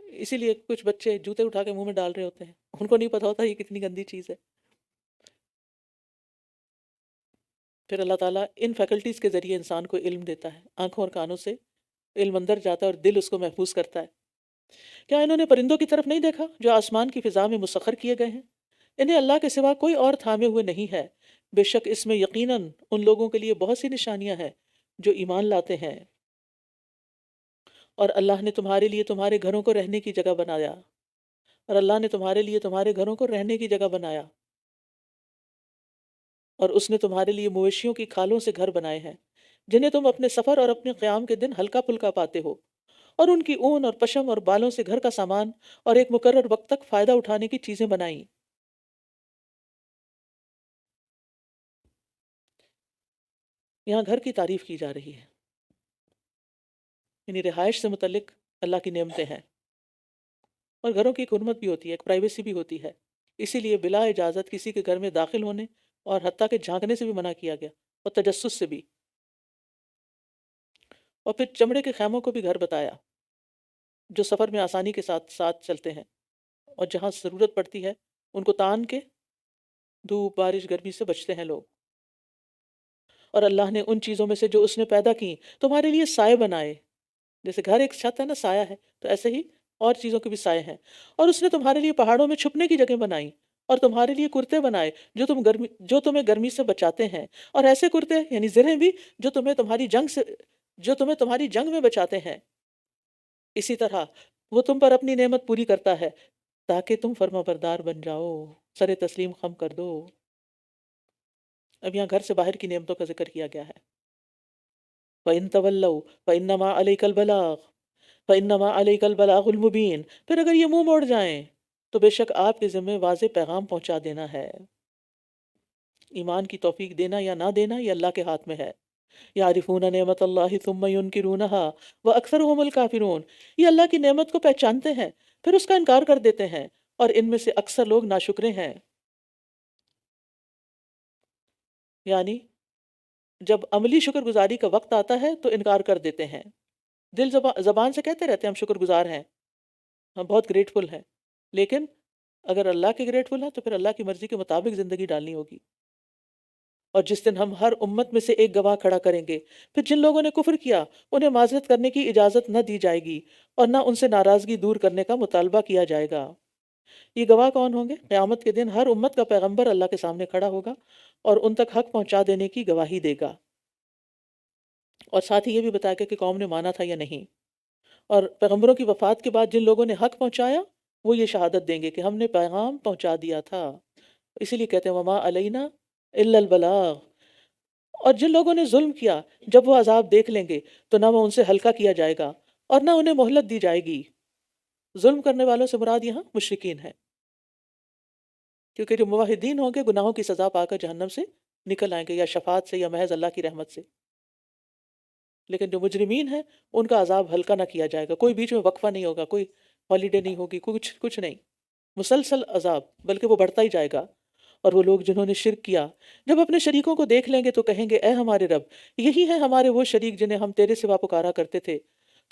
Speaker 2: اسی لیے کچھ بچے جوتے اٹھا کے منہ میں ڈال رہے ہوتے ہیں، ان کو نہیں پتا ہوتا یہ کتنی گندی چیز ہے۔ پھر اللہ تعالیٰ ان فیکلٹیز کے ذریعے انسان کو علم دیتا ہے، آنکھوں اور کانوں سے علم اندر جاتا ہے اور دل اس کو محفوظ کرتا ہے۔ کیا انہوں نے پرندوں کی طرف نہیں دیکھا جو آسمان کی فضا میں مسخر کیے گئے ہیں؟ انہیں اللہ کے سوا کوئی اور تھامے ہوئے نہیں ہے، بے شک اس میں یقیناً ان لوگوں کے لیے بہت سی نشانیاں ہیں جو ایمان لاتے ہیں۔ اور اللہ نے تمہارے لیے تمہارے گھروں کو رہنے کی جگہ بنایا، اور اللہ نے تمہارے لیے تمہارے گھروں کو رہنے کی جگہ بنایا، اور اس نے تمہارے لیے مویشیوں کی کھالوں سے گھر بنائے ہیں جنہیں تم اپنے سفر اور اپنے قیام کے دن ہلکا پھلکا پاتے ہو، اور ان کی اون اور پشم اور بالوں سے گھر کا سامان اور ایک مقرر وقت تک فائدہ اٹھانے کی چیزیں بنائیں۔ یہاں گھر کی تعریف کی جا رہی ہے، یعنی رہائش سے متعلق اللہ کی نعمتیں ہیں، اور گھروں کی ایک حرمت بھی ہوتی ہے، ایک پرائیویسی بھی ہوتی ہے، اسی لیے بلا اجازت کسی کے گھر میں داخل ہونے اور حتیٰ کہ جھانکنے سے بھی منع کیا گیا، اور تجسس سے بھی۔ اور پھر چمڑے کے خیموں کو بھی گھر بتایا جو سفر میں آسانی کے ساتھ ساتھ چلتے ہیں، اور جہاں ضرورت پڑتی ہے ان کو تان کے دھوپ بارش گرمی سے بچتے ہیں لوگ۔ اور اللہ نے ان چیزوں میں سے جو اس نے پیدا کی تمہارے لیے سائے بنائے، جیسے گھر ایک چھت ہے نا، سایہ ہے، تو ایسے ہی اور چیزوں کے بھی سائے ہیں۔ اور اس نے تمہارے لیے پہاڑوں میں چھپنے کی جگہ بنائی، اور تمہارے لیے کرتے بنائے جو تمہیں گرمی سے بچاتے ہیں، اور ایسے کرتے یعنی زرہیں بھی جو تمہیں تمہاری جنگ میں بچاتے ہیں۔ اسی طرح وہ تم پر اپنی نعمت پوری کرتا ہے تاکہ تم فرما بردار بن جاؤ، سر تسلیم خم کر دو۔ اب یہاں گھر سے باہر کی نعمتوں کا ذکر کیا گیا ہے۔ وَإِن تَوَلَّوْا فَإِنَّمَا عَلَيْكَ الْبَلَاغُ فَإِنَّمَا عَلَيْكَ الْبَلَاغُ الْمُبِينُ، پھر اگر یہ منہ موڑ جائیں تو بے شک آپ کے ذمہ واضح پیغام پہنچا دینا ہے۔ ایمان کی توفیق دینا یا نہ دینا یہ اللہ کے ہاتھ میں ہے۔ یعرفون نعمت اللہ ثم ینکرونہا واکثرہم الکافرون، یہ اللہ کی نعمت کو پہچانتے ہیں پھر اس کا انکار کر دیتے ہیں، اور ان میں سے اکثر لوگ ناشکرے ہیں۔ یعنی جب عملی شکر گزاری کا وقت آتا ہے تو انکار کر دیتے ہیں، دل زبان سے کہتے رہتے ہیں ہم شکر گزار ہیں، ہم بہت گریٹفل ہیں، لیکن اگر اللہ کے گریٹفل ہیں تو پھر اللہ کی مرضی کے مطابق زندگی ڈالنی ہوگی۔ اور جس دن ہم ہر امت میں سے ایک گواہ کھڑا کریں گے، پھر جن لوگوں نے کفر کیا انہیں معذرت کرنے کی اجازت نہ دی جائے گی، اور نہ ان سے ناراضگی دور کرنے کا مطالبہ کیا جائے گا۔ یہ گواہ کون ہوں گے؟ قیامت کے دن ہر امت کا پیغمبر اللہ کے سامنے کھڑا ہوگا اور ان تک حق پہنچا دینے کی گواہی دے گا، اور ساتھ ہی یہ بھی بتایا گیا کہ قوم نے مانا تھا یا نہیں۔ اور پیغمبروں کی وفات کے بعد جن لوگوں نے حق پہنچایا وہ یہ شہادت دیں گے کہ ہم نے پیغام پہنچا دیا تھا، اسی لیے کہتے ہیں وما علینا الا البلاغ۔ اور جن لوگوں نے ظلم کیا، جب وہ عذاب دیکھ لیں گے تو نہ وہ ان سے ہلکا کیا جائے گا اور نہ انہیں مہلت دی جائے گی۔ ظلم کرنے والوں سے مراد یہاں مشرکین ہے، کیونکہ جو موحدین ہوں گے گناہوں کی سزا پا کر جہنم سے نکل آئیں گے، یا شفاعت سے یا محض اللہ کی رحمت سے، لیکن جو مجرمین ہیں ان کا عذاب ہلکا نہ کیا جائے گا، کوئی بیچ میں وقفہ نہیں ہوگا، کوئی ہالیڈے نہیں ہوگی، کچھ نہیں، مسلسل عذاب، بلکہ وہ بڑھتا ہی جائے گا۔ اور وہ لوگ جنہوں نے شرک کیا جب اپنے شریکوں کو دیکھ لیں گے تو کہیں گے اے ہمارے رب، یہی ہے ہمارے وہ شریک جنہیں ہم تیرے سوا پکارا کرتے تھے،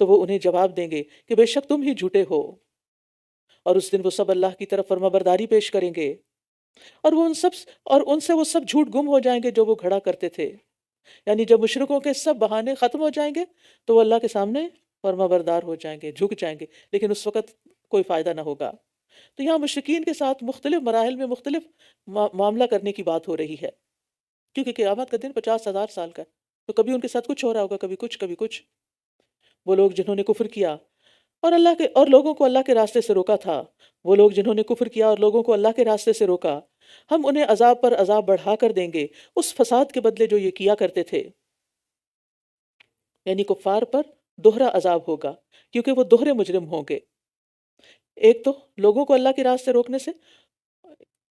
Speaker 2: تو وہ انہیں جواب دیں گے کہ بے شک تم ہی جھوٹے ہو، اور اس دن وہ سب اللہ کی طرف فرما برداری پیش کریں گے، اور ان سے وہ سب جھوٹ گم ہو جائیں گے جو وہ گھڑا کرتے تھے۔ یعنی جب مشرکوں کے سب بہانے ختم ہو جائیں گے تو وہ اللہ کے سامنے فرما بردار ہو جائیں گے، جھک جائیں گے، لیکن اس وقت کوئی فائدہ نہ ہوگا۔ تو یہاں مشرکین کے ساتھ مختلف مراحل میں مختلف معاملہ کرنے کی بات ہو رہی ہے، کیونکہ قیامت کا دن 50,000 سال کا ہے، تو کبھی ان کے ساتھ کچھ ہو رہا ہوگا، کبھی کچھ۔ وہ لوگ جنہوں نے کفر کیا اور لوگوں کو اللہ کے راستے سے روکا تھا، وہ لوگ جنہوں نے کفر کیا اور لوگوں کو اللہ کے راستے سے روکا، ہم انہیں عذاب پر عذاب بڑھا کر دیں گے اس فساد کے بدلے جو یہ کیا کرتے تھے۔ یعنی کفار پر دوہرا عذاب ہوگا، کیونکہ وہ دوہرے مجرم ہوں گے، ایک تو لوگوں کو اللہ کے راستے روکنے سے،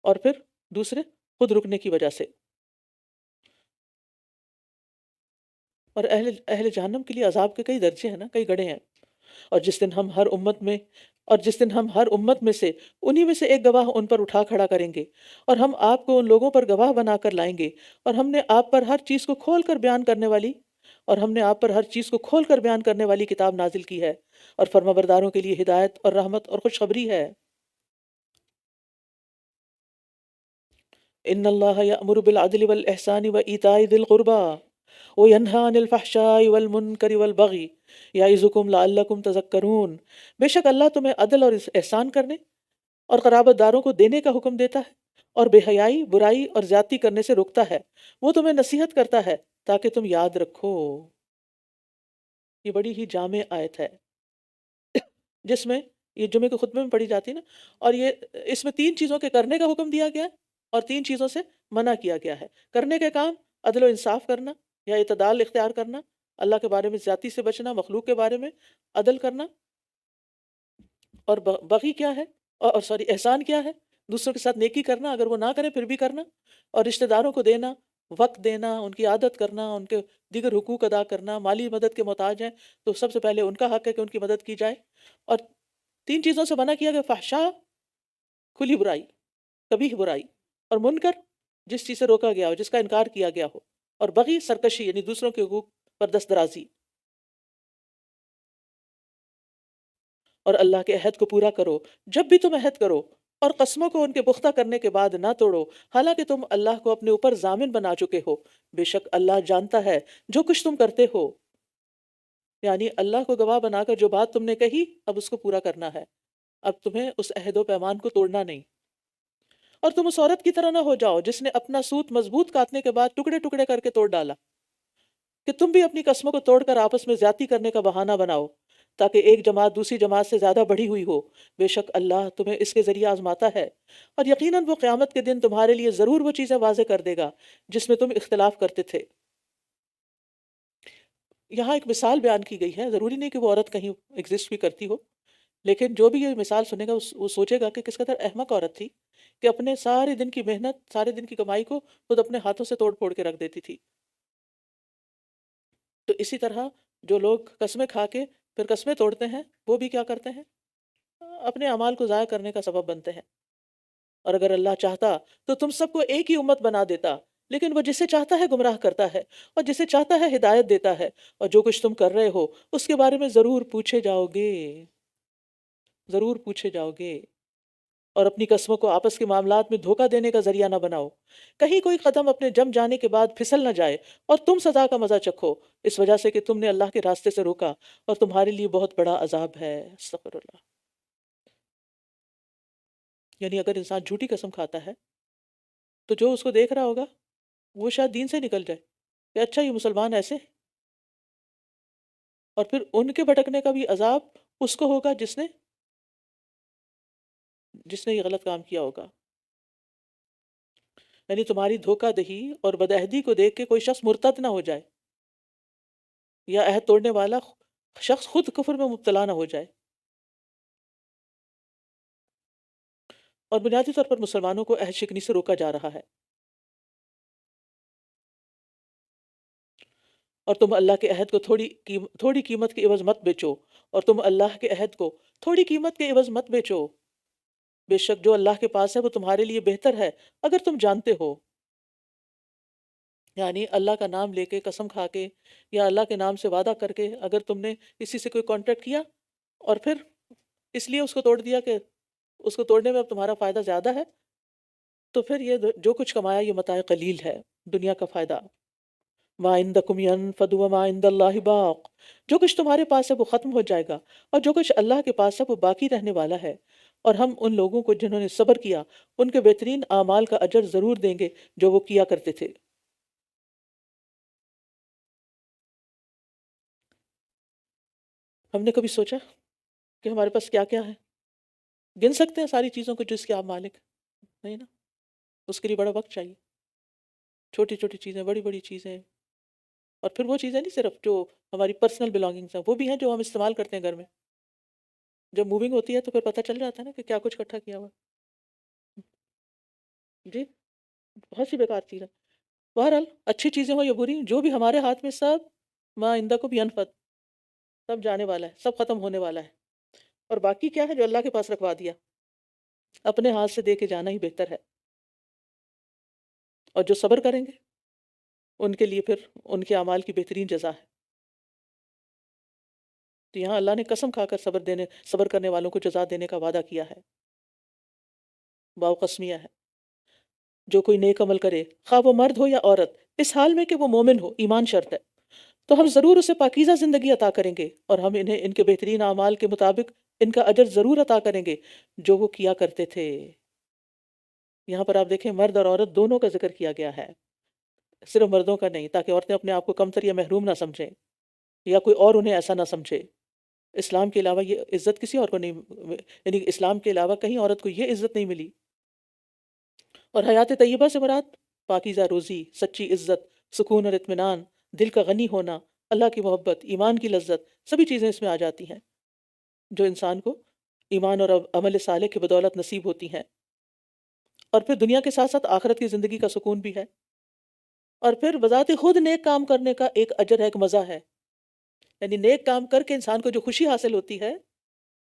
Speaker 2: اور پھر دوسرے خود رکنے کی وجہ سے۔ اور اہل جہنم کے لیے عذاب کے کئی درجے ہیں نا، کئی گڑھے ہیں۔ اور جس دن ہم ہر امت میں سے انہی میں سے ایک گواہ ان پر اٹھا کھڑا کریں گے، اور ہم آپ کو ان لوگوں پر گواہ بنا کر لائیں گے، اور ہم نے آپ پر ہر چیز کو کھول کر بیان کرنے والی کتاب نازل کی ہے، اور فرمانبرداروں کے لیے ہدایت اور رحمت اور خوشخبری ہے۔ ان اللہ یأمر بالعدل والاحسان وایتاء ذی القربى وینہی عن الفحشاء والمنکر والبغی یعظکم لعلکم تذکرون۔ بے شک اللہ تمہیں عدل اور احسان کرنے اور قرابت داروں کو دینے کا حکم دیتا ہے، اور بے حیائی، برائی اور زیادتی کرنے سے روکتا ہے، وہ تمہیں نصیحت کرتا ہے تاکہ تم یاد رکھو۔ یہ بڑی ہی جامع آیت ہے جس میں یہ جمعے کے خطبے میں پڑھی جاتی ہے نا، اور اس میں 3 چیزوں کے کرنے کا حکم دیا گیا ہے اور 3 چیزوں سے منع کیا گیا ہے۔ کرنے کے کام عدل و انصاف کرنا یا اعتدال اختیار کرنا، اللہ کے بارے میں زیادتی سے بچنا، مخلوق کے بارے میں عدل کرنا، اور بغی کیا ہے، اور احسان کیا ہے، دوسروں کے ساتھ نیکی کرنا، اگر وہ نہ کریں پھر بھی کرنا، اور رشتہ داروں کو دینا، وقت دینا، ان کی عادت کرنا، ان کے دیگر حقوق ادا کرنا، مالی مدد کے محتاج ہیں تو سب سے پہلے ان کا حق ہے کہ ان کی مدد کی جائے۔ اور 3 چیزوں سے منع کیا گیا، فحشاء کھلی برائی، قبیح برائی، اور منکر جس چیز سے روکا گیا ہو، جس کا انکار کیا گیا ہو، اور بغی سرکشی یعنی دوسروں کے حقوق پر دست درازی۔ اور اللہ کے عہد کو پورا کرو جب بھی تم عہد کرو، اور قسموں کو ان کے پختہ کرنے کے بعد نہ توڑو، حالانکہ تم اللہ کو اپنے اوپر ضامن بنا چکے ہو، بے شک اللہ جانتا ہے جو کچھ تم کرتے ہو۔ یعنی اللہ کو گواہ بنا کر جو بات تم نے کہی اب اس کو پورا کرنا ہے، اب تمہیں اس عہد و پیمان کو توڑنا نہیں۔ اور تم اس عورت کی طرح نہ ہو جاؤ جس نے اپنا سوت مضبوط کاٹنے کے بعد ٹکڑے ٹکڑے کر کے توڑ ڈالا، کہ تم بھی اپنی قسموں کو توڑ کر آپس میں زیادتی کرنے کا بہانہ بناؤ تاکہ ایک جماعت دوسری جماعت سے زیادہ بڑھی ہوئی ہو، بے شک اللہ تمہیں اس کے ذریعے آزماتا ہے، اور یقیناً وہ قیامت کے دن تمہارے لیے ضرور وہ چیزیں واضح کر دے گا جس میں تم اختلاف کرتے تھے۔ یہاں ایک مثال بیان کی گئی ہے، ضروری نہیں کہ وہ عورت کہیں ایگزسٹ بھی کرتی ہو، لیکن جو بھی یہ مثال سنے گا وہ سوچے گا کہ کس قدر احمق عورت تھی کہ اپنے سارے دن کی محنت، سارے دن کی کمائی کو خود اپنے ہاتھوں سے توڑ پھوڑ کے رکھ دیتی تھی۔ تو اسی طرح جو لوگ قسمیں کھا کے پھر قسمیں توڑتے ہیں وہ بھی کیا کرتے ہیں، اپنے اعمال کو ضائع کرنے کا سبب بنتے ہیں۔ اور اگر اللہ چاہتا تو تم سب کو ایک ہی امت بنا دیتا، لیکن وہ جسے چاہتا ہے گمراہ کرتا ہے اور جسے چاہتا ہے ہدایت دیتا ہے، اور جو کچھ تم کر رہے ہو اس کے بارے میں ضرور پوچھے جاؤ گے، ضرور پوچھے جاؤ گے۔ اور اپنی قسموں کو آپس کے معاملات میں دھوکہ دینے کا ذریعہ نہ بناؤ، کہیں کوئی قدم اپنے جم جانے کے بعد پھسل نہ جائے اور تم سزا کا مزہ چکھو، اس وجہ سے کہ تم نے اللہ کے راستے سے روکا اور تمہارے لیے بہت بڑا عذاب ہے۔ استغفر اللہ۔ یعنی اگر انسان جھوٹی قسم کھاتا ہے تو جو اس کو دیکھ رہا ہوگا وہ شاید دین سے نکل جائے کہ اچھا یہ مسلمان ایسے ہیں، اور پھر ان کے بھٹکنے کا بھی عذاب اس کو ہوگا جس نے یہ غلط کام کیا ہوگا. یعنی تمہاری دھوکہ دہی اور بدعہدی کو دیکھ کے کوئی شخص مرتد نہ ہو جائے، یا عہد توڑنے والا شخص خود کفر میں مبتلا نہ ہو جائے. اور بنیادی طور پر مسلمانوں کو عہد شکنی سے روکا جا رہا ہے. اور تم اللہ کے عہد کو تھوڑی قیمت کے عوض مت بیچو، اور تم اللہ کے عہد کو تھوڑی قیمت کے عوض مت بیچو. بے شک جو اللہ کے پاس ہے وہ تمہارے لیے بہتر ہے اگر تم جانتے ہو. یعنی اللہ کا نام لے کے، قسم کھا کے، یا اللہ کے نام سے وعدہ کر کے اگر تم نے کسی سے کوئی کانٹریکٹ کیا اور پھر اس لیے اس کو توڑ دیا کہ اس کو توڑنے میں اب تمہارا فائدہ زیادہ ہے، تو پھر یہ جو کچھ کمایا یہ متاع قلیل ہے، دنیا کا فائدہ. ما عندکم ینفد وما عند اللہ باق، جو کچھ تمہارے پاس ہے وہ ختم ہو جائے گا، اور جو کچھ اللہ کے پاس ہے وہ باقی رہنے والا ہے. اور ہم ان لوگوں کو جنہوں نے صبر کیا ان کے بہترین اعمال کا اجر ضرور دیں گے جو وہ کیا کرتے تھے. ہم نے کبھی سوچا کہ ہمارے پاس کیا کیا ہے؟ گن سکتے ہیں ساری چیزوں کو جس کے آپ مالک؟ نہیں نا. اس کے لیے بڑا وقت چاہیے. چھوٹی چھوٹی چیزیں، بڑی بڑی چیزیں، اور پھر وہ چیزیں نہیں صرف جو ہماری پرسنل بلانگنگس ہیں، وہ بھی ہیں جو ہم استعمال کرتے ہیں گھر میں. جب موونگ ہوتی ہے تو پھر پتہ چل جاتا ہے نا کہ کیا کچھ اکٹھا کیا ہوا. جی، بہت سی بیکار چیزیں. بہرحال اچھی چیزیں ہوں یا بری، جو بھی ہمارے ہاتھ میں، سب ما عندکم ینفد، سب جانے والا ہے، سب ختم ہونے والا ہے. اور باقی کیا ہے جو اللہ کے پاس رکھوا دیا، اپنے ہاتھ سے دے کے جانا ہی بہتر ہے. اور جو صبر کریں گے ان کے لیے پھر ان کے اعمال کی بہترین جزا ہے. تو یہاں اللہ نے قسم کھا کر صبر کرنے والوں کو جزا دینے کا وعدہ کیا ہے. واو قسمیہ ہے. جو کوئی نیک عمل کرے، خواہ وہ مرد ہو یا عورت، اس حال میں کہ وہ مومن ہو، ایمان شرط ہے، تو ہم ضرور اسے پاکیزہ زندگی عطا کریں گے، اور ہم انہیں ان کے بہترین اعمال کے مطابق ان کا اجر ضرور عطا کریں گے جو وہ کیا کرتے تھے. یہاں پر آپ دیکھیں مرد اور عورت دونوں کا ذکر کیا گیا ہے، صرف مردوں کا نہیں، تاکہ عورتیں اپنے آپ کو کمتر یا محروم نہ سمجھیں، یا کوئی اور انہیں ایسا نہ سمجھے. اسلام کے علاوہ یہ عزت کسی اور کو نہیں، یعنی اسلام کے علاوہ کہیں عورت کو یہ عزت نہیں ملی. اور حیات طیبہ سے مراد پاکیزہ روزی، سچی عزت، سکون اور اطمینان، دل کا غنی ہونا، اللہ کی محبت، ایمان کی لذت، سبھی چیزیں اس میں آ جاتی ہیں جو انسان کو ایمان اور عمل صالح کی بدولت نصیب ہوتی ہیں. اور پھر دنیا کے ساتھ ساتھ آخرت کی زندگی کا سکون بھی ہے. اور پھر بذات خود نیک کام کرنے کا ایک اجر ہے، ایک مزہ ہے. یعنی نیک کام کر کے انسان کو جو خوشی حاصل ہوتی ہے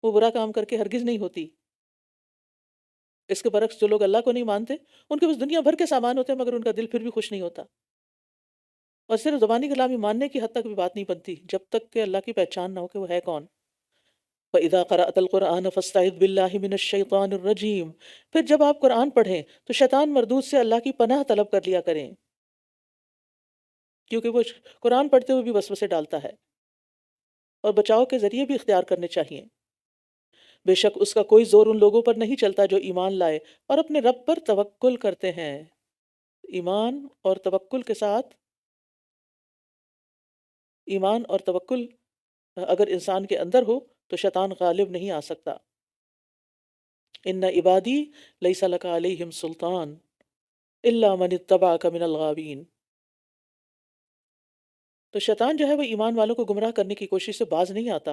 Speaker 2: وہ برا کام کر کے ہرگز نہیں ہوتی. اس کے برعکس جو لوگ اللہ کو نہیں مانتے ان کے پاس دنیا بھر کے سامان ہوتے ہیں مگر ان کا دل پھر بھی خوش نہیں ہوتا. اور صرف زبانی کلامی ماننے کی حد تک بھی بات نہیں بنتی جب تک کہ اللہ کی پہچان نہ ہو کہ وہ ہے کون. وَإِذَا قَرَأْتَ الْقُرْآنَ فَاسْتَعِذْ بِاللَّهِ مِنَ الشَّيْطَانِ الرَّجِيمِ، پھر جب آپ قرآن پڑھیں تو شیطان مردود سے اللہ کی پناہ طلب کر لیا کریں، کیونکہ وہ قرآن پڑھتے ہوئے بھی وسوسے ڈالتا ہے، اور بچاؤ کے ذریعے بھی اختیار کرنے چاہیے. بے شک اس کا کوئی زور ان لوگوں پر نہیں چلتا جو ایمان لائے اور اپنے رب پر توکل کرتے ہیں. ایمان اور توکل کے ساتھ، ایمان اور توکل اگر انسان کے اندر ہو تو شیطان غالب نہیں آ سکتا. ان عبادی لیس لک علیہم سلطان الا من اتبعک من الغاوین. تو شیطان جو ہے وہ ایمان والوں کو گمراہ کرنے کی کوشش سے باز نہیں آتا،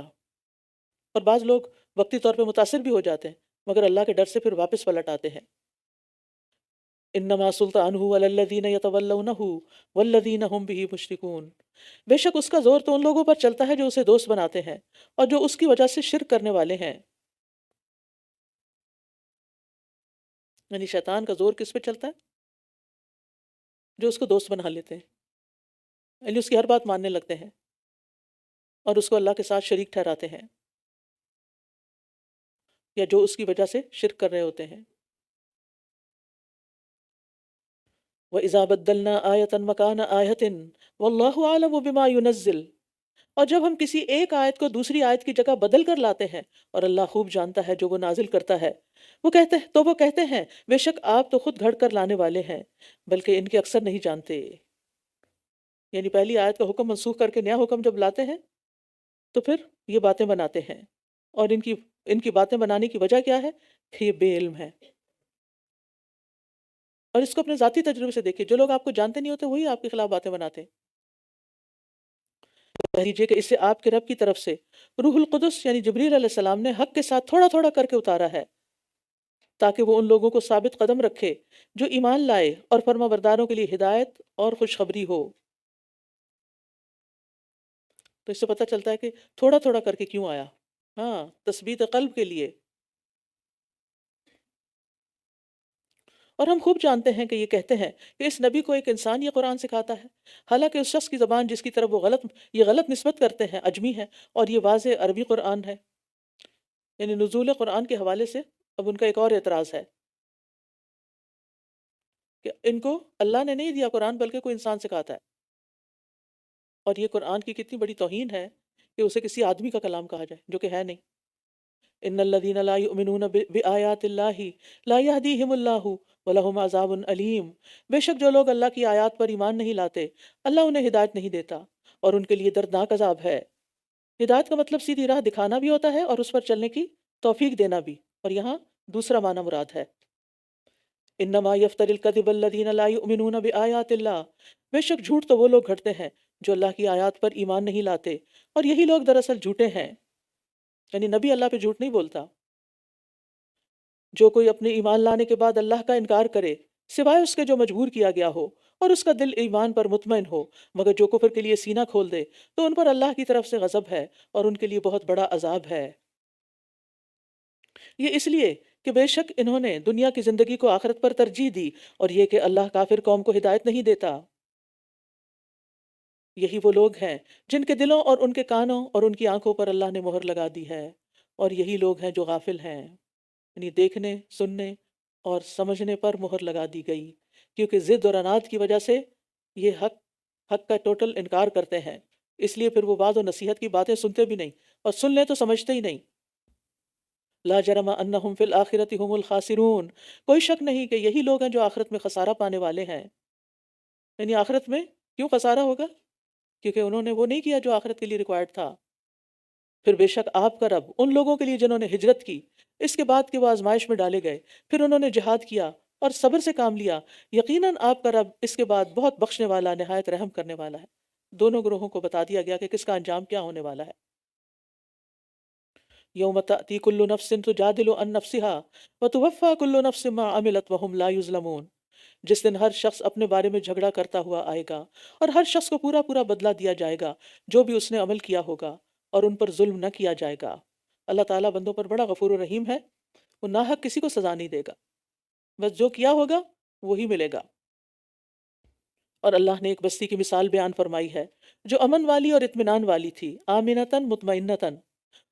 Speaker 2: اور بعض لوگ وقتی طور پہ متاثر بھی ہو جاتے ہیں مگر اللہ کے ڈر سے پھر واپس پلٹ آتے ہیں. انما سلطانہ علی الذین یتولونہ والذین هم بہ مشرکون، بے شک اس کا زور تو ان لوگوں پر چلتا ہے جو اسے دوست بناتے ہیں اور جو اس کی وجہ سے شرک کرنے والے ہیں. یعنی شیطان کا زور کس پہ چلتا ہے؟ جو اس کو دوست بنا لیتے ہیں، یعنی اس کی ہر بات ماننے لگتے ہیں اور اس کو اللہ کے ساتھ شریک ٹھہراتے ہیں، یا جو اس کی وجہ سے شرک کر رہے ہوتے ہیں. وَإِذَا بَدَّلْنَا آيَةً مَكَانَ آيَةٍ وَاللَّهُ أَعْلَمُ بِمَا يُنَزِّلُ، اور جب ہم کسی ایک آیت کو دوسری آیت کی جگہ بدل کر لاتے ہیں، اور اللہ خوب جانتا ہے جو وہ نازل کرتا ہے، وہ کہتے ہیں بے شک آپ تو خود گھڑ کر لانے والے ہیں، بلکہ ان کے اکثر نہیں جانتے۔ یعنی پہلی آیت کا حکم منسوخ کر کے نیا حکم جب لاتے ہیں تو پھر یہ باتیں بناتے ہیں، اور ان کی باتیں بنانے کی وجہ کیا ہے؟ کہ یہ بے علم ہے۔ اور اس کو اپنے ذاتی تجربے سے دیکھیے، جو لوگ آپ کو جانتے نہیں ہوتے وہی آپ کے خلاف باتیں بناتے ہیں۔ کہہ لیجیے کہ اسے آپ کے رب کی طرف سے روح القدس یعنی جبریل علیہ السلام نے حق کے ساتھ تھوڑا تھوڑا کر کے اتارا ہے، تاکہ وہ ان لوگوں کو ثابت قدم رکھے جو ایمان لائے، اور فرما برداروں کے لیے ہدایت اور خوشخبری ہو۔ تو اس سے پتہ چلتا ہے کہ تھوڑا تھوڑا کر کے کیوں آیا۔ ہاں، تثبیت قلب کے لیے۔ اور ہم خوب جانتے ہیں کہ یہ کہتے ہیں کہ اس نبی کو ایک انسان یہ قرآن سکھاتا ہے، حالانکہ اس شخص کی زبان جس کی طرف وہ یہ غلط نسبت کرتے ہیں اجمی ہے، اور یہ واضح عربی قرآن ہے۔ یعنی نزول قرآن کے حوالے سے اب ان کا ایک اور اعتراض ہے کہ ان کو اللہ نے نہیں دیا قرآن، بلکہ کوئی انسان سکھاتا ہے، اور یہ قرآن کی کتنی بڑی توہین ہے کہ اسے کسی آدمی کا کلام کہا جائے، جو کہ ہے نہیں۔ ان الذين لا يؤمنون بآيات الله لا يهديهم الله ولهم عذاب علیم۔ بے شک جو لوگ اللہ کی آیات پر ایمان نہیں لاتے، اللہ انہیں ہدایت نہیں دیتا، اور ان کے لیے دردناک عذاب ہے۔ ہدایت کا مطلب سیدھی راہ دکھانا بھی ہوتا ہے، اور اس پر چلنے کی توفیق دینا بھی، اور یہاں دوسرا معنی مراد ہے۔ انما یفتری الکذب الذین لا یؤمنون بآیات اللہ، بے شک جھوٹ تو وہ لوگ گھڑتے ہیں جو اللہ کی آیات پر ایمان نہیں لاتے، اور یہی لوگ دراصل جھوٹے ہیں۔ یعنی نبی اللہ پہ جھوٹ نہیں بولتا۔ جو کوئی اپنے ایمان لانے کے بعد اللہ کا انکار کرے، سوائے اس کے جو مجبور کیا گیا ہو اور اس کا دل ایمان پر مطمئن ہو، مگر جو کفر کے لیے سینہ کھول دے، تو ان پر اللہ کی طرف سے غضب ہے، اور ان کے لیے بہت بڑا عذاب ہے۔ یہ اس لیے کہ بے شک انہوں نے دنیا کی زندگی کو آخرت پر ترجیح دی، اور یہ کہ اللہ کافر قوم کو ہدایت نہیں دیتا۔ یہی وہ لوگ ہیں جن کے دلوں اور ان کے کانوں اور ان کی آنکھوں پر اللہ نے مہر لگا دی ہے، اور یہی لوگ ہیں جو غافل ہیں، یعنی دیکھنے، سننے اور سمجھنے پر مہر لگا دی گئی، کیونکہ ضد اور عناد کی وجہ سے یہ حق کا ٹوٹل انکار کرتے ہیں، اس لیے پھر وہ وعظ و نصیحت کی باتیں سنتے بھی نہیں، اور سن لیں تو سمجھتے ہی نہیں۔ لا جرم انہم فی الآخرۃ هم الخاسرون، کوئی شک نہیں کہ یہی لوگ ہیں جو آخرت میں خسارہ پانے والے ہیں۔ یعنی آخرت میں کیوں خسارہ ہوگا؟ کیونکہ انہوں نے وہ نہیں کیا جو آخرت کے لیے ریکوائرڈ تھا۔ پھر بے شک آپ کا رب ان لوگوں کے لیے جنہوں نے ہجرت کی اس کے بعد کہ وہ آزمائش میں ڈالے گئے، پھر انہوں نے جہاد کیا اور صبر سے کام لیا، یقیناً آپ کا رب اس کے بعد بہت بخشنے والا، نہایت رحم کرنے والا ہے۔ دونوں گروہوں کو بتا دیا گیا کہ کس کا انجام کیا ہونے والا ہے۔ یوم تأتی کل نفس تجادل عن نفسها وتوفى كل نفس ما عملت وهم لا يظلمون، جس دن ہر شخص اپنے بارے میں جھگڑا کرتا ہوا آئے گا، اور ہر شخص کو پورا پورا بدلہ دیا جائے گا جو بھی اس نے عمل کیا ہوگا، اور ان پر ظلم نہ کیا جائے گا۔ اللہ تعالیٰ بندوں پر بڑا غفور و رحیم ہے، وہ ناحق کسی کو سزا نہیں دے گا، بس جو کیا ہوگا وہی ملے گا۔ اور اللہ نے ایک بستی کی مثال بیان فرمائی ہے جو امن والی اور اطمینان والی تھی، آمنتاً مطمئنتاً،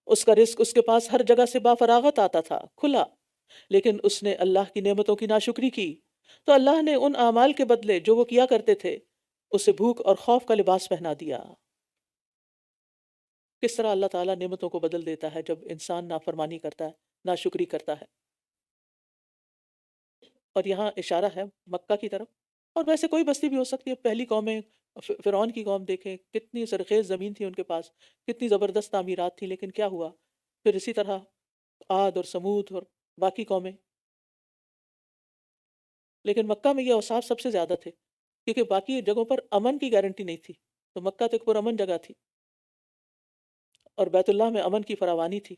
Speaker 2: اس کا رزق اس کے پاس ہر جگہ سے بافراغت آتا تھا، کھلا، لیکن اس نے اللہ کی نعمتوں کی ناشکری کی، تو اللہ نے ان اعمال کے بدلے جو وہ کیا کرتے تھے اسے بھوک اور خوف کا لباس پہنا دیا۔ کس طرح اللہ تعالیٰ نعمتوں کو بدل دیتا ہے جب انسان نافرمانی کرتا ہے، ناشکری کرتا ہے۔ اور یہاں اشارہ ہے مکہ کی طرف، اور ویسے کوئی بستی بھی ہو سکتی ہے۔ پہلی قومیں، فرعون کی قوم دیکھیں، کتنی سرخیز زمین تھی ان کے پاس، کتنی زبردست تعمیرات تھی، لیکن کیا ہوا؟ پھر اسی طرح عاد اور سمود اور باقی قومیں۔ لیکن مکہ میں یہ اوصاف سب سے زیادہ تھے، کیونکہ باقی جگہوں پر امن کی گارنٹی نہیں تھی، تو مکہ تو ایک پرامن جگہ تھی، اور بیت اللہ میں امن کی فراوانی تھی،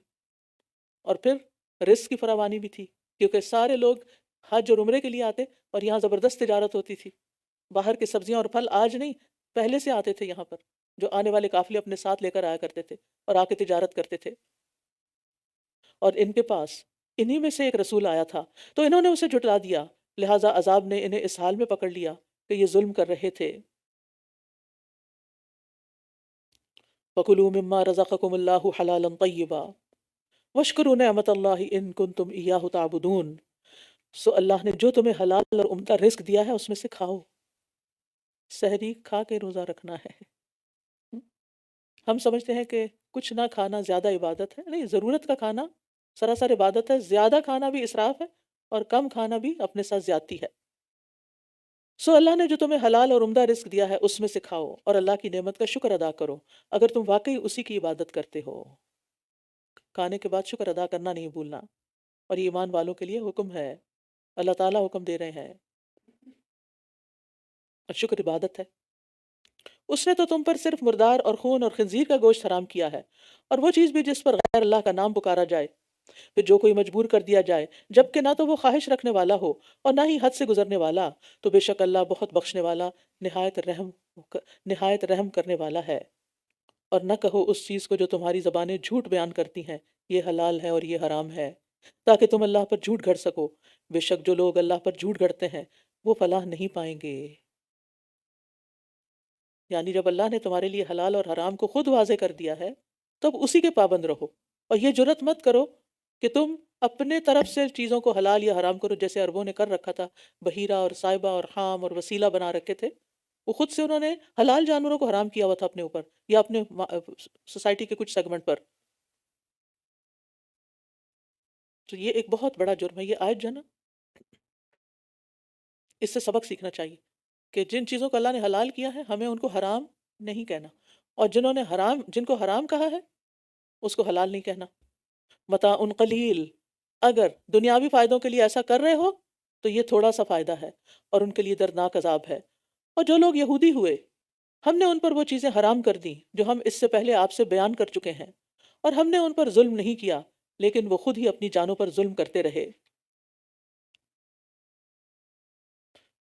Speaker 2: اور پھر رزق کی فراوانی بھی تھی، کیونکہ سارے لوگ حج اور عمرے کے لیے آتے، اور یہاں زبردست تجارت ہوتی تھی۔ باہر کی سبزیاں اور پھل آج نہیں، پہلے سے آتے تھے یہاں پر، جو آنے والے قافلے اپنے ساتھ لے کر آیا کرتے تھے اور آ کے تجارت کرتے تھے۔ اور ان کے پاس انہی میں سے ایک رسول آیا تھا، تو انہوں نے اسے جھٹلا دیا، لہٰذا عذاب نے انہیں اس حال میں پکڑ لیا کہ یہ ظلم کر رہے تھے۔ فَكُلُوا مِمَّا رَزَقَكُمُ اللَّهُ حَلَالًا طَيِّبًا وَاشْكُرُوا نِعْمَتَ اللَّهِ إِن كُنتُمْ إِيَّاهُ تَعْبُدُونَ۔ سو اللہ نے جو تمہیں حلال اور عمدہ رزق دیا ہے اس میں سے کھاؤ، سحری کھا کے روزہ رکھنا ہے، ہم سمجھتے ہیں کہ کچھ نہ کھانا زیادہ عبادت ہے، نہیں، ضرورت کا کھانا سراسر عبادت ہے، زیادہ کھانا بھی اسراف ہے اور کم کھانا بھی اپنے ساتھ زیادتی ہے۔ سو اللہ نے جو تمہیں حلال اور عمدہ رزق دیا ہے اس میں سے کھاؤ اور اللہ کی نعمت کا شکر ادا کرو اگر تم واقعی اسی کی عبادت کرتے ہو۔ کھانے کے بعد شکر ادا کرنا نہیں بھولنا، اور یہ ایمان والوں کے لیے حکم ہے، اللہ تعالیٰ حکم دے رہے ہیں، اور شکر عبادت ہے۔ اس نے تو تم پر صرف مردار اور خون اور خنزیر کا گوشت حرام کیا ہے، اور وہ چیز بھی جس پر غیر اللہ کا نام پکارا جائے، پھر جو کوئی مجبور کر دیا جائے جبکہ نہ تو وہ خواہش رکھنے والا ہو اور نہ ہی حد سے گزرنے والا، تو بے شک اللہ بہت بخشنے والا، نہایت رحم کرنے والا ہے۔ اور نہ کہو اس چیز کو جو تمہاری زبانیں جھوٹ بیان کرتی ہیں، یہ حلال ہے اور یہ حرام ہے، تاکہ تم اللہ پر جھوٹ گھڑ سکو، بے شک جو لوگ اللہ پر جھوٹ گھڑتے ہیں وہ فلاح نہیں پائیں گے۔ یعنی جب اللہ نے تمہارے لیے حلال اور حرام کو خود واضح کر دیا ہے تب اسی کے پابند رہو، اور یہ جرت مت کرو کہ تم اپنے طرف سے چیزوں کو حلال یا حرام کرو، جیسے عربوں نے کر رکھا تھا، بحیرہ اور صائبہ اور حام اور وسیلہ بنا رکھے تھے، وہ خود سے انہوں نے حلال جانوروں کو حرام کیا ہوا تھا اپنے اوپر یا اپنے سوسائٹی کے کچھ سیگمنٹ پر۔ تو یہ ایک بہت بڑا جرم ہے، یہ آیت جو ہے نا، اس سے سبق سیکھنا چاہیے کہ جن چیزوں کو اللہ نے حلال کیا ہے ہمیں ان کو حرام نہیں کہنا، اور جن کو حرام کہا ہے اس کو حلال نہیں کہنا۔ متاع قلیل، اگر دنیاوی فائدوں کے لیے ایسا کر رہے ہو تو یہ تھوڑا سا فائدہ ہے اور ان کے لیے دردناک عذاب ہے۔ اور جو لوگ یہودی ہوئے ہم نے ان پر وہ چیزیں حرام کر دیں جو ہم اس سے پہلے آپ سے بیان کر چکے ہیں، اور ہم نے ان پر ظلم نہیں کیا لیکن وہ خود ہی اپنی جانوں پر ظلم کرتے رہے۔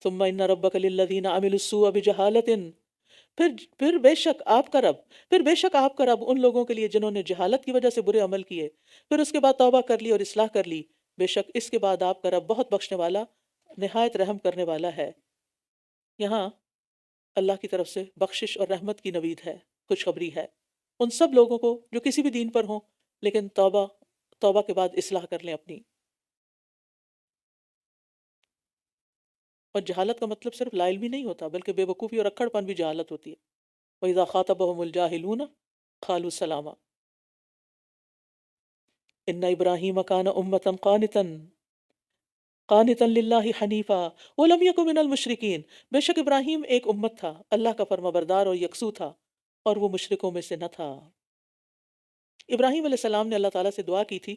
Speaker 2: ثم ان ربک للذین عملوا السوء بجہالۃ، پھر بے شک آپ کا رب ان لوگوں کے لیے جنہوں نے جہالت کی وجہ سے برے عمل کیے، پھر اس کے بعد توبہ کر لی اور اصلاح کر لی، بے شک اس کے بعد آپ کا رب بہت بخشنے والا، نہایت رحم کرنے والا ہے۔ یہاں اللہ کی طرف سے بخشش اور رحمت کی نوید ہے، خوشخبری ہے ان سب لوگوں کو جو کسی بھی دین پر ہوں لیکن توبہ کے بعد اصلاح کر لیں اپنی۔ اور جہالت کا مطلب صرف لا علمی نہیں ہوتا بلکہ بے وقوفی اور اکڑ پن بھی جہالت ہوتی ہے۔ وَإِذَا خَاطَبَهُمُ الْجَاهِلُونَ قَالُوا سَلَامًا إِنَّ إِبْرَاهِيمَ كَانَ أُمَّةً قانتا للہ حنیفا ولم یک من المشرکین، بے شک ابراہیم ایک امت تھا، اللہ کا فرما بردار اور یکسو تھا اور وہ مشرکوں میں سے نہ تھا۔ ابراہیم علیہ السلام نے اللہ تعالیٰ سے دعا کی تھی،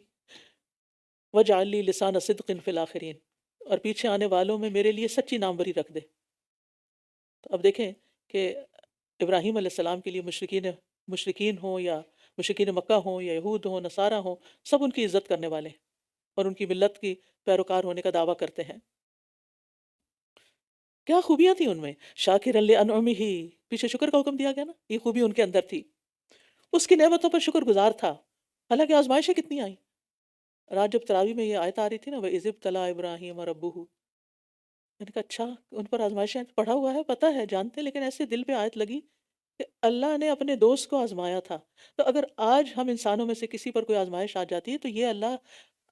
Speaker 2: وَاجْعَل لِّي لِسَانَ صِدْقٍ فِي الْآخِرِينَ، اور پیچھے آنے والوں میں میرے لیے سچی ناموری رکھ دے۔ تو اب دیکھیں کہ ابراہیم علیہ السلام کے لیے مشرکین ہوں یا مشرکین مکہ ہوں یا یہود ہوں نصارہ ہوں، سب ان کی عزت کرنے والے ہیں اور ان کی ملت کی پیروکار ہونے کا دعویٰ کرتے ہیں۔ کیا خوبیاں تھیں ان میں؟ شاکرا لانعمہ، پیچھے شکر کا حکم دیا گیا نا، یہ خوبی ان کے اندر تھی، اس کی نعمتوں پر شکر گزار تھا۔ حالانکہ آزمائشیں کتنی آئیں، رات جب تراویح میں یہ آیت آ رہی تھی نا، وَإِذِ ابْتَلَىٰ إِبْرَاهِيمَ رَبُّهُ، میں نے کہا اچھا ان پر آزمائشیں پڑھا ہوا ہے، پتہ ہے، جانتے، لیکن ایسے دل پہ آیت لگی کہ اللہ نے اپنے دوست کو آزمایا تھا، تو اگر آج ہم انسانوں میں سے کسی پر کوئی آزمائش آ جاتی ہے تو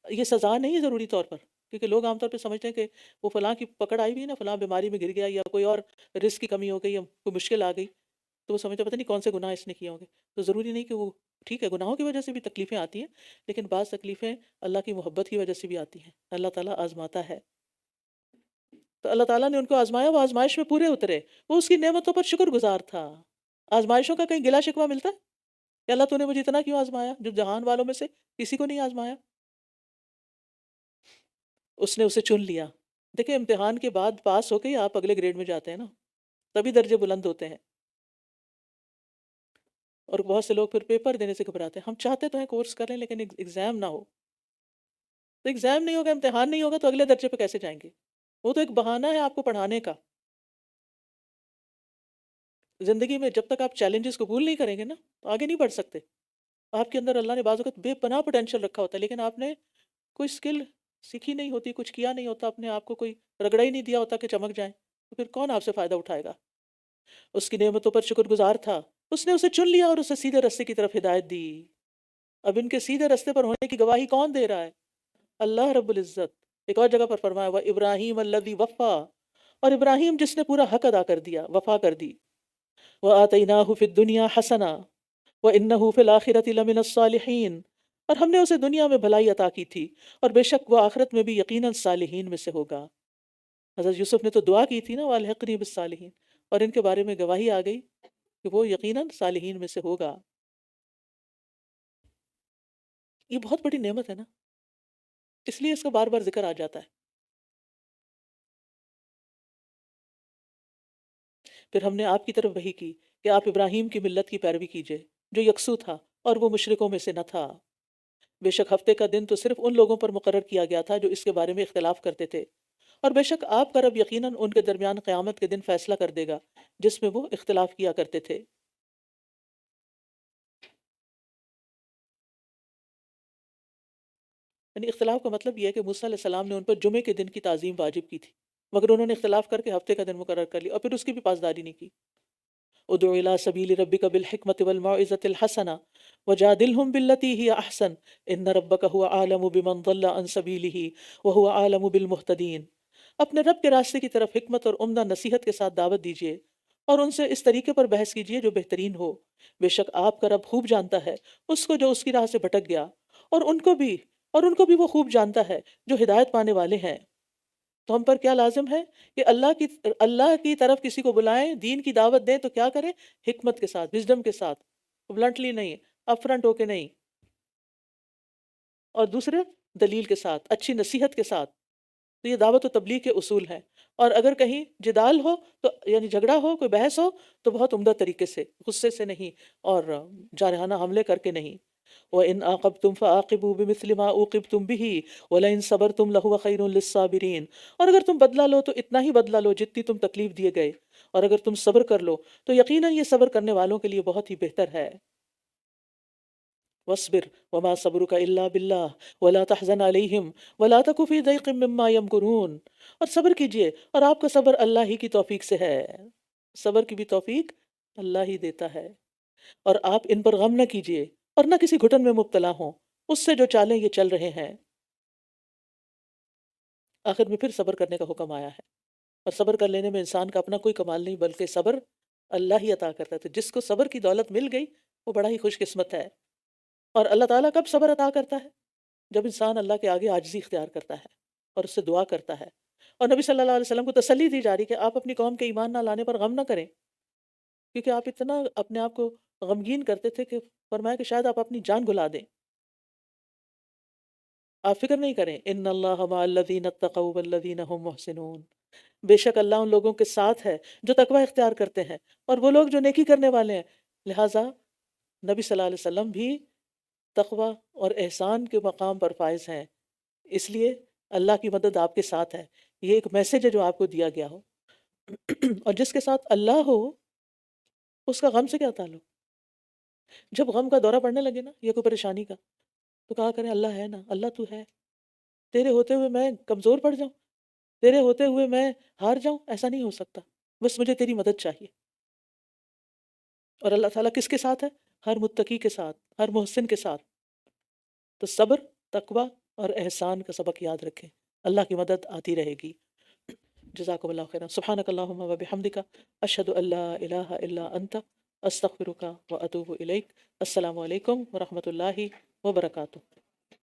Speaker 2: یہ سزا نہیں ضروری طور پر، کیونکہ لوگ عام طور پہ سمجھتے ہیں کہ وہ فلاں کی پکڑ آئی ہوئی ہے نا، فلاں بیماری میں گر گیا یا کوئی اور رزق کی کمی ہو گئی یا کوئی مشکل آ گئی، تو وہ سمجھتے پتہ نہیں کون سے گناہ اس نے کیے ہوں گے۔ تو ضروری نہیں کہ وہ، ٹھیک ہے گناہوں کی وجہ سے بھی تکلیفیں آتی ہیں، لیکن بعض تکلیفیں اللہ کی محبت کی وجہ سے بھی آتی ہیں، اللہ تعالیٰ آزماتا ہے۔ تو اللہ تعالیٰ نے ان کو آزمایا، وہ آزمائش میں پورے اترے، وہ اس کی نعمتوں پر شکر گزار تھا۔ آزمائشوں کا کہیں گلا شکوہ ملتا ہے کہ اللہ تو نے مجھے اتنا کیوں آزمایا جو جہان والوں میں سے کسی کو نہیں آزمایا؟ اس نے اسے چن لیا۔ دیکھیں امتحان کے بعد پاس ہو کے ہی آپ اگلے گریڈ میں جاتے ہیں نا، تبھی درجے بلند ہوتے ہیں۔ اور بہت سے لوگ پھر پیپر دینے سے گھبراتے ہیں، ہم چاہتے تو ہیں کورس کریں لیکن ایگزام نہ ہو، تو ایگزام نہیں ہوگا، امتحان نہیں ہوگا تو اگلے درجے پہ کیسے جائیں گے؟ وہ تو ایک بہانہ ہے آپ کو پڑھانے کا۔ زندگی میں جب تک آپ چیلنجز قبول نہیں کریں گے نا تو آگے نہیں بڑھ سکتے۔ آپ کے اندر اللہ نے بعض اوقات بے پناہ پوٹینشیل رکھا ہوتا ہے، لیکن آپ نے کوئی سکل سیکھی نہیں ہوتی، کچھ کیا نہیں ہوتا، اپنے آپ کو کوئی رگڑا ہی نہیں دیا ہوتا کہ چمک جائیں، تو پھر کون آپ سے فائدہ اٹھائے گا؟ اس کی نعمتوں پر شکر گزار تھا، اس نے اسے چن لیا اور اسے سیدھے رستے کی طرف ہدایت دی۔ اب ان کے سیدھے رستے پر ہونے کی گواہی کون دے رہا ہے؟ اللہ رب العزت۔ ایک اور جگہ پر فرمایا وَإِبْرَاهِيمَ الَّذِي وَفَّى، اور ابراہیم جس نے پورا حق ادا کر دیا، وفا کر دی۔ وَآتَيْنَاهُ فِي الدُّنْيَا حَسَنَةً، وَإِنَّهُ فِي الْآخِرَةِ لَمِنَ الصَّالِحِينَ، اور ہم نے اسے دنیا میں بھلائی عطا کی تھی اور بے شک وہ آخرت میں بھی یقیناً صالحین میں سے ہوگا۔ حضرت یوسف نے تو دعا کی تھی نا وَأَلْحِقْنِي بِالصَّالِحِينَ، اور ان کے بارے میں گواہی آ گئی کہ وہ یقیناً صالحین میں سے ہوگا۔ یہ بہت بڑی نعمت ہے نا، اس لیے اس کا بار بار ذکر آ جاتا ہے۔ پھر ہم نے آپ کی طرف وحی کی کہ آپ ابراہیم کی ملت کی پیروی کیجئے جو یکسو تھا اور وہ مشرکوں میں سے نہ تھا۔ بے شک ہفتے کا دن تو صرف ان لوگوں پر مقرر کیا گیا تھا جو اس کے بارے میں اختلاف کرتے تھے، اور بے شک آپ کا رب یقیناً ان کے درمیان قیامت کے دن فیصلہ کر دے گا جس میں وہ اختلاف کیا کرتے تھے۔ یعنی اختلاف کا مطلب یہ ہے کہ موسیٰ علیہ السلام نے ان پر جمعے کے دن کی تعظیم واجب کی تھی، مگر انہوں نے اختلاف کر کے ہفتے کا دن مقرر کر لیا اور پھر اس کی بھی پاسداری نہیں کی۔ ادع الى سبیل ربک بالحکمت والموعظۃ الحسنہ وجادلہم باللتی ہی احسن ان ربک هو اعلم بمن ضل عن سبیلہ وهو اعلم بالمہتدین۔ اپنے رب کے راستے کی طرف حکمت اور عمدہ نصیحت کے ساتھ دعوت دیجیے اور ان سے اس طریقے پر بحث کیجیے جو بہترین ہو، بے شک آپ کا رب خوب جانتا ہے اس کو جو اس کی راہ سے بھٹک گیا، اور ان کو بھی وہ خوب جانتا ہے جو ہدایت پانے والے ہیں۔ تو ہم پر کیا لازم ہے کہ اللہ کی طرف کسی کو بلائیں، دین کی دعوت دیں تو کیا کریں؟ حکمت کے ساتھ، وزڈم کے ساتھ، بلنٹلی نہیں، اپ فرنٹ ہو کے نہیں، اور دوسرے دلیل کے ساتھ، اچھی نصیحت کے ساتھ۔ تو یہ دعوت و تبلیغ کے اصول ہیں، اور اگر کہیں جدال ہو تو یعنی جھگڑا ہو، کوئی بحث ہو، تو بہت عمدہ طریقے سے، غصے سے نہیں اور جارحانہ حملے کر کے نہیں۔ وَإِنْ عَاقَبْتُمْ فَعَاقِبُوا بِمِثْلِ مَا عُوقِبْتُمْ بِهِ وَلَئِنْ صَبَرْتُمْ لَهُوَ خَيْرٌ لِلصَّابِرِينَ، اور اگر تم بدلہ لو تو اتنا ہی بدلہ لو جتنی تم تکلیف دیے گئے، اور اگر تم صبر کر لو تو یقیناً یہ صبر کرنے والوں کے لیے بہت ہی بہتر ہے۔ وَاصْبِرْ وَمَا صَبْرُكَ إِلَّا بِاللَّهِ وَلَا تَحْزَنْ عَلَيْهِمْ وَلَا تَكُ فِي ضَيْقٍ مِّمَّا يَمْكُرُونَ، اور صبر کیجئے اور آپ کا صبر اللہ ہی کی توفیق سے ہے، صبر کی بھی توفیق اللہ ہی دیتا ہے، اور آپ ان پر غم نہ کیجئے اور نہ کسی گھٹن میں مبتلا ہوں اس سے جو چالیں یہ چل رہے ہیں۔ آخر میں پھر صبر کرنے کا حکم آیا ہے، اور صبر کر لینے میں انسان کا اپنا کوئی کمال نہیں بلکہ صبر اللہ ہی عطا کرتا ہے۔ تو جس کو صبر کی دولت مل گئی وہ بڑا ہی خوش قسمت ہے۔ اور اللہ تعالیٰ کب صبر عطا کرتا ہے؟ جب انسان اللہ کے آگے عاجزی اختیار کرتا ہے اور اس سے دعا کرتا ہے۔ اور نبی صلی اللہ علیہ وسلم کو تسلی دی جا رہی کہ آپ اپنی قوم کے ایمان نہ لانے پر غم نہ کریں، کیونکہ آپ اتنا اپنے آپ کو غمگین کرتے تھے کہ فرمایا کہ شاید آپ اپنی جان گھلا دیں۔ آپ فکر نہیں کریں، ان اللہ مع الذین اتقوا والذین هم محسنون، بے شک اللہ ان لوگوں کے ساتھ ہے جو تقوی اختیار کرتے ہیں اور وہ لوگ جو نیکی کرنے والے ہیں۔ لہٰذا نبی صلی اللہ علیہ وسلم بھی تقوی اور احسان کے مقام پر فائز ہیں، اس لیے اللہ کی مدد آپ کے ساتھ ہے۔ یہ ایک میسج ہے جو آپ کو دیا گیا ہو، اور جس کے ساتھ اللہ ہو اس کا غم سے کیا تعلق؟ جب غم کا دورہ پڑنے لگے نا یا کوئی پریشانی کا، تو کہا کریں اللہ ہے نا، اللہ تو ہے، تیرے ہوتے ہوئے میں کمزور پڑ جاؤں، تیرے ہوتے ہوئے میں ہار جاؤں، ایسا نہیں ہو سکتا، بس مجھے تیری مدد چاہیے۔ اور اللہ تعالیٰ کس کے ساتھ ہے؟ ہر متقی کے ساتھ، ہر محسن کے ساتھ۔ تو صبر، تقوی اور احسان کا سبق یاد رکھیں، اللہ کی مدد آتی رہے گی۔ جزاکم اللہ خیرا، سبحانک اللہم و بحمدک، اشہد ان لا الہ الا انت، استغفرک و اتوب الیک۔ السلام علیکم ورحمۃ اللہ وبرکاتہ۔